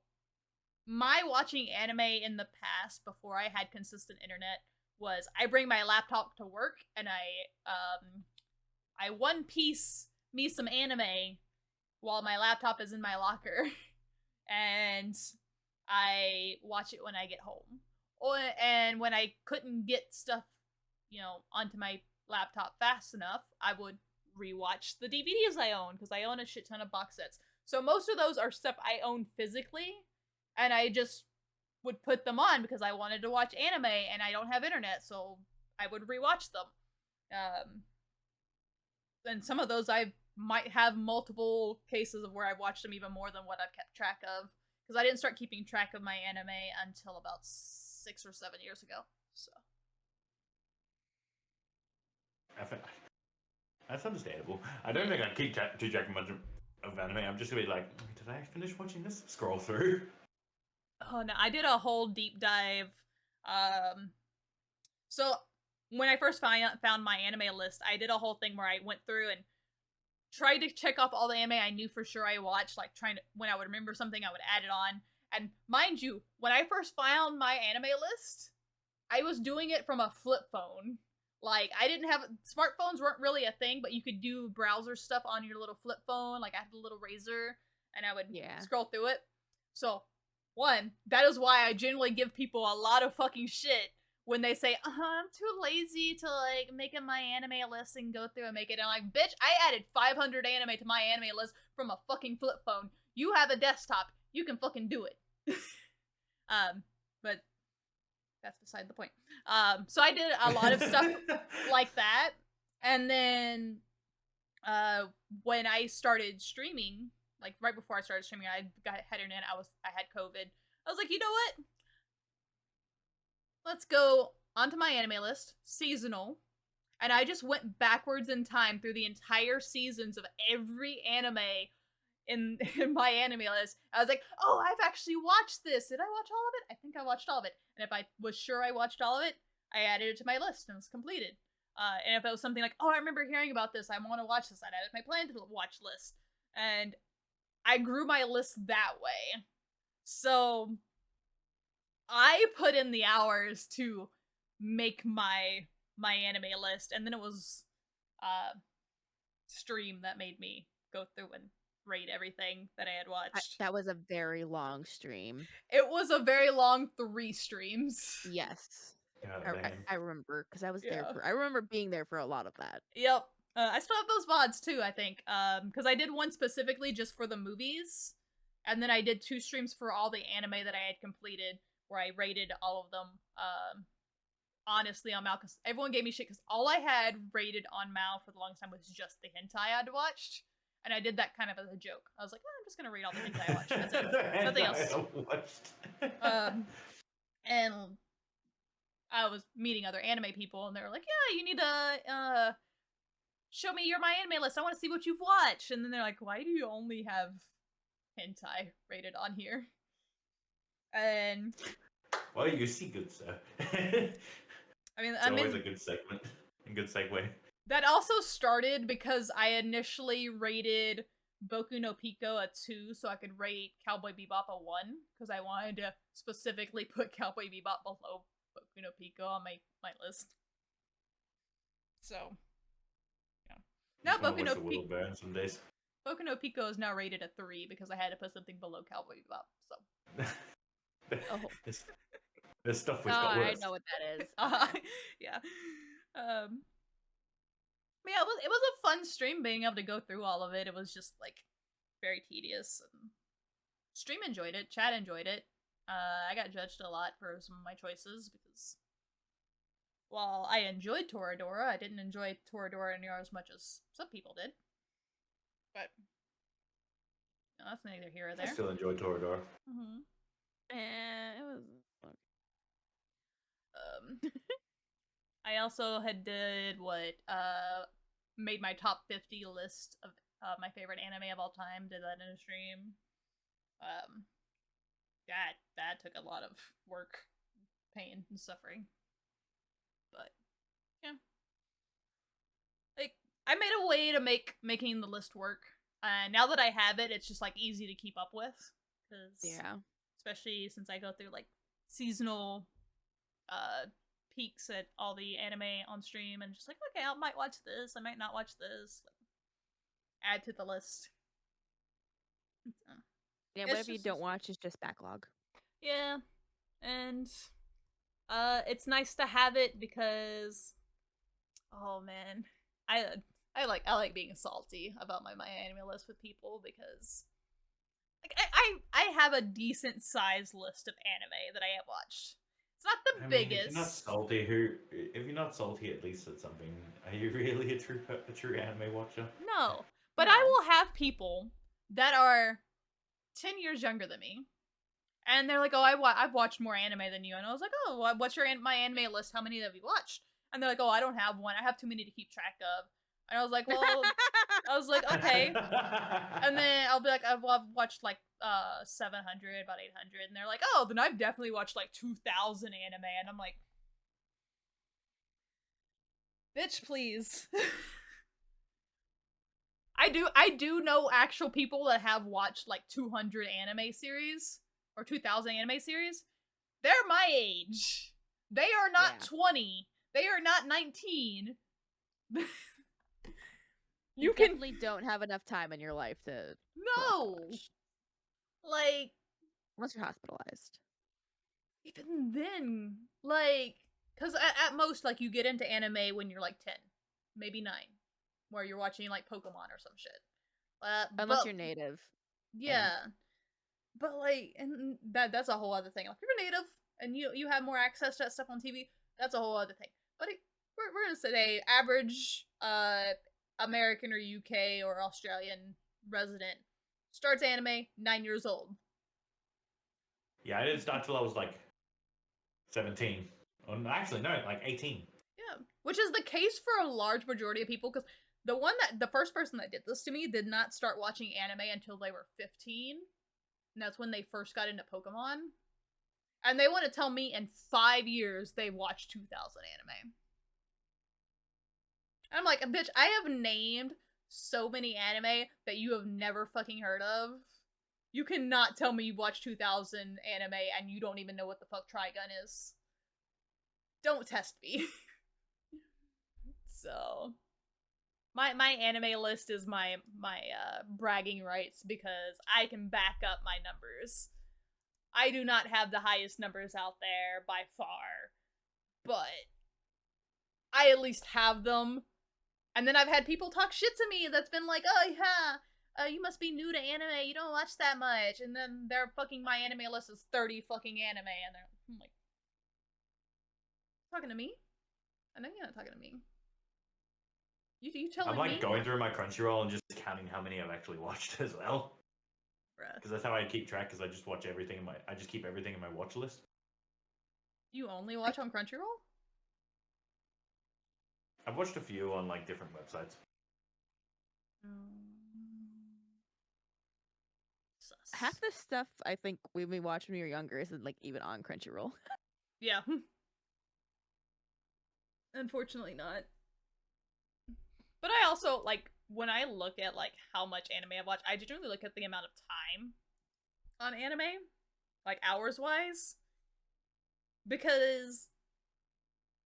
my watching anime in the past, before I had consistent internet, was I bring my laptop to work and I One Piece me some anime while my laptop is in my locker, and I watch it when I get home. And when I couldn't get stuff, onto my laptop fast enough, I would rewatch the DVDs I own, because I own a shit ton of box sets. So most of those are stuff I own physically, and I just would put them on because I wanted to watch anime, and I don't have internet, so I would rewatch them. And some of those I might have multiple cases of where I've watched them even more than what I've kept track of, because I didn't start keeping track of my anime until about 6 or 7 years ago. So That's understandable. I don't think I'd keep too track much of anime. I'm just gonna be like, did I finish watching this? Scroll through. Oh no, I did a whole deep dive. So when I first found my anime list, I did a whole thing where I went through and tried to check off all the anime I knew for sure I watched, like when I would remember something, I would add it on. And mind you, when I first found my anime list, I was doing it from a flip phone. Like, I didn't have, smartphones weren't really a thing, but you could do browser stuff on your little flip phone. Like, I had a little razor, and I would scroll through it. So, one, that is why I generally give people a lot of fucking shit when they say, I'm too lazy to, like, make my anime list and go through and make it. And I'm like, bitch, I added 500 anime to my anime list from a fucking flip phone. You have a desktop. You can fucking do it. But that's beside the point. So I did a lot of stuff like that. And then, when I started streaming, like, right before I started streaming, I had internet, I had COVID. I was like, you know what? Let's go onto my anime list, seasonal, and I just went backwards in time through the entire seasons of every anime in my anime list. I was like, oh, I've actually watched this. Did I watch all of it? I think I watched all of it. And if I was sure I watched all of it, I added it to my list and it was completed. And if it was something like, oh, I remember hearing about this, I want to watch this, I'd add it to my planned to watch list. And I grew my list that way. So I put in the hours to make my anime list, and then it was stream that made me go through and rate everything that I had watched. That was a very long stream. It was a very long 3 streams. Yes. Oh, I remember, because I was there I remember being there for a lot of that. Yep. I still have those VODs too, I think. Because I did one specifically just for the movies, and then I did 2 streams for all the anime that I had completed, where I rated all of them, honestly, on Mal, because everyone gave me shit, because all I had rated on Mal for the longest time was just the hentai I'd watched, and I did that kind of as a joke. I was like, I'm just gonna rate all the hentai I watched, that's it. Nothing else. And I was meeting other anime people, and they were like, yeah, you need to, show me my anime list, I want to see what you've watched, and then they're like, why do you only have hentai rated on here? And Well, you see, good sir. I mean, It's always a good segment, a good segue. That also started because I initially rated Boku no Pico a 2 so I could rate Cowboy Bebop a 1 because I wanted to specifically put Cowboy Bebop below Boku no Pico on my list. So, yeah. Now Boku no Pico. Some days. Boku no Pico is now rated a 3 because I had to put something below Cowboy Bebop. So. Oh. There's stuff we've got worse. I know what that is. Yeah. But yeah, it was a fun stream being able to go through all of it. It was just like very tedious. And stream enjoyed it. Chat enjoyed it. I got judged a lot for some of my choices because while I enjoyed Toradora, I didn't enjoy Toradora near as much as some people did. But no, that's neither here or there. I still enjoy Toradora. It was. I also did made my top 50 list of my favorite anime of all time. Did that in a stream. That took a lot of work, pain, and suffering. But yeah, like I made a way to making the list work. Now that I have it, it's just like easy to keep up with. Especially since I go through like seasonal peaks at all the anime on stream and just like, okay, I might watch this, I might not watch this. Add to the list. Yeah, whatever you don't watch is just backlog. Yeah. And it's nice to have it because oh man. I like being salty about my anime list with people because like I have a decent sized list of anime that I have watched. It's not the biggest. If you're not salty, at least at something. Are you really a true anime watcher? No, but I will have people that are 10 years younger than me, and they're like, "Oh, I've watched more anime than you," and I was like, "Oh, what's my anime list? How many have you watched?" And they're like, "Oh, I don't have one. I have too many to keep track of." And I was like, "Well," I was like, "Okay." And then I'll be like, I've watched like 700, about 800, and they're like, "Oh, then I've definitely watched like 2,000 anime," and I'm like, "Bitch, please." I do know actual people that have watched like 200 anime series or 2,000 anime series. They're my age. They are not 20. They are not 19. You definitely don't have enough time in your life to watch. Like, unless you're hospitalized. Even then, like, because at most, like, you get into anime when you're like 10, maybe 9, where you're watching like Pokemon or some shit. Unless you're native. Yeah. But like, and that's a whole other thing. Like, if you're native and you have more access to that stuff on TV, that's a whole other thing. But we're gonna say average American or UK or Australian resident starts anime 9 years old. Yeah, I didn't start till I was like 17. Actually, no, like 18. Yeah, which is the case for a large majority of people, because the first person that did this to me did not start watching anime until they were 15. And that's when they first got into Pokemon. And they want to tell me in 5 years they watched 2,000 anime. And I'm like, bitch, I have named so many anime that you have never fucking heard of. You cannot tell me you've watched 2,000 anime and you don't even know what the fuck Trigun is. Don't test me. So, my anime list is my bragging rights because I can back up my numbers. I do not have the highest numbers out there by far, but I at least have them. And then I've had people talk shit to me that's been like, "Oh yeah, you must be new to anime. You don't watch that much." And then their fucking my anime list is 30 fucking anime, and I'm like, talking to me? I know you're not talking to me. You telling me? I'm like going through my Crunchyroll and just counting how many I've actually watched as well. Because that's how I keep track. Because I just watch everything I just keep everything in my watch list. You only watch on Crunchyroll? I've watched a few on like different websites. Half the stuff I think we watched when we were younger isn't like even on Crunchyroll. Yeah. Unfortunately not. But I also, like, when I look at, like, how much anime I've watched, I generally look at the amount of time on anime, like, hours-wise. Because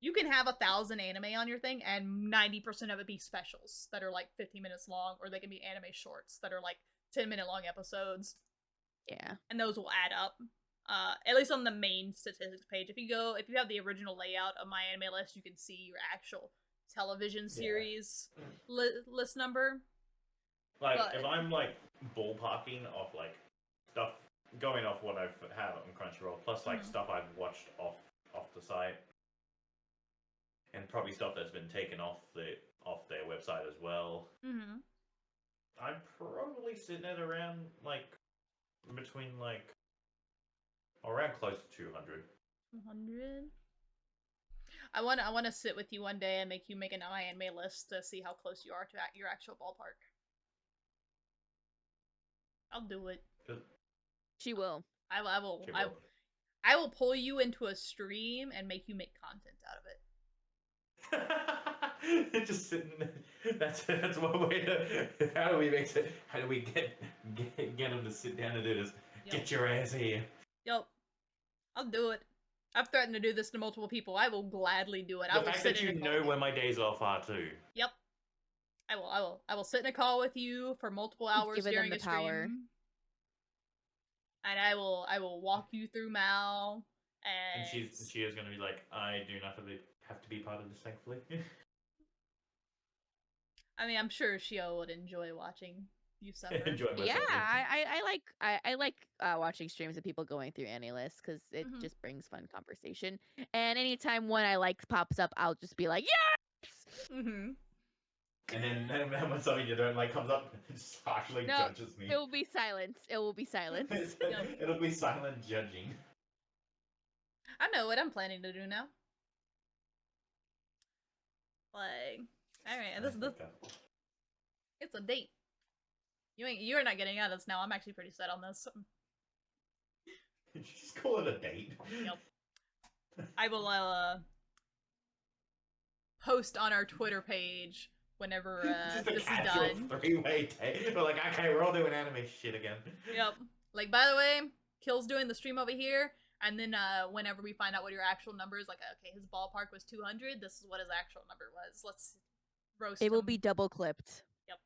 you can have 1,000 anime on your thing, and 90% of it be specials that are, like, 15 minutes long, or they can be anime shorts that are, like, 10-minute long episodes. Yeah. And those will add up. At least on the main statistics page. If you have the original layout of my anime list, you can see your actual television series list number. Like, if I'm, like, ballparking off, like, stuff, going off what I've had on Crunchyroll, plus, like, stuff I've watched off the site, and probably stuff that's been taken off their website as well, I'm probably sitting at around, like, between, like, around close to 200. 200? I want to sit with you one day and make you make an anime list to see how close you are to your actual ballpark. I'll do it. She will. I will pull you into a stream and make you make content out of it. Just sitting there. That's one way to. How do we get them to sit down and do this? Yep. Get your ass here. Yep. I'll do it. I've threatened to do this to multiple people. I will gladly do it. The fact that you know where my days off are too. Yep. I will sit in a call with you for multiple hours during a stream. And I will walk you through Mal. And she is going to be like, I do not have to be part of this, thankfully. I mean, I'm sure Shio would enjoy watching you suffer. Yeah, I like watching streams of people going through anime lists because it just brings fun conversation. And anytime one I like pops up, I'll just be like, yes! And then when something you don't like comes up, it just harshly judges me. It will be silence. It will be silence. It'll be silent judging. I know what I'm planning to do now. Like, alright, this it's a date. You're not getting out of this now. I'm actually pretty set on this. Did you just call it a date? Yep. I will post on our Twitter page whenever this is done. Three-way date. We're like, okay, we're all doing anime shit again. Yep. Like, by the way, Keell's doing the stream over here, and then whenever we find out what your actual number is, like, okay, his ballpark was 200. This is what his actual number was. Let's roast him. It will be double clipped. Yep.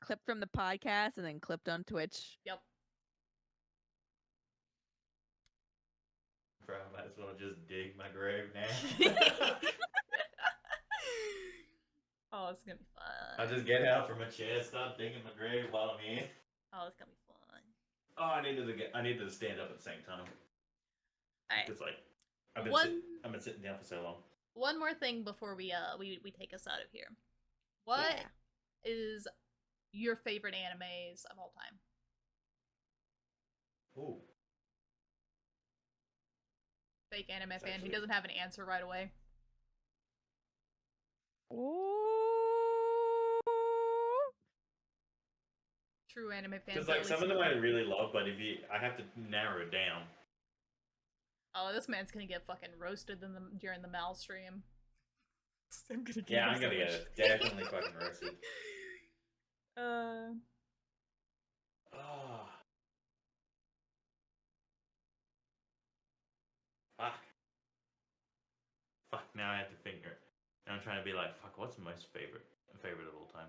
Clipped from the podcast and then clipped on Twitch. Yep. Bro, I might as well just dig my grave now. Oh, it's gonna be fun. I'll just get out from a chair, start digging my grave while I'm here. Oh, it's gonna be fun. Oh, I needed to stand up at the same time. Alright. It's like I've been sitting down for so long. One more thing before we take us out of here. What is your favorite animes of all time? Ooh. Fake anime fan. He doesn't have an answer right away. Ooh. True anime fans. Because like some of them I really love, but I have to narrow it down. Oh, this man's gonna get fucking roasted during the Mal stream. I'm gonna get definitely fucking roasted. Oh. Fuck. Now I have to figure it. Now I'm trying to be like, fuck. What's my favorite of all time?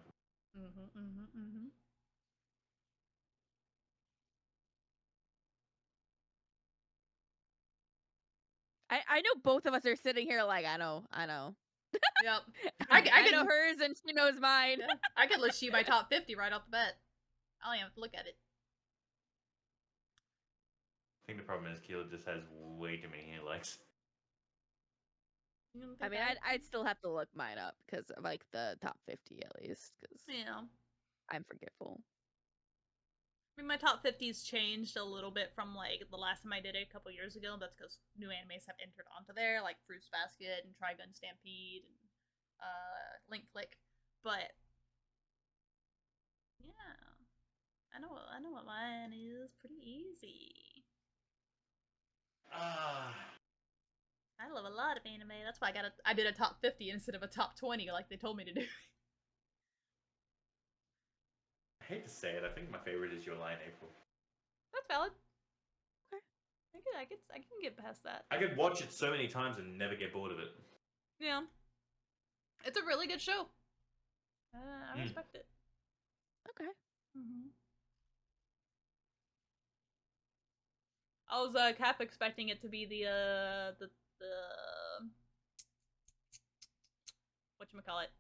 I know both of us are sitting here like, I know. Yep. I know hers and she knows mine. Yeah. I could list you my top 50 right off the bat. I don't even have to look at it. I think the problem is Keell just has way too many he likes. I mean, I'd still have to look mine up because of like the top 50 at least. Because I'm forgetful. I mean, my top 50's changed a little bit from like the last time I did it a couple years ago. That's because new animes have entered onto there, like Fruits Basket and Trigun Stampede and Link Click. But yeah, I know what mine is. Pretty easy. I love a lot of anime. That's why I did a top 50 instead of a top 20 like they told me to do. I hate to say it, I think my favorite is Your Lie in April. That's valid. Okay. I can get past that. I could watch it so many times and never get bored of it. Yeah. It's a really good show. I respect it. Okay. I was half expecting it to be the whatchamacallit,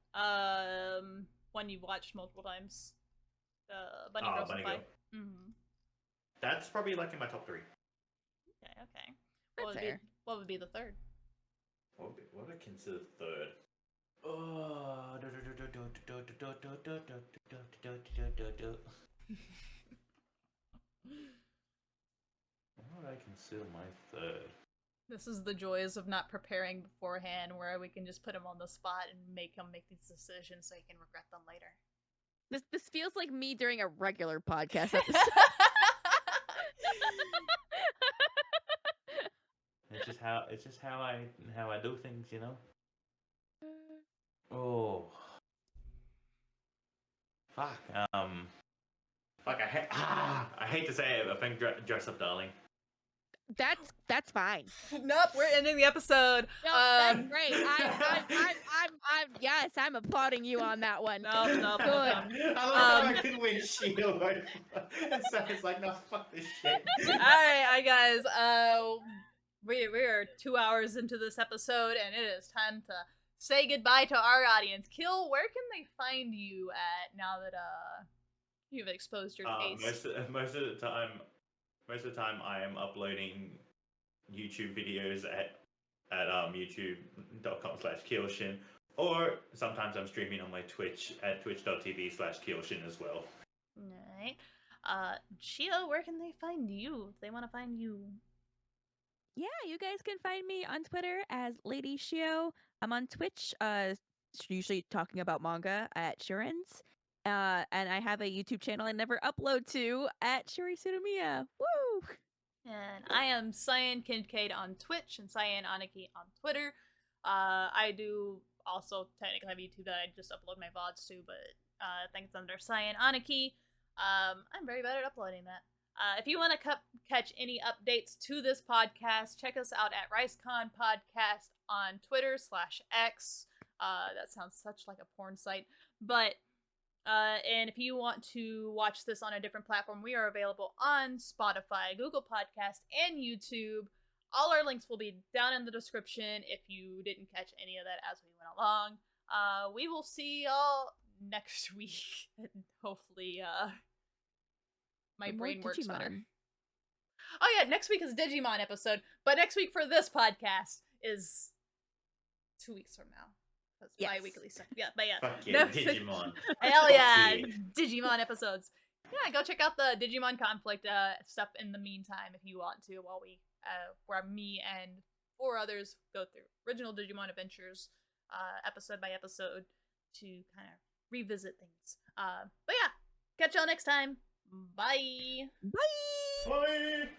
one you've watched multiple times. Bunny Girl Bunny Senpai. Girl. That's probably like in my top 3. Okay. That's fair. What would be the third? What would I consider third? Oh. What would I consider my third? This is the joys of not preparing beforehand, where we can just put him on the spot and make him make these decisions so he can regret them later. This feels like me during a regular podcast episode. It's just how I do things, you know. Oh, fuck. Fuck. I hate to say it, I think Dress Up Darling. That's fine. Nope, we're ending the episode. No, that's great. I'm applauding you on that one. No. Good. I love how I could win Shio. So it's like, no, fuck this shit. Alright, guys. We are 2 hours into this episode, and it is time to say goodbye to our audience. Keel, where can they find you at now that you've exposed your taste? Most of the time, I am uploading YouTube videos at youtube.com/KeellShin, or sometimes I'm streaming on my Twitch at twitch.tv/KeellShin as well. Alright. Shio, where can they find you if they want to find you? Yeah, you guys can find me on Twitter as Lady Shio. I'm on Twitch, usually talking about manga at Shurins. And I have a YouTube channel I never upload to at Shuri Sudomiya. Woo! And I am Cyan Kincaid on Twitch and Cyan Aniki on Twitter. I do also technically have YouTube that I just upload my VODs to, but I think it's under Cyan Aniki. I'm very bad at uploading that. If you want to catch any updates to this podcast, check us out at RiceCon Podcast on Twitter/X. That sounds such like a porn site. But, and if you want to watch this on a different platform, we are available on Spotify, Google Podcast, and YouTube. All our links will be down in the description if you didn't catch any of that as we went along. We will see y'all next week. And hopefully, my brain works better. Oh yeah, next week is a Digimon episode, but next week for this podcast is 2 weeks from now. That's bi-weekly stuff. Yeah, but yeah. Fuck yeah, Digimon. Hell yeah, Digimon episodes. Yeah, go check out the Digimon Conflict stuff in the meantime if you want to, while where me and 4 others go through original Digimon adventures, episode by episode, to kind of revisit things. But yeah, catch y'all next time. Bye. Bye. Bye.